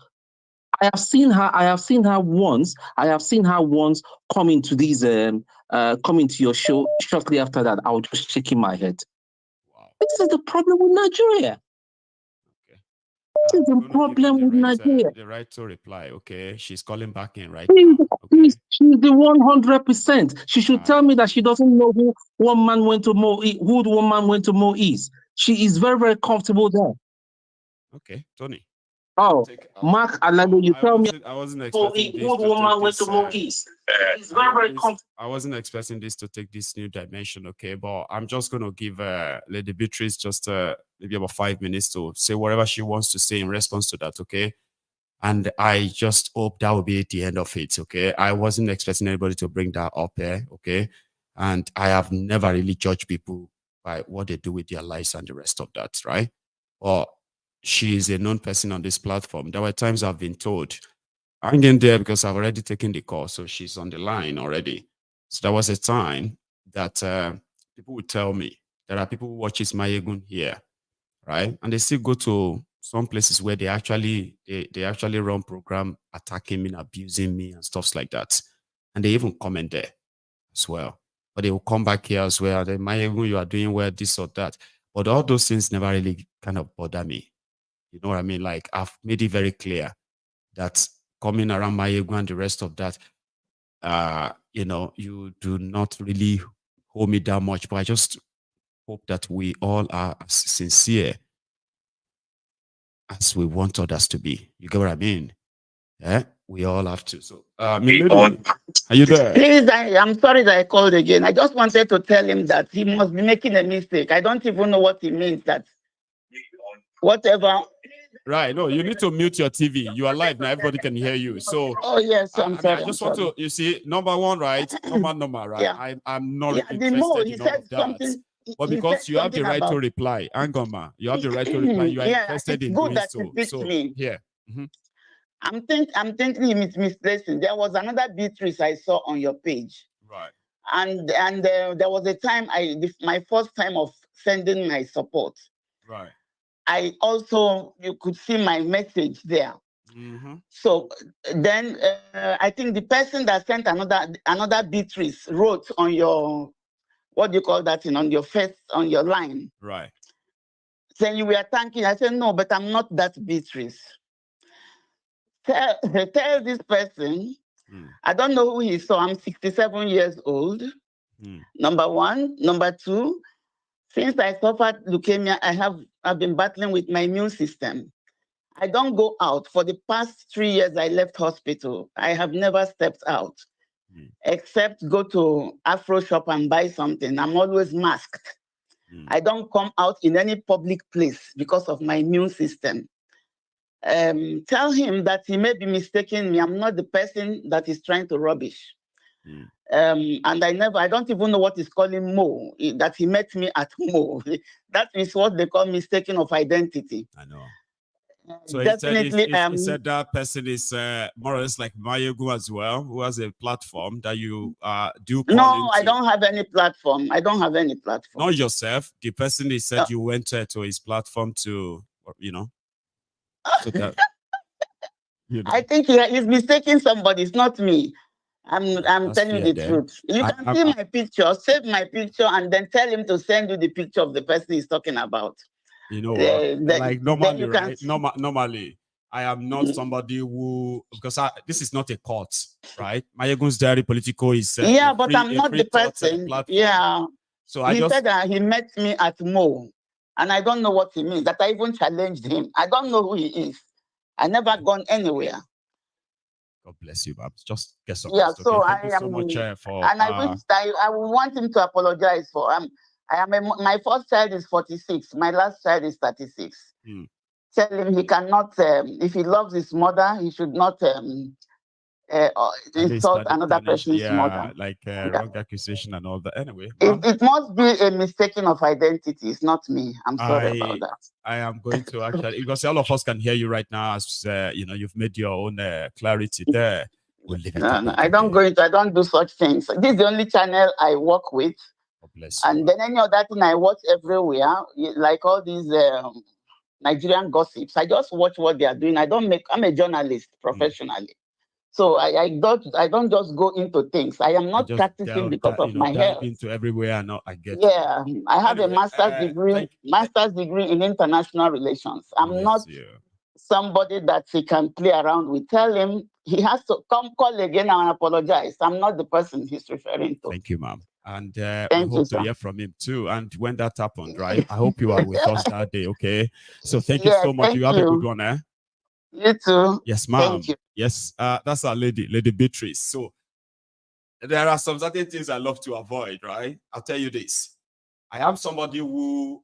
I have seen her once come into these come into your show. Shortly after that, I was just shaking my head. Wow. This is the problem with Nigeria. This is the problem with Nigeria. The right to reply. Okay, she's calling back in right now. Okay. She's the 100%. She should tell me that she doesn't know who One Man Went to Mow is. She is very, very comfortable there. Okay, Tony. Oh, Mark Alado, you tell me. I wasn't expecting this to One Went to Mow is. It's very, very comfortable. I wasn't expecting this to take this new dimension. Okay, but I'm just going to give Lady Beatrice just maybe about 5 minutes to say whatever she wants to say in response to that. Okay. And I just hope that will be at the end of it, okay? I wasn't expecting anybody to bring that up here, okay? And I have never really judged people by what they do with their lives and the rest of that, right? Or she is a known person on this platform. There were times I've been told, hang in there because I've already taken the call, so she's on the line already. So there was a time that people would tell me, there are people who watches Maiyegun here, right? And they still go to some places where they actually run program attacking me, abusing me and stuff like that. And they even comment there as well. But they will come back here as well. They might even, you are doing well, this or that. But all those things never really kind of bother me. You know what I mean? Like I've made it very clear that coming around Maiyegun and the rest of that, you do not really hold me that much. But I just hope that we all are as sincere as we want others to be. You get what I mean? Yeah, we all have to. So, are you there? Please, I'm sorry that I called again. I just wanted to tell him that he must be making a mistake. I don't even know what he means. That whatever. Right. No, you need to mute your TV. You are live now. Everybody can hear you. So. Oh yes, I'm sorry. I just want to. You see, number one, right? Number, right? Yeah. I'm not interested he in all of said that. something. But because you have the right to reply, Angoma, you have the right to reply. You are interested in doing so. So here. I'm thinking he misplacing. There was another Beatrice I saw on your page. Right. And there was a time my first time of sending my support. Right. I also, you could see my message there. So then I think the person that sent another Beatrice wrote on your, what do you call that thing, on your line. Right. Saying you were thanking. I said, no, but I'm not that Beatrice. Tell this person, I don't know who he saw. I'm 67 years old. Number one. Number two, since I suffered leukemia, I've been battling with my immune system. I don't go out. For the past 3 years, I left hospital. I have never stepped out, except go to Afro shop and buy something. I'm always masked. I don't come out in any public place because of my immune system. Tell him that he may be mistaking me. I'm not the person that is trying to rubbish. And I don't even know what is calling Mo, that he met me at Mo. That is what they call mistaking of identity. I know. So Definitely, he said that person is more or less like Maiyegun as well, who has a platform that you do call No, into. I don't have any platform. I don't have any platform. Not yourself. The person he said you went to his platform to, you know. So that, you know. I think he's mistaking somebody. It's not me. I'm telling you the truth. You can see my picture, save my picture, and then tell him to send you the picture of the person he's talking about. You know what? Like normally, right? Normally, I am not somebody who, because this is not a court, right? Maiyegun's Diary Political is yeah, but I'm not the person. Yeah. So he said that he met me at Mo, and I don't know what he means. That I even challenged him. I don't know who he is. I never gone anywhere. God bless you, Babs. Just get some. Yeah, rest, so okay? I am. So much for. And I wish I want him to apologize for. My first child is 46. My last child is 36. Tell him he cannot. If he loves his mother, he should not insult another person's mother. Like wrong accusation and all that. Anyway, it must be a mistaking of identity. It's not me. I'm sorry about that. I am going to actually, because all of us can hear you right now, as you've made your own clarity there. We'll leave it. No, I don't do such things. This is the only channel I work with. God bless you. And then any other thing I watch everywhere, like all these Nigerian gossips. I just watch what they are doing. I'm a journalist professionally. So I don't just go into things. I am not practicing because of my health. Into everywhere, I get. Yeah, I have a master's degree in international relations. I'm not somebody that he can play around with. Tell him he has to call again and apologize. I'm not the person he's referring to. Thank you, ma'am. And I hope to hear from him too. And when that happened, right? I hope you are with us that day. Okay. So thank you so much. You have a good one, eh? You too. Yes, ma'am. Thank you. Yes, that's our Lady Beatrice. So there are some certain things I love to avoid, right? I'll tell you this. I am someone who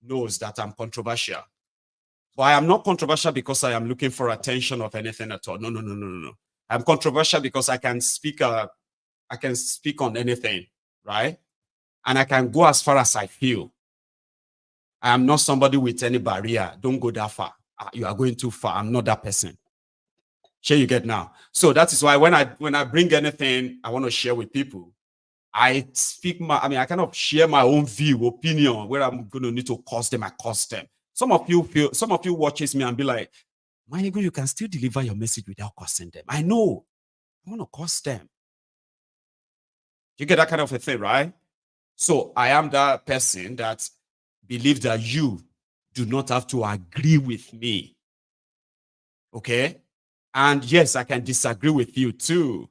knows that I'm controversial. But I am not controversial because I am looking for attention of anything at all. No. I'm controversial because I can speak on anything, right? And I can go as far as I feel. I am not somebody with any barrier. Don't go that far. You are going too far. I'm not that person. Sure, you get now. So that is why when I bring anything I want to share with people, I kind of share my own view, opinion, where I'm going to need to cost them, I cost them. Some of you watches me and be like, Maiyegun, you can still deliver your message without costing them. I know. I want to cost them. You get that kind of a thing, right? So I am that person that believes that you do not have to agree with me. Okay? And yes, I can disagree with you too.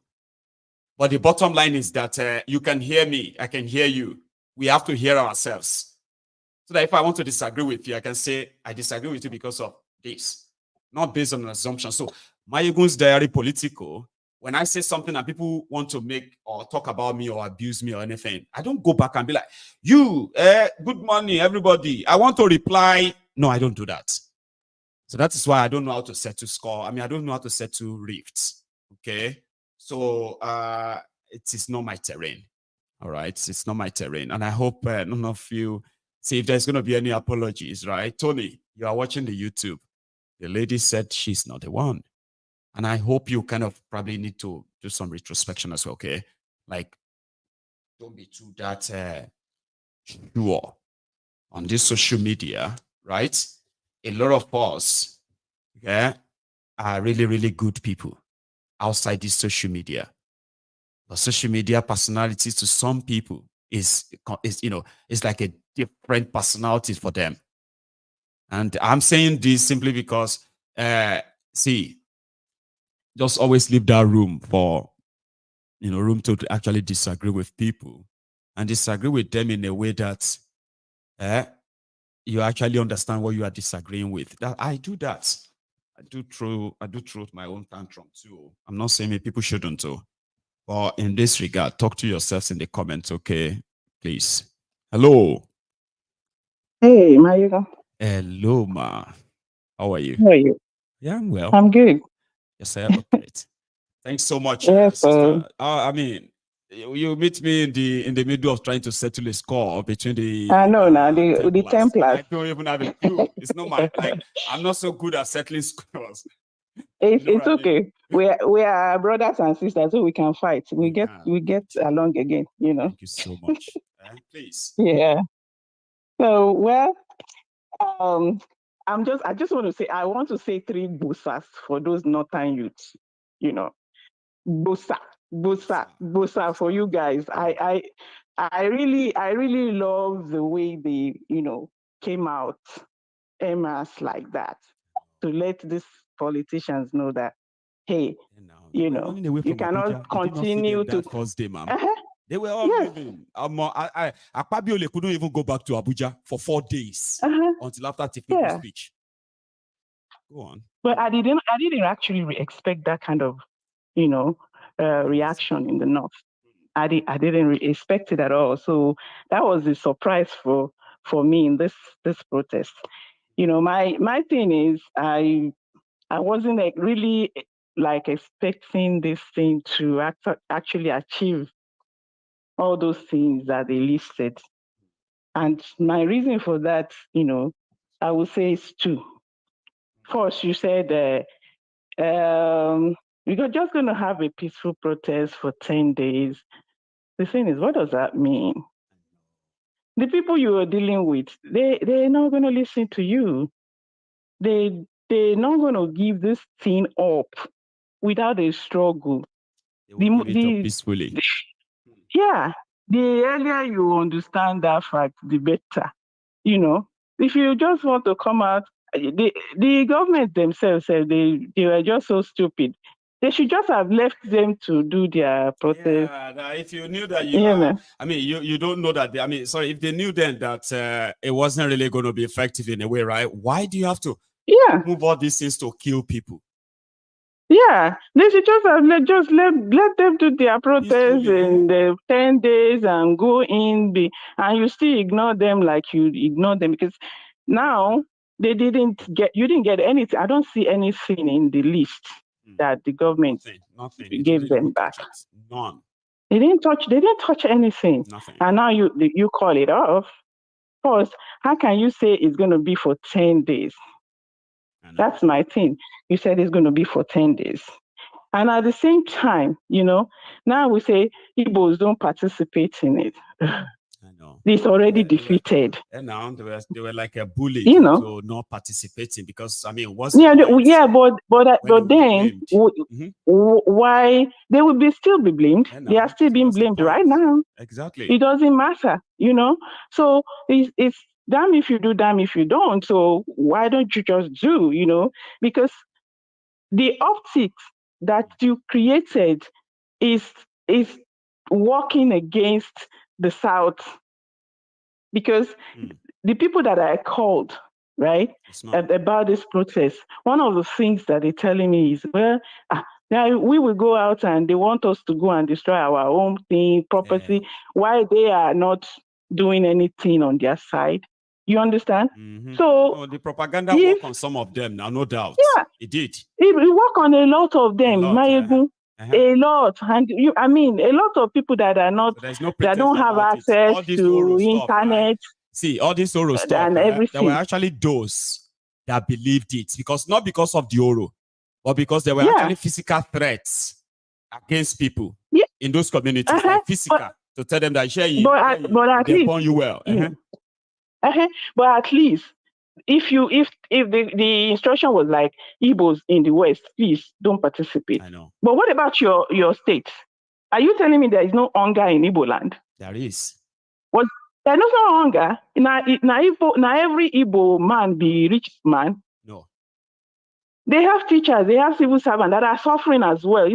But the bottom line is that you can hear me, I can hear you. We have to hear ourselves. So that if I want to disagree with you, I can say, I disagree with you because of this. Not based on an assumption. So Maiyegun's Diary Political, when I say something and people want to make or talk about me or abuse me or anything, I don't go back and be like, good morning, everybody. I want to reply. No, I don't do that. So that is why I don't know how to settle score. I don't know how to settle rifts. Okay. So it is not my terrain. All right. It's not my terrain. And I hope none of you see if there's going to be any apologies, right? Tony, you are watching the YouTube. The lady said she's not the one. And I hope you kind of probably need to do some retrospection as well, okay? Like, don't be too that sure on this social media, right? A lot of us, are really, really good people outside this social media. But social media personalities to some people is like a different personality for them. And I'm saying this simply because, just always leave that room for, room to actually disagree with people and disagree with them in a way that you actually understand what you are disagreeing with. That I do that. I do throw my own tantrum too. I'm not saying people shouldn't too. But in this regard, talk to yourselves in the comments, okay? Please. Hello. Hey, Maiyegun. Hello, ma. How are you? How are you? Yeah, I'm well. I'm good. Yes, sir. Great. Thanks so much, Yes, sister. I mean, you meet me in the middle of trying to settle a score between the I know now the Templars. Templars. I don't even have a clue. It's not my like. I'm not so good at settling scores. It's okay. We are brothers and sisters, so we can fight. We get along again. You know. Thank you so much. Please. Yeah. So well, I just want to say I want to say 3 busas for those northern youths. You know, busa for you guys. I really love the way they came out en masse like that to let these politicians know that hey, you cannot continue to first day, ma'am. They were all leaving. Akpabio couldn't even go back to Abuja for 4 days until after taking the speech. Go on. But I didn't actually expect that kind of, reaction in the North. I didn't expect it at all. So that was a surprise for me in this protest. My thing is I wasn't really expecting this thing to actually achieve all those things that they listed. And my reason for that, I would say is 2. First, you said we're just going to have a peaceful protest for 10 days. The thing is, what does that mean? The people you are dealing with, they're not going to listen to you. They're not going to give this thing up without a struggle. They won't give it up peacefully. Yeah. The earlier you understand that fact, the better. If you just want to come out, the government themselves said they were just so stupid. They should just have left them to do their protest. Yeah, if you knew that you don't know that. If they knew then that it wasn't really going to be effective in a way, right? Why do you have to move all these things to kill people? Yeah, they should just have let them do their protest in the 10 days and go in, and you still ignore them like you ignore them, because now you didn't get anything. I don't see anything in the list that the government gave them back. None. They didn't touch anything. Nothing. And now you call it off. First, how can you say it's going to be for 10 days? That's my thing. You said it's going to be for 10 days. And at the same time, now we say Igbos don't participate in it. I know. It's already defeated. And now they were like a bully to not participating because, what's the point? But then, why they will still be blamed? They are still being blamed right now. Exactly. It doesn't matter, So it's damn if you do, damn if you don't. So why don't you just do, because the optics that you created is working against the South, because the people that I called, right, about this protest, one of the things that they're telling me is, now we will go out and they want us to go and destroy our own thing, property, while they are not doing anything on their side. You understand? So the propaganda worked on some of them now, no doubt. Yeah, it did. It worked on a lot of them, Maiyegun. A lot, and a lot of people that are not, that don't have access to internet. Stuff, right? See, all this Oro stuff, and everything. There were actually those that believed it, not because of the Oro, but because there were actually physical threats against people in those communities, like physical, to tell them that they burn you well. But at least if the instruction was like Igbos in the West, please don't participate. I know. But what about your state? Are you telling me there is no hunger in Igbo land? There is. Well, there's no hunger. Now every Igbo man be rich man. No. They have teachers, they have civil servants that are suffering as well.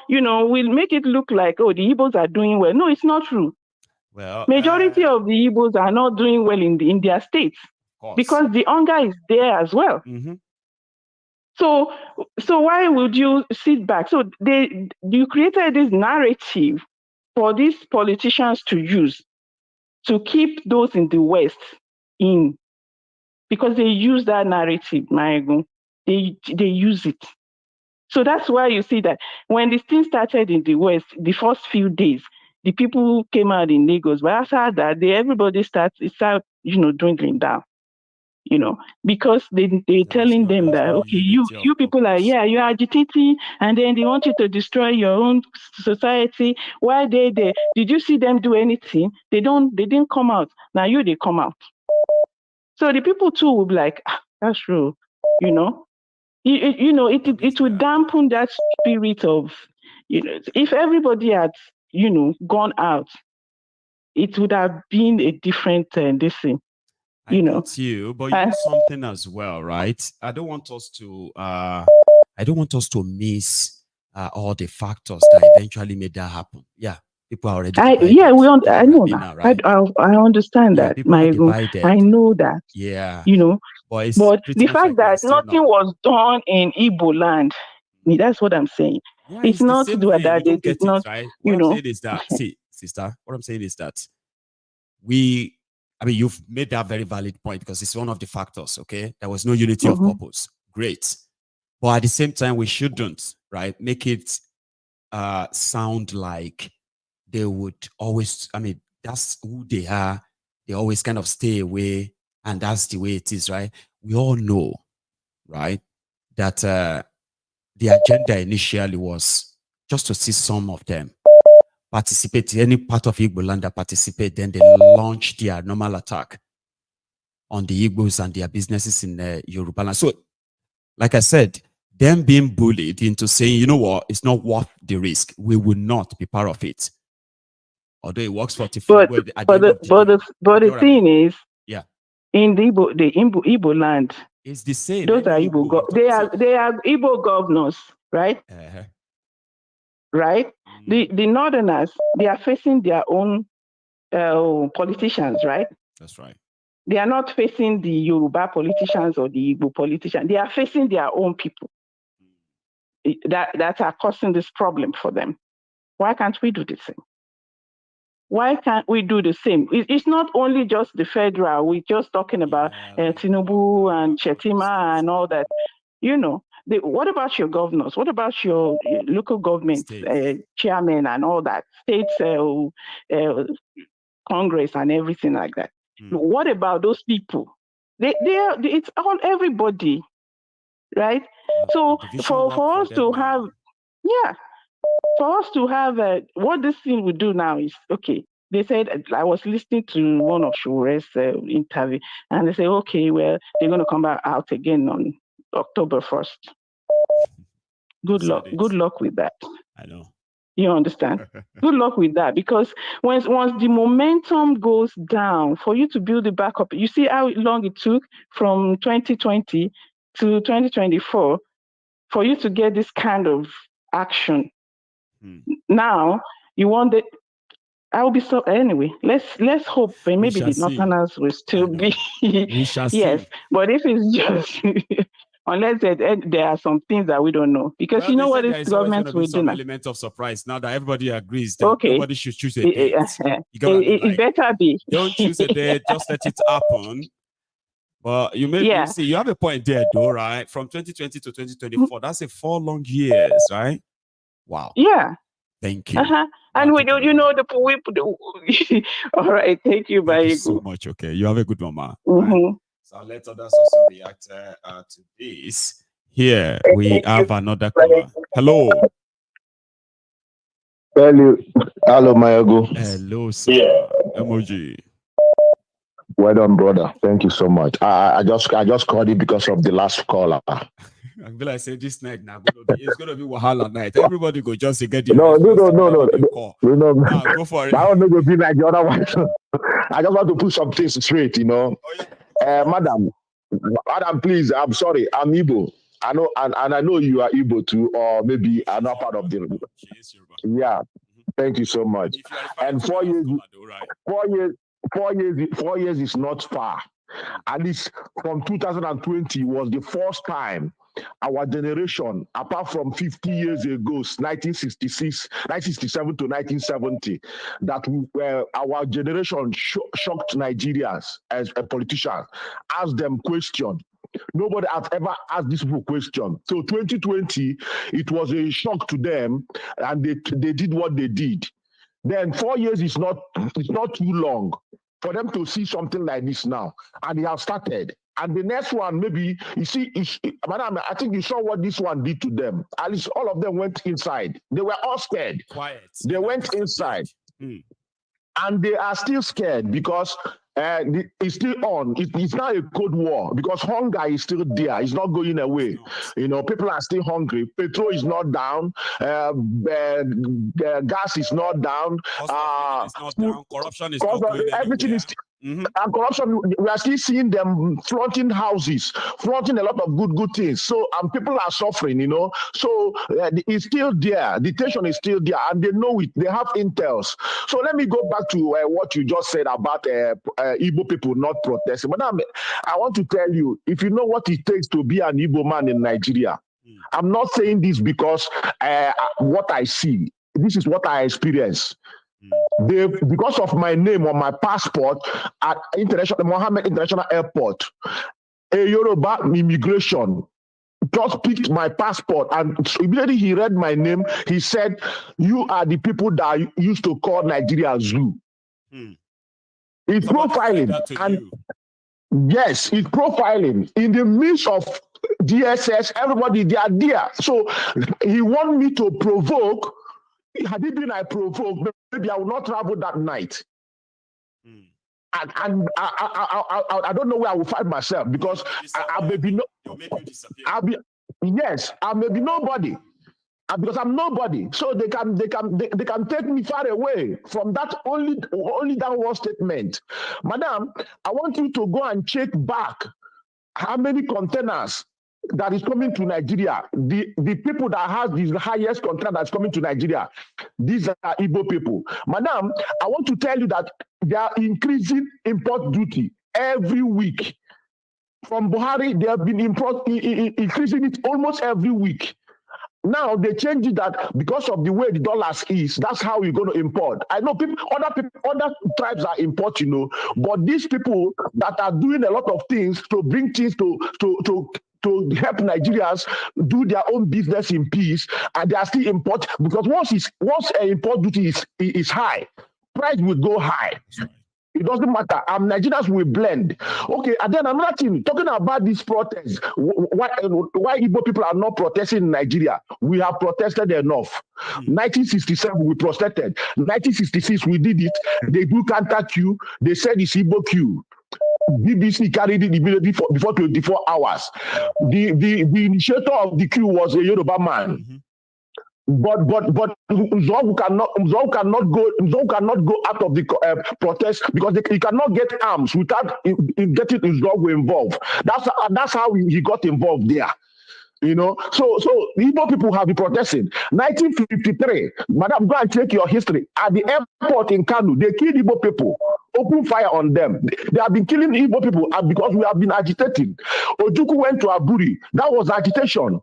We'll make it look like, the Igbos are doing well. No, it's not true. Well, majority of the Igbos are not doing well in their states because the hunger is there as well. So why would you sit back? So you created this narrative for these politicians to use to keep those in the West in, because they use that narrative, Maiyegun. They use it. So that's why you see that when this thing started in the West, the first few days, the people came out in Lagos, but after that, everybody starts dwindling down. Because they're telling them that, okay, you people are, you're agitating, and then they want you to destroy your own society. Why they did you see them do anything? They didn't come out. Now they come out. So the people too will be like, that's true, it would dampen that spirit of, if everybody had, gone out, it would have been a different this thing. I got you, but you know something as well, right? I don't want us to miss all the factors that eventually made that happen. Yeah, people are already divided. I know that. Right? I understand that, Maiyegun. I know that. Yeah. But the fact that nothing was done in Igbo land, that's what I'm saying. Yeah, it's not to do with that. You don't get it, right? What I'm saying is that, see, sister, what I'm saying is that you've made that very valid point because it's one of the factors, okay? There was no unity of purpose. Great. But at the same time, we shouldn't, right, make it sound like they would always, that's who they are. They always kind of stay away, and that's the way it is, right? We all know, right, that the agenda initially was just to see some of them participate, any part of Igbo land that participate, then they launch their normal attack on the Igbos and their businesses in Yoruba land. So, like I said, them being bullied into saying, you know what, it's not worth the risk. We will not be part of it. Although it works for but the thing is, yeah, in the Igbo land, it's the same. Those are Igbo. They are Igbo governors, right? Right. The Northerners, they are facing their own politicians, right? That's right. They are not facing the Yoruba politicians or the Igbo politicians. They are facing their own people that are causing this problem for them. Why can't we do the same? Why can't we do the same? It's not only just the federal. We're just talking about Tinubu and Chetima and all that. What about your governors? What about your local government chairmen and all that? States, Congress and everything like that. What about those people? It's all everybody, right? So for us to have, for us to have what this thing would do now is, okay, they said, I was listening to one of Sowore's interview, and they say, okay, well, they're going to come out again on October 1st. Good luck with that. I know. You understand? Good luck with that, because once the momentum goes down, for you to build it back up, you see how long it took from 2020 to 2024 for you to get this kind of action. Now you want it. I'll be so anyway. Let's hope maybe the Northerners will still be. We shall see. Yes, but if it's just unless there are some things that we don't know, because you know what this government will do some now. Element of surprise now that everybody agrees that nobody should choose a date. It better be. Don't choose a date. Just let it happen. But you see, you have a point there, though, right? From 2020 to 2024, that's a 4 long years, right? Wow. Yeah. Thank you. And we do, all right. Thank you, Thank you so much. Okay. You have a good one, ma. Right? So I'll let others also react to this. Here we have another caller. Hello. Hello, Maiyegun. Hello, sir. Emoji. Well done, brother. Thank you so much. I just called it because of the last caller. I feel like say this night now it's gonna be Wahala night. Everybody go just to get the no. Go for it. That one not gonna be like the other one. I just want to put some things straight, Madam, please. I'm sorry. I'm Igbo. I know, and I know you are Igbo too, or maybe another part of the. Yeah. Thank you so much. And 4 years. 4 years is not far. At least from 2020 was the first time our generation, apart from 50 years ago, 1967 to 1970, that our generation shocked Nigerians as a politician, asked them questions. Nobody has ever asked this question. So 2020, it was a shock to them, and they did what they did. Then 4 years is not too long for them to see something like this now, and they have started. And the next one, maybe madam, I think you saw what this one did to them. At least all of them went inside. They were all scared. Quiet. They went inside. And they are still scared because it's still on. It's not a cold war because hunger is still there. It's not going away. You know, people are still hungry. Petrol is not down. Gas is not down. Is not down. Corruption is not going everything anywhere. is. And corruption, we are still seeing them flaunting houses, flaunting a lot of good things. So, people are suffering, you know. So, it's still there. The tension is still there, and they know it. They have intels. So, let me go back to what you just said about Igbo people not protesting. But I want to tell you, if you know what it takes to be an Igbo man in Nigeria, I'm not saying this because what I see. This is what I experience. Because of my name on my passport at Mohammed International Airport, a Yoruba immigration just picked my passport, and immediately he read my name. He said, "You are the people that used to call Nigeria Zoo." It's profiling, and yes, it's profiling in the midst of DSS. Everybody, they are there. So he want me to provoke. Had it been I provoked, maybe I would not travel that night. And I don't know where I will find myself because I may be I may be nobody. Because I'm nobody. So they can take me far away from that only that one statement. Madam, I want you to go and check back how many containers that is coming to Nigeria. The people that have the highest contract that's coming to Nigeria, these are Igbo people. Madam, I want to tell you that they are increasing import duty every week. From Buhari, they have been increasing it almost every week. Now they change it that because of the way the dollars is, that's how we're going to import. I know other tribes are import, you know, but these people that are doing a lot of things to bring things to help Nigerians do their own business in peace, and they are still import, because once import duty is high, price will go high. It doesn't matter. Nigerians will blend. Okay, and then another thing, talking about these protests, why Igbo people are not protesting in Nigeria? We have protested enough. 1967, we protested. 1966, we did it. They do counter queue. They said it's Igbo queue. BBC carried it immediately before 24 hours. The initiator of the queue was a Yoruba man. But Nzog cannot go out of the protest because he cannot get arms without getting Nzog involved. That's how he got involved there. You know, so the Igbo people have been protesting. 1953, madam, go and check your history. At the airport in Kano, they killed Igbo people. Open fire on them. They have been killing Igbo people because we have been agitating. Ojukwu went to Aburi. That was agitation.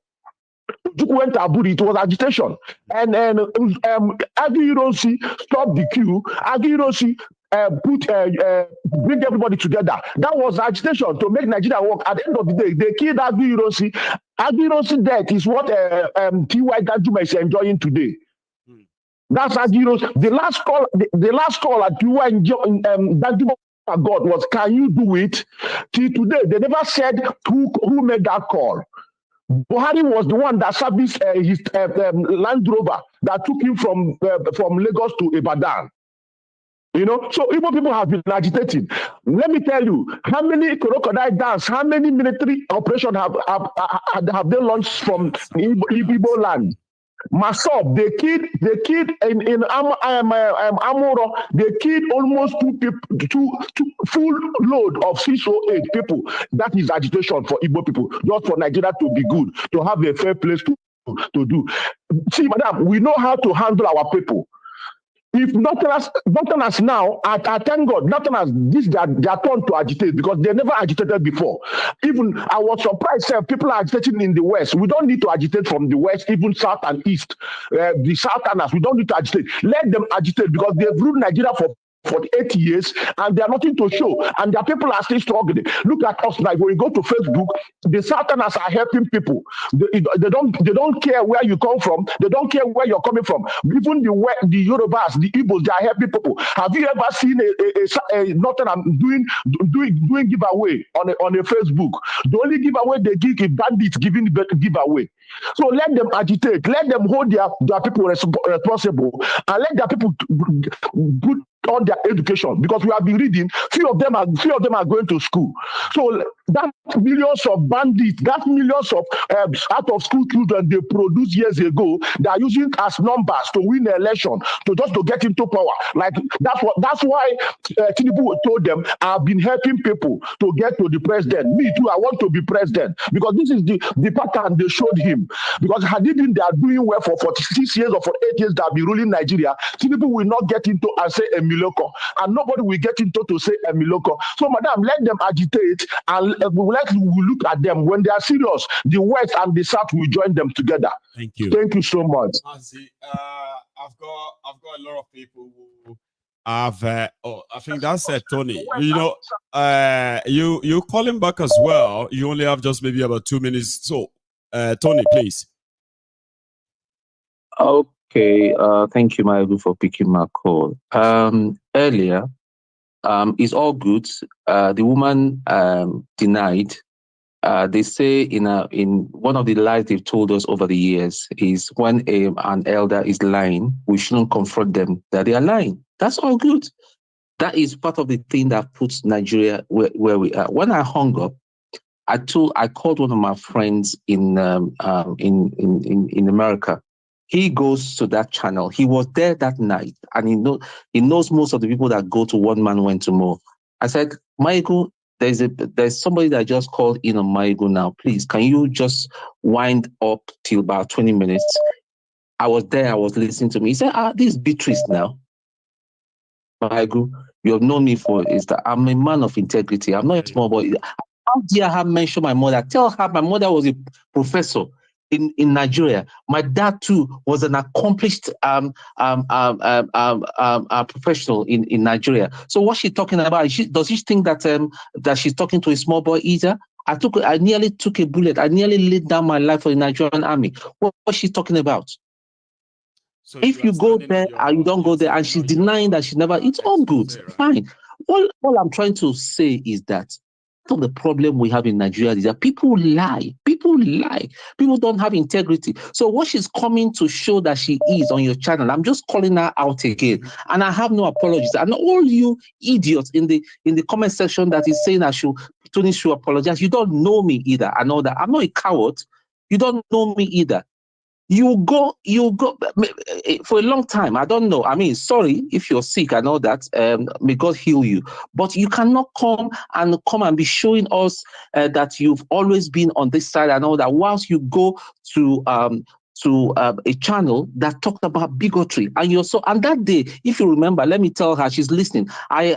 Ojukwu went to Aburi. It was agitation. And Agironsi stopped the queue. Agironsi bring everybody together. That was agitation to make Nigeria work. At the end of the day, they killed Agironsi. Agironsi death is what T.Y. Danjuma is enjoying today. That's Agironsi. The last call at T.Y. Danjuma got was, can you do it? Till today, they never said who made that call. Buhari was the one that serviced his Land Rover that took him from Lagos to Ibadan. You know, so Igbo people have been agitating. Let me tell you, how many crocodile dance, how many military operations have they launched from Igbo land? Masob, they killed in Amuro, they killed almost two full load of 608 people. That is agitation for Igbo people, just for Nigeria to be good, to have a fair place to do. See, madam, we know how to handle our people. If nothing has now, I thank God, nothing has this their turn to agitate because they never agitated before. Even I was surprised, people are agitating in the West. We don't need to agitate from the West, even South and East. The Southerners, we don't need to agitate. Let them agitate because they've ruled Nigeria for 48 years, and they are nothing to show, and their people are still struggling. Look at us now. When you go to Facebook, the Southerners are helping people. They don't care where you come from. They don't care where you're coming from. Even the Yorubas, the Igbos, they are helping people. Have you ever seen a Northern doing giveaway on a Facebook? The only giveaway they give is bandits giving giveaway. So let them agitate, let them hold their people responsible, and let their people put on their education, because we have been reading, few of them are going to school. So that millions of bandits, that millions of out of school children they produced years ago, they are using as numbers to win the election, to get into power. Like that's why Tinubu told them, I've been helping people to get to the president. Me too, I want to be president, because this is the pattern they showed him. Because had it been they are doing well for 46 years or for 8 years that have been ruling Nigeria, Tinubu will not get into and say a miloko, and nobody will get into to say a miloko. So, madam, let them agitate, and we look at them when they are serious. The West and the South will join them together. Thank you. Thank you so much. I've got a lot of people who have. I think that's Tony. You know, you call him back as well. You only have just maybe about 2 minutes. So, Tony, please. Okay, thank you, Maiyegun, for picking my call. Earlier, it's all good. The woman denied. They say in one of the lies they've told us over the years is when an elder is lying, we shouldn't confront them that they are lying. That's all good. That is part of the thing that puts Nigeria where we are. When I hung up, I called one of my friends in America. He goes to that channel. He was there that night, and he knows most of the people that go to One Man Went to More. I said, Maiyegun, there's somebody that just called in on Maiyegun now. Please, can you just wind up till about 20 minutes? I was there. I was listening to me. He said, this is Beatrice now. Maiyegun, you have known me for is that I'm a man of integrity. I'm not a small boy. How dare I mention my mother? Tell her my mother was a professor in Nigeria. My dad too was an accomplished professional in Nigeria. So what's she talking about? Does she think that she's talking to a small boy either? I nearly took a bullet. I nearly laid down my life for the Nigerian army. What's she talking about? So if you go there and you don't go there, and she's denying that she never, it's all good, fine. All I'm trying to say is that the problem we have in Nigeria is that people lie. People don't have integrity. So what she's coming to show that she is on your channel, I'm just calling her out again. And I have no apologies. And all you idiots in the comment section that is saying Tony should apologize, you don't know me either. I know that. I'm not a coward. You don't know me either. You go for a long time. I don't know. I mean, sorry if you're sick. I know that. May God heal you. But you cannot come and be showing us that you've always been on this side and all that, whilst you go to a channel that talked about bigotry. And that day, if you remember, let me tell her, she's listening. I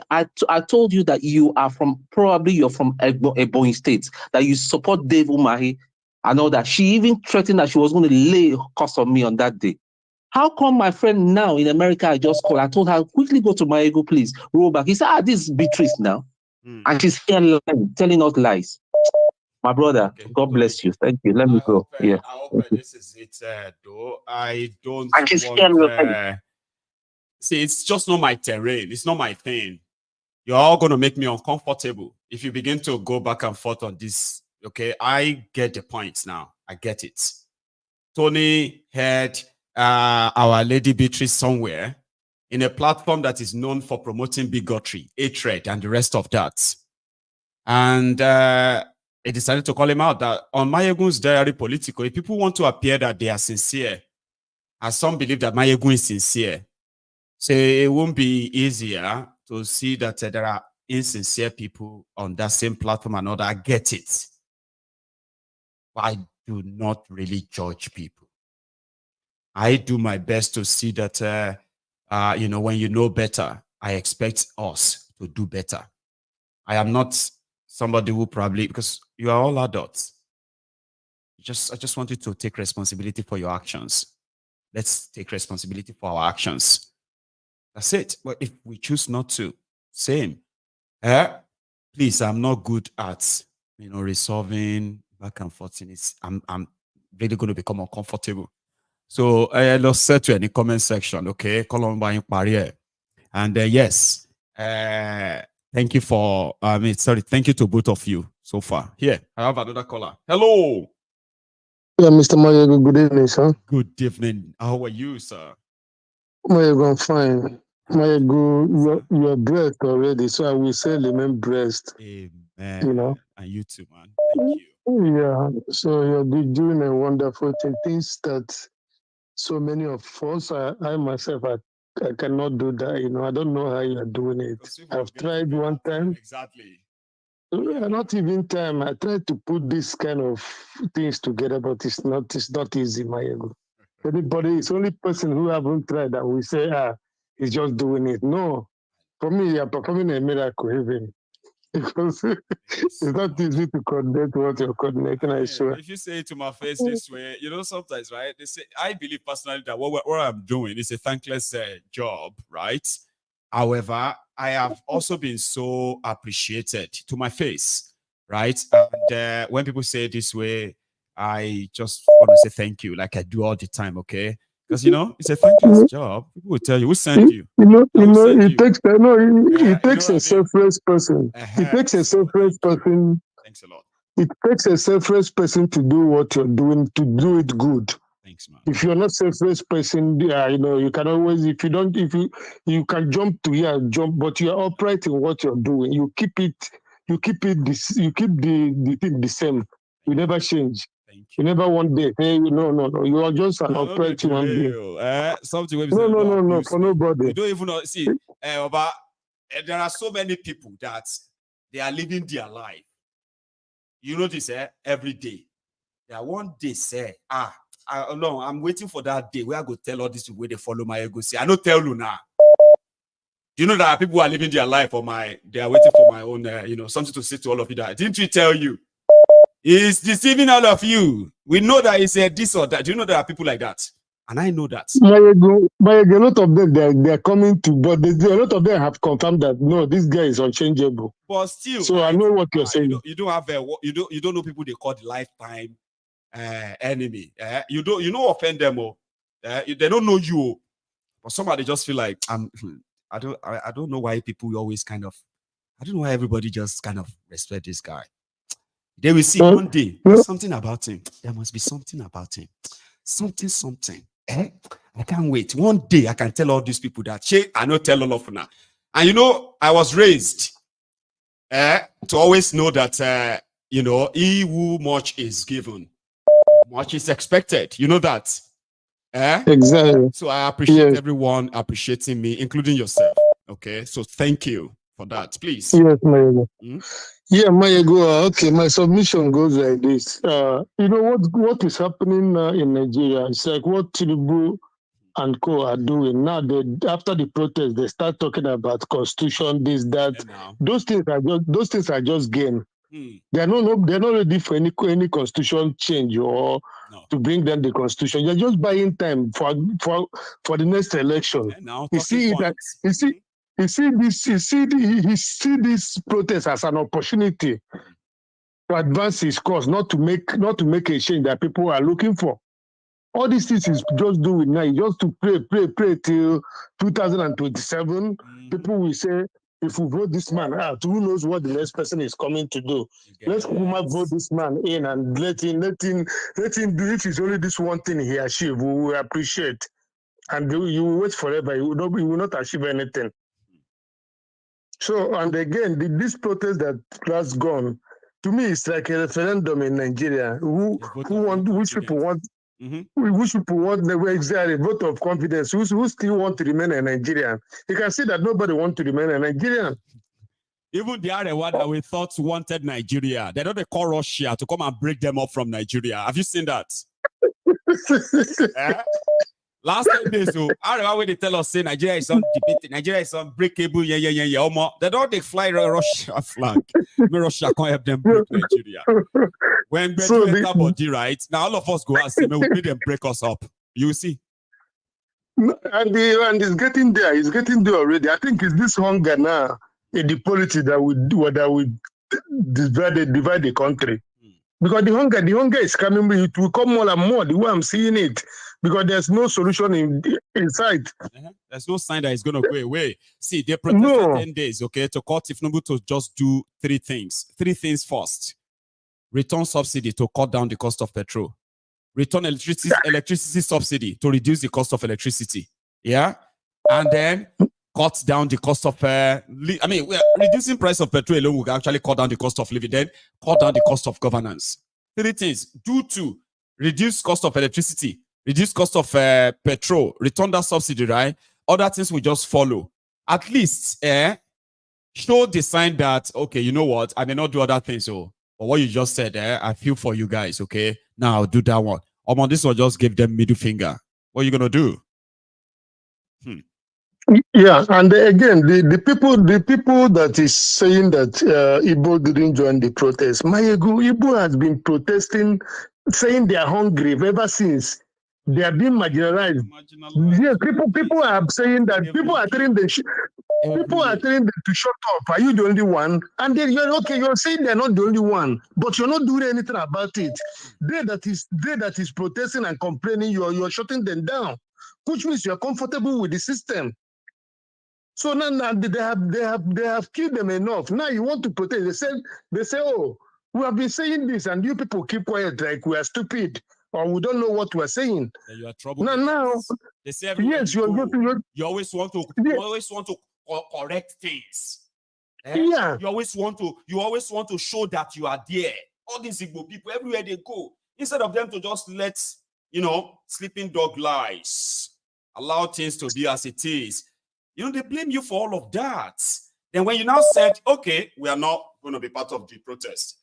told you that you're from Ebonyi State, that you support Dave Umahi. I know that she even threatened that she was going to lay curse on me on that day. How come my friend now in America, I just called, I told her, quickly go to Maiyegun, please, roll back. He said, this is Beatrice now. And she's here lying, telling us lies. My brother, okay, God bless you. Thank you. Let me go. Yeah. I hope this is it, though. I don't want... See, it's just not my terrain. It's not my thing. You're all going to make me uncomfortable if you begin to go back and forth on this. Okay, I get the points now. I get it. Tony had Our Lady Beatrice somewhere in a platform that is known for promoting bigotry, hatred, and the rest of that. And he decided to call him out that on Maiyegun's diary political, if people want to appear that they are sincere, as some believe that Maiyegun is sincere, so it won't be easier to see that there are insincere people on that same platform and all that. I get it. I do not really judge people. I do my best to see that, when you know better, I expect us to do better. I am not somebody who probably, because you are all adults. I just want you to take responsibility for your actions. Let's take responsibility for our actions. That's it. But if we choose not to, same. Please, I'm not good at resolving back and forth. I'm really going to become uncomfortable. So let's set to any comment section, okay? Columbine barrier. And yes, thank you for thank you to both of you so far. Here, I have another caller. Hello. Yeah, Mr. Maiyegun, good evening, sir. Good evening. How are you, sir? Maiyegun, I'm fine. Maiyegun, you're blessed already, so I will say remain blessed. Amen. You know? And you too, man. Thank you. Yeah, so you're doing a wonderful thing. Things that so many of us, I myself, I cannot do that. I don't know how you're doing it. I've tried one time. Exactly. Not even time. I tried to put this kind of things together, but it's not easy, Maiyegun. Anybody, it's only person who haven't tried that we say, he's just doing it. No, for me, you're performing a miracle even. Because it's not easy to coordinate what you're coordinating, I swear. If you say it to my face this way, sometimes, right? They say, I believe personally that what I'm doing is a thankless job, right? However, I have also been so appreciated to my face, right? And when people say it this way, I just want to say thank you, like I do all the time, okay? Because it's a thankless job. People will tell you who sent you. It takes a selfless person. It takes a selfless person. Thanks a lot. It takes a selfless person to do what you're doing, to do it good. Thanks, man. If you're not selfless person, you can always, if you can jump to here, jump, but you're upright in what you're doing. You keep the thing the same. You never change. You never one day. Hey, no. You are just an upright human being. Something no, for nobody. You don't even know. See, but there are so many people that they are living their life. You notice, every day. There one day say, I'm waiting for that day where I go tell all these people where they follow my ego. Say, I don't tell you now. You know that people are living their life they are waiting for my own, something to say to all of you that. Didn't we tell you? He's deceiving all of you. We know that he said this or that. Do you know there are people like that? And I know that. A lot of them, they're coming to, but a lot of them have confirmed that, no, this guy is unchangeable. But still. So right? I know what you're saying. You don't have you don't know people they call the lifetime enemy. You don't offend them. They don't know you. But somebody just feel like, I don't know why people always kind of, I don't know why everybody just kind of respect this guy. They will see one day, there's something about him. There must be something about him. Something. I can't wait. One day I can tell all these people that, I know tell all of them now. And I was raised to always know that, he who much is given, much is expected. You know that? Exactly. So I appreciate everyone appreciating me, including yourself. Okay, so thank you for that, please. Yes, Maiyegun. Yeah, Maiyegun. Okay, my submission goes like this. What is happening now in Nigeria? It's like what Tinubu and co are doing now. After the protest, they start talking about constitution, this, that. Those things are just game. They're not ready for any constitution change or to bring them the constitution. You're just buying time for the next election. You see this protest as an opportunity to advance his cause, not to make a change that people are looking for. All these things is just doing now, just to pray till 2027. People will say, if we vote this man out, who knows what the next person is coming to do? Let's vote this man in and let him do. If it's only this one thing he achieved, we will appreciate. And you will wait forever. You will not achieve anything. So, and again, this protest that has gone, to me, it's like a referendum in Nigeria. Which people want exactly vote of confidence? Who still want to remain a Nigerian? You can see that nobody wants to remain a Nigerian. Even the other one that we thought wanted Nigeria, they don't call Russia to come and break them up from Nigeria. Have you seen that? Last 10 days, I remember when they tell us, say Nigeria is undefeated, Nigeria is unbreakable, yeah. They don't fly Russia flag. Russia can't help them break Nigeria. When we enter body, right? Now all of us go and say, we need them break us up. You see. And it's getting there. It's getting there already. I think it's this hunger now in the politics that we divide the country. Because the hunger is coming. It will come more and more. The way I'm seeing it, because there's no solution in sight. There's no sign that it's going to go away. See, they protested 10 days, okay, to call Tifnubu to just do 3 things. 3 things first: return subsidy to cut down the cost of petrol. Return electricity subsidy to reduce the cost of electricity. Yeah. And then cut down the cost of, we're reducing price of petrol alone will actually cut down the cost of living, then cut down the cost of governance. 3 things. Do 2, reduce cost of electricity, reduce cost of petrol, return that subsidy, right? Other things will just follow. At least, show the sign that, okay, you know what, I may not do other things, but what you just said, I feel for you guys, okay? Now I'll do that one. This one just give them middle finger. What are you going to do? Yeah, and again, the people that is saying that Igbo didn't join the protest, Igbo has been protesting, saying they are hungry ever since. They are being marginalized. Yeah, people are saying that people are telling them to shut up. Are you the only one? And then you're saying they're not the only one, but you're not doing anything about it. They that is protesting and complaining, you're shutting them down, which means you're comfortable with the system. So now they have killed them enough. Now you want to protest. They say, oh, we have been saying this, and you people keep quiet like we are stupid or we don't know what we're saying. You are trouble. Now they say yes, you always want to correct things. Yeah. You always want to show that you are there. All these Igbo people, everywhere they go, instead of them to just let sleeping dog lies, allow things to be as it is. They blame you for all of that. Then when you now said, okay, we are not going to be part of the protest.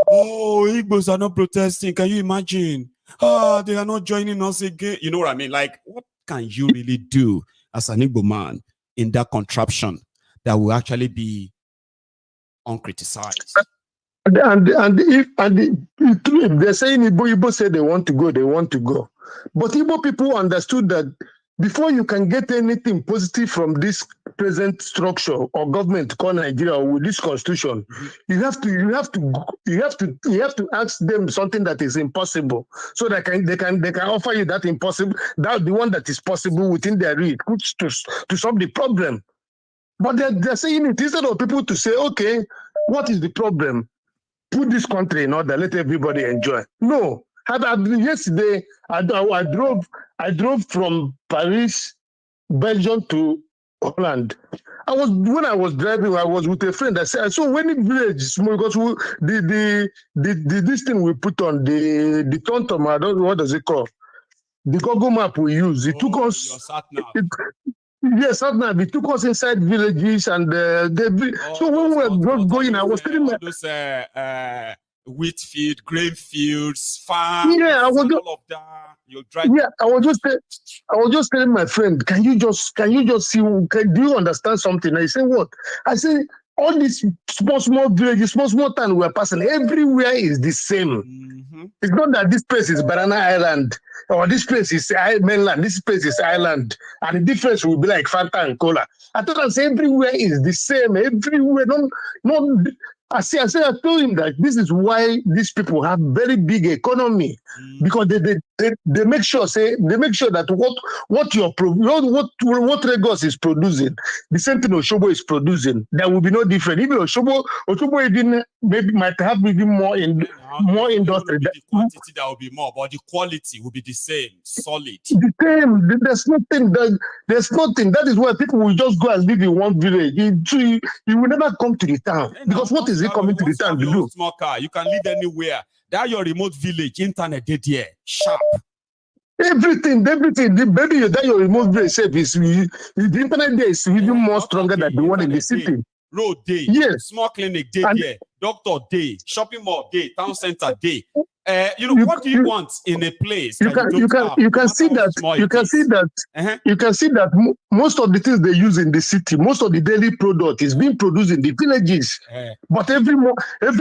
Oh, Igbos are not protesting. Can you imagine? They are not joining us again. You know what I mean? Like, what can you really do as an Igbo man in that contraption that will actually be uncriticized? And if they're saying Igbo say they want to go. But Igbo people understood that before you can get anything positive from this present structure or government called Nigeria or with this constitution, you have to ask them something that is impossible, so that they can offer you that impossible, that the one that is possible within their reach, which to solve the problem. But they're saying it instead of people to say, okay, what is the problem? Put this country in order, let everybody enjoy. No. Yesterday, I drove from Paris, Belgium to Holland. When I was driving, I was with a friend. I saw when village is small, because this thing we put on the TomTom, I don't know what does it call. The Google map we use. It took us. Your sat nav. Yes, it took us inside villages and so when we were going, I was telling those wheat field, grain fields, farms, all of that. You drive. Yeah, I was just telling my friend, can you just see? Do you understand something? I say what? I say all these small villages, small towns we're passing, everywhere is the same. It's not that this place is Banana Island or this place is mainland, this place is island, and the difference will be like Fanta and Cola. I thought I say everywhere is the same. Everywhere, I told him that this is why these people have very big economy, because they make sure that what Lagos is producing, the same thing Oshobo is producing. There will be no difference. Even Oshobo might have even more industry. The quantity that will be more, but the quality will be the same, solid. The same. There's nothing. That is why people will just go and live in one village. You will never come to the town, because what is it coming to the town to do? Small car, you can live anywhere. That your remote village, internet dead here, sharp. Everything. Maybe that your remote village the internet there is even more stronger than the one in the city. Road day, yes. Small clinic day there, doctor day, shopping mall day, town center day. What do you want in a place? You can see that most of the things they use in the city, most of the daily product is being produced in the villages. But every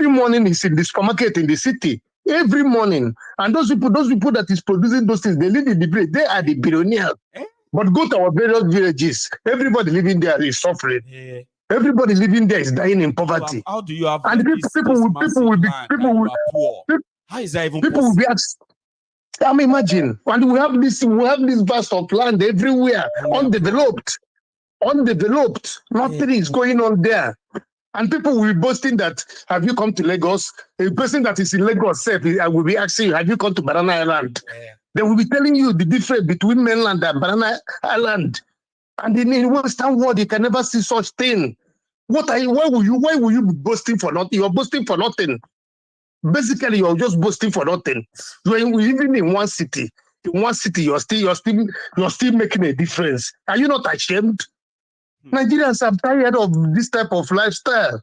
morning is in the supermarket in the city. Every morning, and those people that is producing those things, they live in the village. They are the billionaires. But go to our various villages. Everybody living there is suffering. Yeah. Everybody living there is dying in poverty. How do you have and people will be poor? How is that even people possible? will be asked. Imagine, and we have this vast of land everywhere, undeveloped, nothing is going on there. And people will be boasting that, have you come to Lagos? A person that is in Lagos I will be asking you, have you come to Banana Island? Yeah. They will be telling you the difference between mainland and Banana Island. And in the Western world, you can never see such thing. Why will you be boasting for nothing? You're boasting for nothing. Basically, you're just boasting for nothing. Even in one city, you're still making a difference. Are you not ashamed? Nigerians are tired of this type of lifestyle.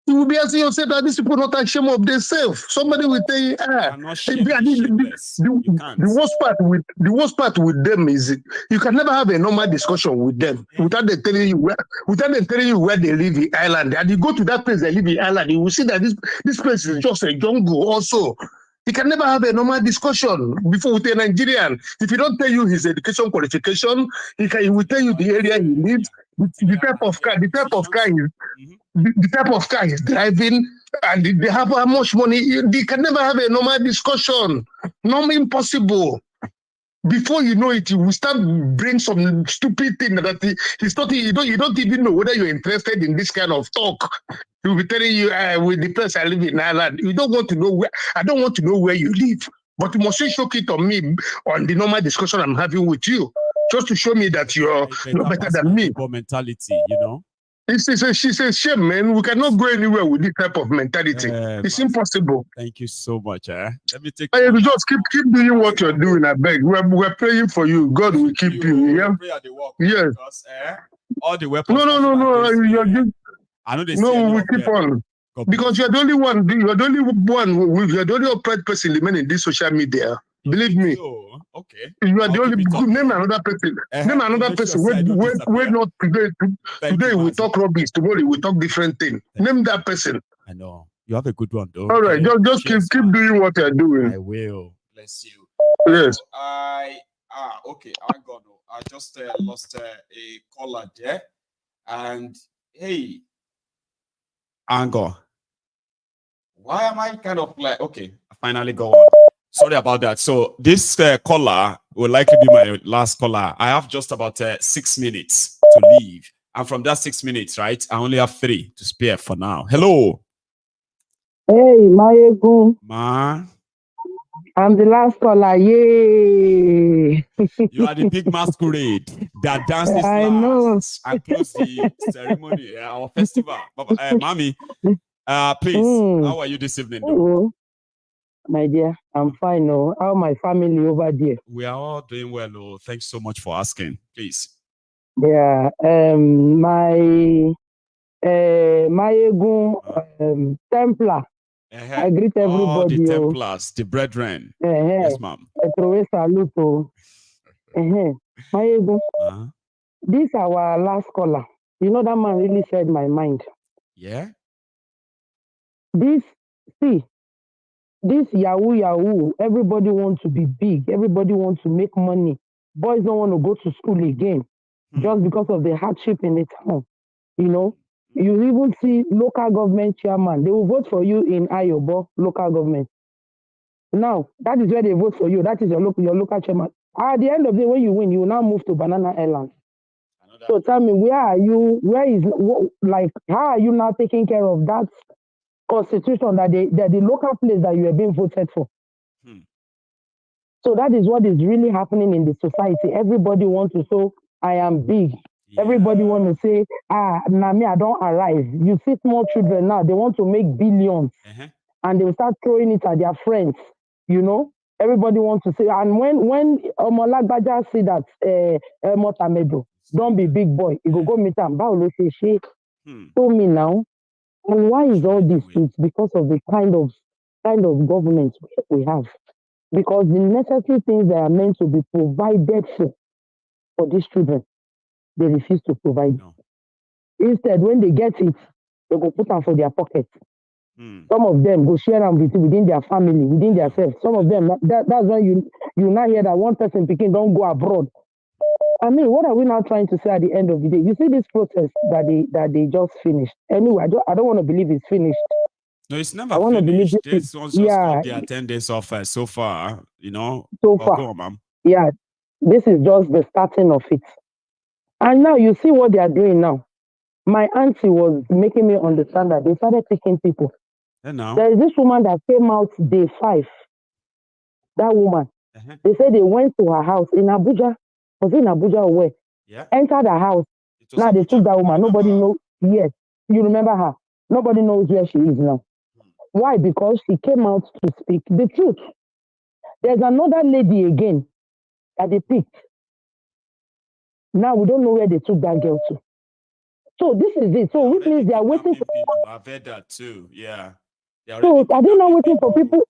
You will be asking yourself that these people are not ashamed of themselves. Somebody will tell you, the worst part with them is you can never have a normal discussion with them without them telling you where they live in Ireland. And you go to that place they live in Ireland, you will see that this place is just a jungle also. You can never have a normal discussion before with a Nigerian. If he don't tell you his education qualification, he will tell you the area he lives, the type of car he's driving, and they have how much money. They can never have a normal discussion. Impossible. Before you know it, you will start bring some stupid thing that he's not. You don't even know whether you're interested in this kind of talk. He will be telling you, with the place I live in Ireland. You don't want to know where. I don't want to know where you live, but you must show it on me on the normal discussion I'm having with you, just to show me that you're no better than me. Mentality, you know. She's a shame, man. We cannot go anywhere with this type of mentality. It's impossible. Thank you so much. Let me take. Just keep doing what you're doing. I beg. We're praying for you. God will keep you. Yeah. Yes. Because, all the weapons. No. You're just. I know they. No, we keep on. Because you're the only one. You're the only one. You're the only upright person living in this social media. Believe me. Okay. You are the only name another person. Name another person. We're not today. Today we talk rubbish. Tomorrow we talk different thing. Name that person. I know. You have a good one, though. All right. Just keep doing what you're doing. I will. Bless you. Yes. Okay. I just lost a caller there. And hey, Ango. Why am I kind of like, okay, I finally go on. Sorry about that. So this caller will likely be my last caller. I have just about 6 minutes to leave. And from that 6 minutes, right, I only have 3 to spare for now. Hello. Hey, Maiyegun. Ma. I'm the last caller. Yay. You are the big masquerade that dances last and close the ceremony, our festival. Mommy, please, how are you this evening, though? My dear, I'm fine. Oh, how my family over there? We are all doing well. Oh, thanks so much for asking. Please. Yeah. My Maiyegun Templar. I greet everybody. The Templars, the brethren. Yes, ma'am. Maiyegun, this is our last caller. You know that man really said my mind. Yeah. This Yahoo, everybody wants to be big. Everybody wants to make money. Boys don't want to go to school again just because of the hardship in the town. You know, you even see local government chairman. They will vote for you in Ayobo local government. Now, that is where they vote for you. That is your local chairman. At the end of the day, when you win, you will now move to Banana Island. So tell me, where are you? How are you now taking care of that constitution that the local place that you are being voted for? So that is what is really happening in the society. Everybody wants to say, I am big. Yeah. Everybody wants to say, Nami, I don't arrive. You see small children now, they want to make billions. And they will start throwing it at their friends. You know, everybody wants to say, and when Omolagbaja see that Motamedo, don't be big boy, you go meet him. Show me now. And why is all this? It's because of the kind of government we have. Because the necessary things that are meant to be provided for these children, they refuse to provide. No. Instead, when they get it, they go put them for their pocket. Some of them go share them within their family, within themselves. Some of them, that's why you now hear that one person picking don't go abroad. I mean, what are we now trying to say at the end of the day? You see this protest that they just finished. Anyway, I don't want to believe it's finished. No, it's never I want to believe finished. this This one's just got the attendance of so far, you know. So But far. go on, ma'am. Yeah, this is just the starting of it. And now you see what they are doing now. My auntie was making me understand that they started picking people. And now? There is this woman that came out day 5. That woman. They said they went to her house in Abuja. Was it in Abuja or where? Yeah. Entered her house. Now they took that woman. Nobody knows. Yes. You remember her. Nobody knows where she is now. Why? Because she came out to speak the truth. There's another lady again that they picked. Now we don't know where they took that girl to. So this is it. So which means they are waiting for people. I've heard that too. Yeah. So are they not waiting for people?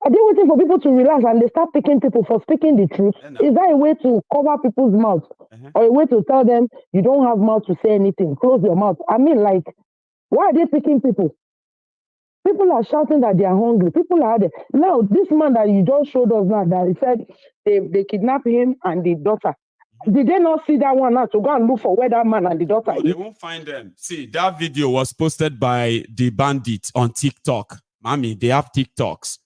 Are they waiting for people to relax and they start picking people for speaking the truth? Is that a way to cover people's mouths? Or a way to tell them you don't have mouth to say anything? Close your mouth. I mean, like, why are they picking people? People are shouting that they are hungry. People are there. Now, this man that you just showed us now, that he said they kidnapped him and the daughter. Did they not see that one now to go and look for where that man and the daughter is? They won't find them. See, that video was posted by the bandits on TikTok. Mommy, they have TikToks.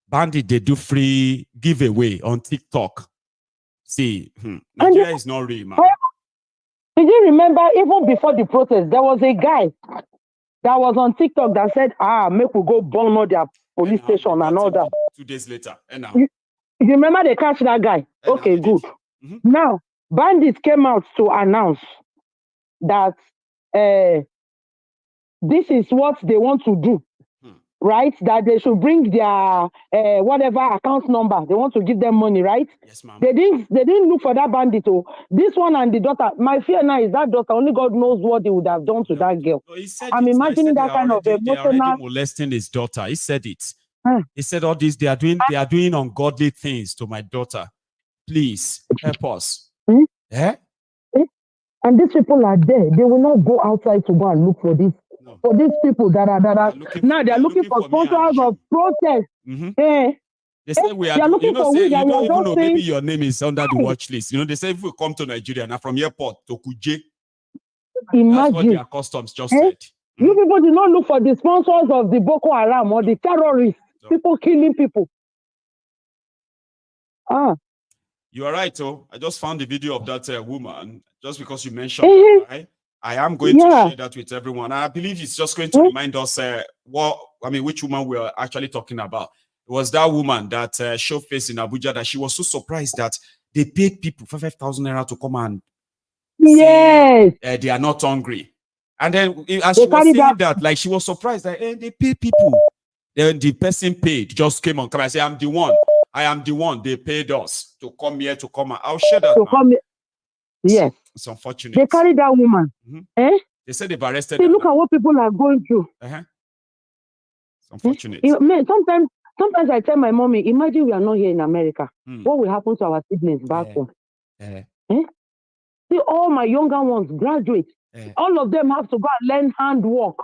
Bandit, they do free giveaway on TikTok. See, Nigeria is not real, man. Did you remember, even before the protest, there was a guy that was on TikTok that said, make we go burn all their police station and all that. 2 days later. You remember they catch that guy? Okay, good. Now, bandits came out to announce that this is what they want to do. Right? That they should bring their whatever account number. They want to give them money, right? Yes, ma'am. They didn't look for that bandit. Oh, this one and the daughter. My fear now is that daughter. Only God knows what they would have done to that girl. No, he said I'm imagining that kind of emotional. They are already molesting his daughter. He said it. He said all this. They are doing ungodly things to my daughter. Please help us. And these people are there. They will not go outside to go and look for this. No. For these people that are now they are looking for sponsors of protest. They say we are. You know, say, you don't even know. Maybe your name is under the watch list. You know, they say if we come to Nigeria now from airport to Kuje, imagine that's what their customs just said. You people do not look for the sponsors of the Boko Haram or the terrorists. No. People killing people. You are right, oh. I just found the video of that woman. Just because you mentioned that, right? I am going to share that with everyone. I believe it's just going to remind us which woman we are actually talking about. It was that woman that showed face in Abuja that she was so surprised that they paid people for 5,000 naira to come and say they are not hungry. And then as she was saying that, like she was surprised that they pay people. Then the person paid, just came on. Come and say, I am the one. They paid us to come here to come. I'll share that. Yes. It's unfortunate. They carry that woman. They said they've arrested her. Look at what people are going through. It's unfortunate. Sometimes I tell my mommy, imagine we are not here in America. What will happen to our siblings back home? See, all my younger ones graduate. All of them have to go and learn handwork.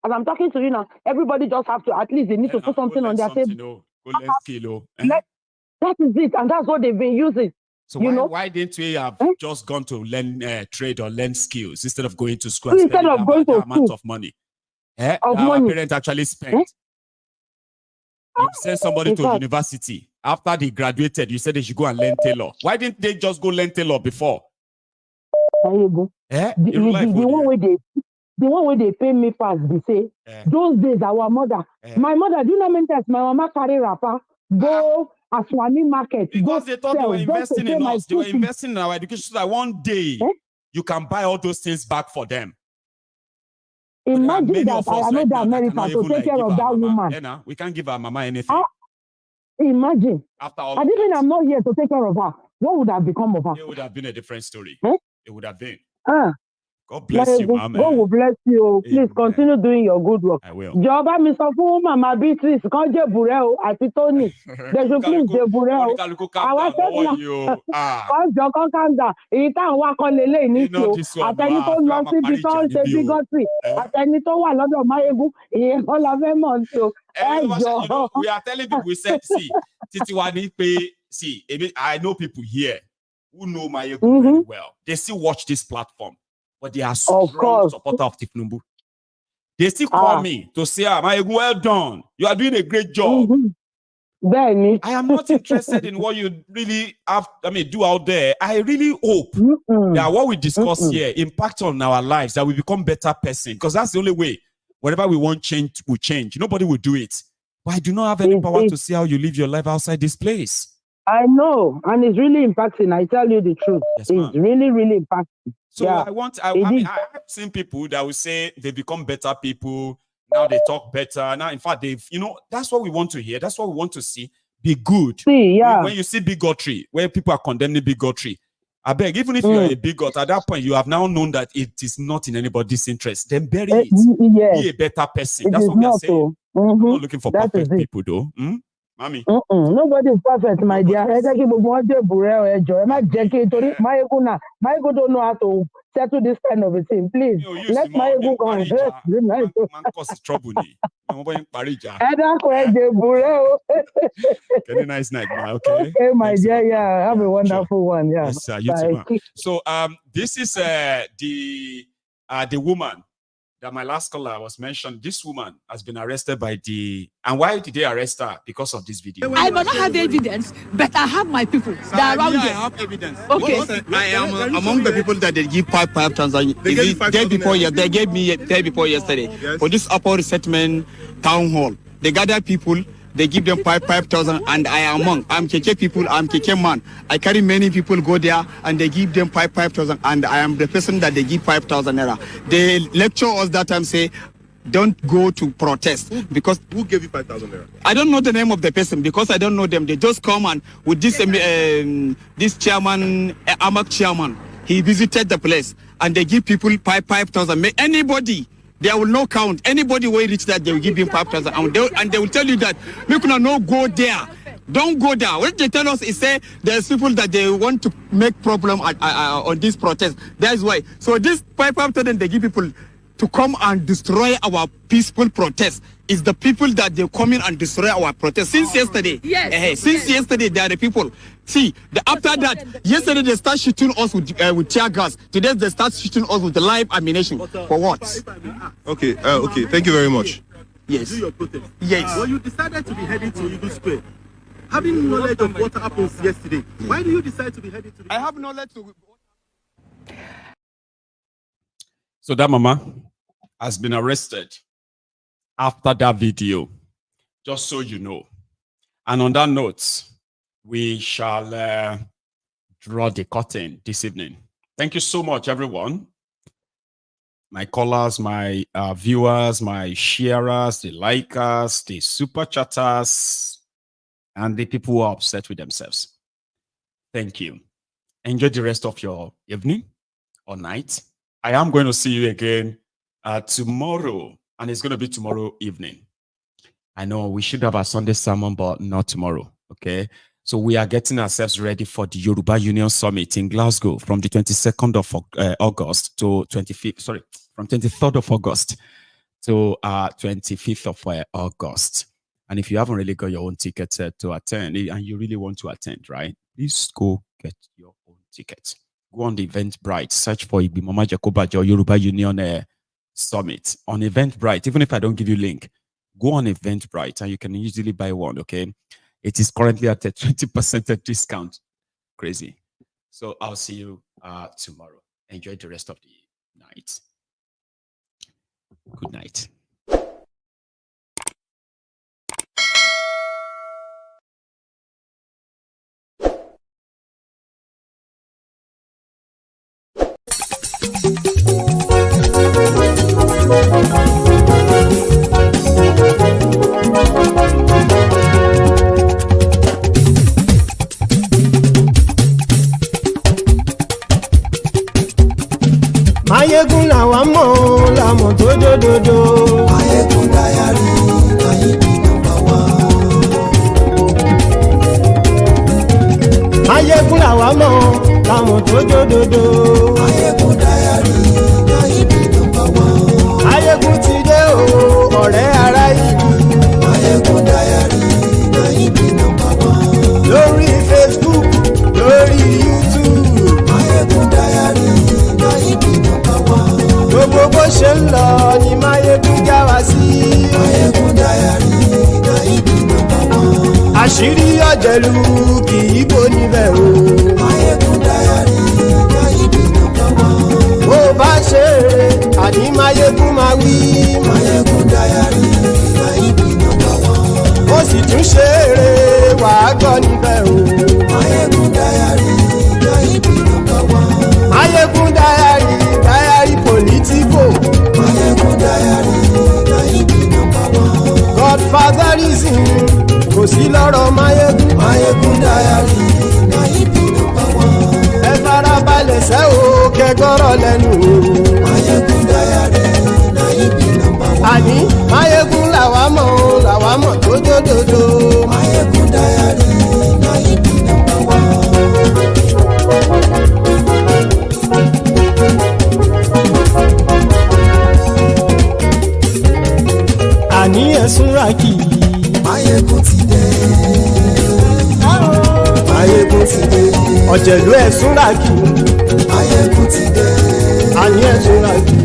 As I'm talking to you now, everybody just have to, at least they need to put something on their table. That is it. And that's what they've been using. So why didn't we have just gone to learn trade or learn skills instead of going to school and spending that amount of money? Our parents actually spent. You send somebody to university. After they graduated, you said they should go and learn tailor. Why didn't they just go learn tailor before? The one where they pay me fast, they say, those days our mother, my mother, do you know how many times my mama carry wrapper, go Aswani market. Because they thought they were investing in us. They were investing in our education so that one day you can buy all those things back for them. Imagine that I know the America to take care of that woman. We can't give our mama anything. Imagine. After all, I'm not here to take care of her. What would have become of her? It would have been a different story. It would have been. God bless you, Mama. God will bless you. Please continue doing your good work. I will. Jọba mi sọ fún Mama Beatrice kan jẹ́ bùrẹ́ o àti Tony. They should please jẹ́ bùrẹ́ o. Àwọn tẹ́lẹ̀ kọ́jọ́ kan calm down. Èyí táwọn wá kọ́ lélẹ̀ ní ti o. Àtẹni tó lọ síbi tó ń ṣe bígọ́tì. Àtẹni tó wà lọ́dọ̀ Maiyegun. Ìyẹn kan la fẹ́ mọ̀ ní o. We are telling people, we said, see, Titi wa ni pé see, I know people here who know Maiyegun very well. They still watch this platform, but they are strong supporter of Tifnumbu. They still call me to say, Maiyegun, well done. You are doing a great job. I am not interested in what you really do out there. I really hope that what we discuss here impact on our lives, that we become better person, because that's the only way. Whatever we want change will change. Nobody will do it. But I do not have any power to see how you live your life outside this place. I know, and it's really impacting. I tell you the truth. Yes, it's really, really impacting. So I've seen people that will say they become better people. Now they talk better. Now, in fact, that's what we want to hear. That's what we want to see. Be good. When you see bigotry, where people are condemning bigotry, I beg, even if you are a bigot, at that point, you have now known that it is not in anybody's interest. Then bury it. Be a better person. That's what we are saying. I'm not looking for perfect people, though. Mommy. Nobody is perfect, my dear. Maiyegun don't know how to settle this kind of a thing. Please, let Maiyegun go and rest. Trouble. Nice night, man. Okay, my dear. Yeah, have a wonderful one. Yeah. Yes, sir. You too, man. So, this is the woman that my last caller was mentioned. This woman has been arrested by and why did they arrest her? Because of this video. I may not have evidence, but I have my people that are around I have evidence. Okay. I am among the people that they give 5 Tanzania. They gave me day before yesterday for this upper resettlement town hall. They gather people. They give them 5,000, and I am among. I'm Keke people. I'm Keke man. I carry many people go there, and they give them 5,000, and I am the person that they give 5,000 naira. They lecture us that time, say, don't go to protest because who gave you 5,000 naira? I don't know the name of the person because I don't know them. They just come and with this this chairman, Amak chairman, he visited the place, and they give people 5,000. Anybody. They will not count. Anybody will reach that, they will give him 5,000. And they will tell you that, we cannot no go there. Don't go there. What they tell us is say there's people that they want to make problem on this protest. That's why. So this 5,000 they give people to come and destroy our peaceful protest. It's the people that they come in and destroy our protest. Since yesterday. Since yesterday, there are the people. See, after that, yesterday they start shooting us with tear gas. Today they start shooting us with the live ammunition. For what? Okay, thank you very much. Yes. Do your protest. Yes. Well, you decided to be heading to Eagle Square. Having knowledge of what happened yesterday, why do you decide to be heading to the... I have knowledge to... So that mama has been arrested after that video, just so you know. And on that note, we shall draw the curtain this evening. Thank you so much, everyone. My callers, my viewers, my sharers, the likers, the super chatters, and the people who are upset with themselves. Thank you. Enjoy the rest of your evening or night. I am going to see you again tomorrow, and it's going to be tomorrow evening. I know we should have a Sunday sermon, but not tomorrow, okay? So we are getting ourselves ready for the Yoruba Union Summit in Glasgow from the 22nd of August to 25th, sorry, from 23rd of August to 25th of August. And if you haven't really got your own ticket to attend, and you really want to attend, right? Please go get your own ticket. Go on the Eventbrite, search for Ibimama Jacobajo Yoruba Union Summit on Eventbrite. Even if I don't give you link, go on Eventbrite and you can easily buy one, okay? It is currently at a 20% discount. Crazy. So I'll see you tomorrow. Enjoy the rest of the night. Good night. Maiyegun làwa mọ̀ tó dòdòdò. pẹ̀lú kì í bò níbẹ̀ o. Maiyegun Diary Naibi #1. Bó bá ṣe eré àní Maiyegun máa wí. Maiyegun Diary Naibi #1. Ó sì tún ṣe eré wàá gbọ́ níbẹ̀ o. Maiyegun Diary Naibi #1. Maiyegun Diary Diary politico. Maiyegun Diary Naibi #1. Godfatherism kò sí lọ́rọ̀ Maiyegun. Maiyegun Diary Naibi #1. Ẹ farabalẹ̀ sẹ́ o kẹgọ́rọ̀ lẹ́nu o. Maiyegun Diary Naibi #1. Àní Maiyegun làwa mọ̀ tó dòdòdò. Maiyegun Diary Naibi #1. Àní ẹ̀sùn ràkì. Maiyegun ti dé. Maiyegun ti dé. Ọ̀jẹ̀lú ẹ̀sùn ràkì. Maiyegun ti dé. Àní ẹ̀sùn ràkì.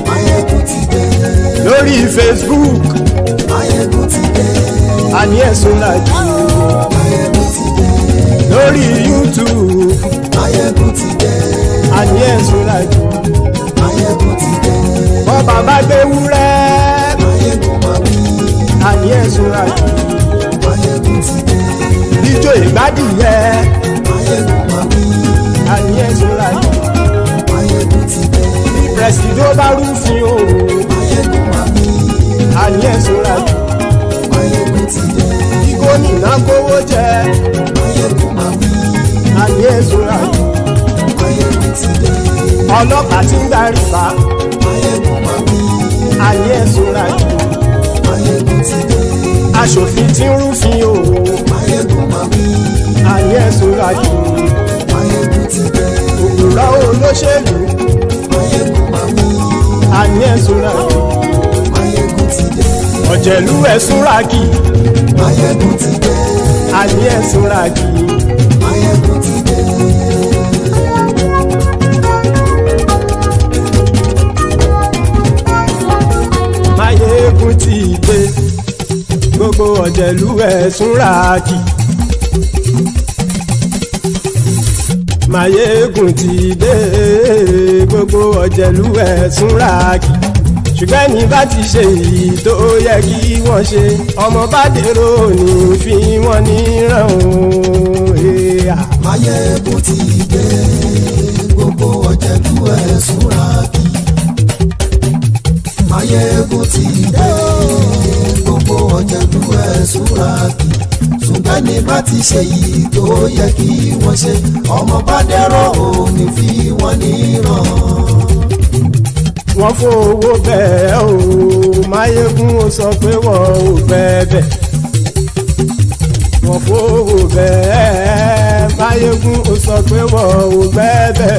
Maiyegun ti dé. Lórí Facebook. Maiyegun ti dé. Àní ẹ̀sùn ràkì. Maiyegun ti dé. Lórí YouTube. Maiyegun ti dé. Àní ẹ̀sùn ràkì. Maiyegun ti dé. Bọ́ bàbá gbé wúrẹ́. Maiyegun máa wí. Àní ẹ̀sùn ràkì. Maiyegun ti dé. Ijó ìgbádìyẹ. Maiyegun máa wí. Àní ẹ̀sùn ràkì. Maiyegun ti dé. Pẹ̀sìdó bá rúfin o. Maiyegun máa wí. Àní ẹ̀sùn ràkì. Maiyegun ti dé. Gómìnà kówó jẹ. Maiyegun máa wí. Àní ẹ̀sùn ràkì. Maiyegun ti dé. Ọlọ́pàá tí ń darí bá. Maiyegun máa wí. Àní ẹ̀sùn ràkì. Maiyegun ti dé. Aṣòfin tí ń rúfin o. Maiyegun máa wí. Àní ẹ̀sùn ràkì. Maiyegun ti dé. Òpùrọ́ olóṣèlú. Maiyegun máa wí. Àní ẹ̀sùn ràkì. Maiyegun ti dé. Ọ̀jẹ̀lú ẹ̀sùn ràkì. Maiyegun ti dé. Àní ẹ̀sùn ràkì. Maiyegun ti dé. Maiyegun ti dé. Gbogbo ọ̀jẹ̀lú ẹ̀sùn ràkì. Maiyegun ti dé. Gbogbo ọ̀jẹ̀lú ẹ̀sùn ràkì. Ṣùgbọ́n ní bá ti ṣe èyí tó yẹ kí wọ́n ṣe, ọmọ bá dèrò ní fi wọ́n níran o. Maiyegun ti dé. Gbogbo ọ̀jẹ̀lú ẹ̀sùn ràkì. Maiyegun ti dé. Gbogbo ọ̀jẹ̀lú ẹ̀sùn ràkì. Ṣùgbọ́n ní bá ti ṣe èyí tó yẹ kí wọ́n ṣe, ọmọ bá dèrò ní fi wọ́n níran. Wọ́n fowó bẹ́ẹ̀ o. Maiyegun ó sọ pé wọ́n ò bẹ́ẹ̀. Wọ́n fowó bẹ́ẹ̀. Maiyegun ó sọ pé wọ́n ò bẹ́ẹ̀.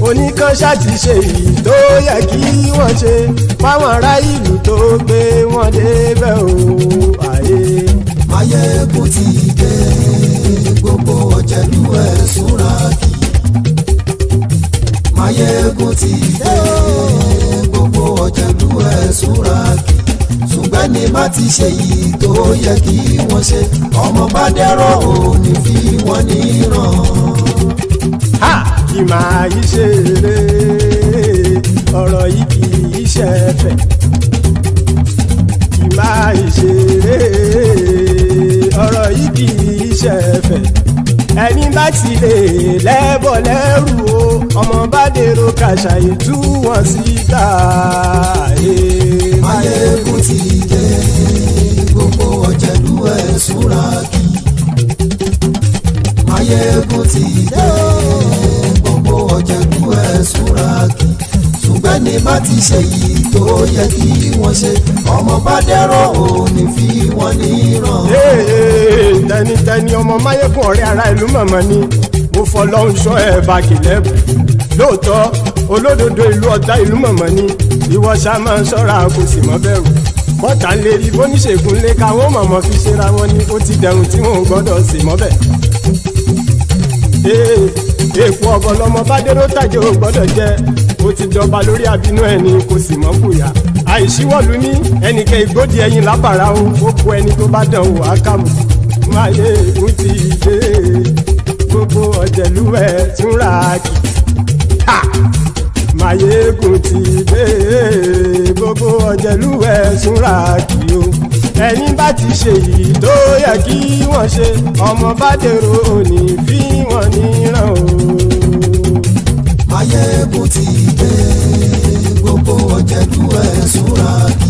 Oníkan ṣáàtì ṣe èyí tó yẹ kí wọ́n ṣe fáwọn ará ìlú tó gbé wọn débẹ̀ o. Maiyegun ti dé. Gbogbo ọ̀jẹ̀lú ẹ̀sùn ràkì. Maiyegun ti dé. Gbogbo ọ̀jẹ̀lú ẹ̀sùn ràkì. Ṣùgbọ́n ní bá ti ṣe yìí tó yẹ kí wọ́n ṣe, ọmọ bá dẹ́rọ̀ ò ní fi wọ́n níran. Kì máa yí ṣe eré, ọ̀rọ̀ yìí kì í ṣe ẹ̀fẹ̀. Kì máa yí ṣe eré, ọ̀rọ̀ yìí kì í ṣe ẹ̀fẹ̀. Ẹni bá ti lè lẹ́bọ̀ lẹ́rù o, ọmọ bá dèrò kàṣàyè tú wọn síta. Maiyegun ti dé. Gbogbo ọ̀jẹ̀lú ẹ̀sùn ràkì. Maiyegun ti dé. Gbogbo ọ̀jẹ̀lú ẹ̀sùn ràkì. Ṣùgbọ́n ní bá ti ṣe yìí tó yẹ kí wọ́n ṣe, ọmọ bá dẹ́rọ̀ ò ní fi wọ́n níran. Tẹnitẹni ọmọ Maiyegun ọ̀rẹ́ ara ìlú mọ̀mọ́ ni mo fọlọ́run ṣọ́ ẹ̀ bá kìlẹ́bù. Lóòótọ́ olódodo ìlú ọ̀tá ìlú mọ̀mọ́ ni ìwọ ṣá máa ń ṣọ́ra kò sì mọ́ bẹ̀rù. Bọ́tà ń lè rí bóníṣègùn lé káwọn mọ̀mọ́ fi ṣera wọn ni ó ti dẹrùn tí wọn ò gbọ́dọ̀ sì mọ́ bẹ̀. Èèpo ọ̀bọ lọmọ bá dérò tàjẹ́ ò gbọ́dọ̀ jẹ́, ó ti jọba lórí àbínú ẹni kò sì mọ́ bùyà. Àìsíwọ́lu ní ẹnìkẹ́ ìgbódì ẹyin lábàrá o, ó kó ẹni tó bá dán wò á kàmù. Maiyegun ti dé gbogbo ọ̀jẹ̀lú ẹ̀ túnra kì. Maiyegun ti dé gbogbo ọ̀jẹ̀lú ẹ̀ túnra kì o. Ẹni bá ti ṣe yìí tó yẹ kí wọ́n ṣe ọmọ bá dèrò òní fi wọ́n níran o. Maiyegun ti dé gbogbo ọ̀jẹ̀lú ẹ̀ túnra kì.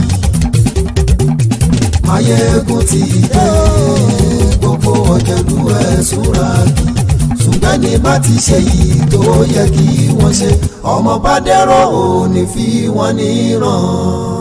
Maiyegun ti dé gbogbo ọ̀jẹ̀lú ẹ̀ túnra kì. Ṣùgbọ́n ní bá ti ṣe yìí tó yẹ kí wọ́n ṣe ọmọ bá dèrò òní fi wọ́n níran.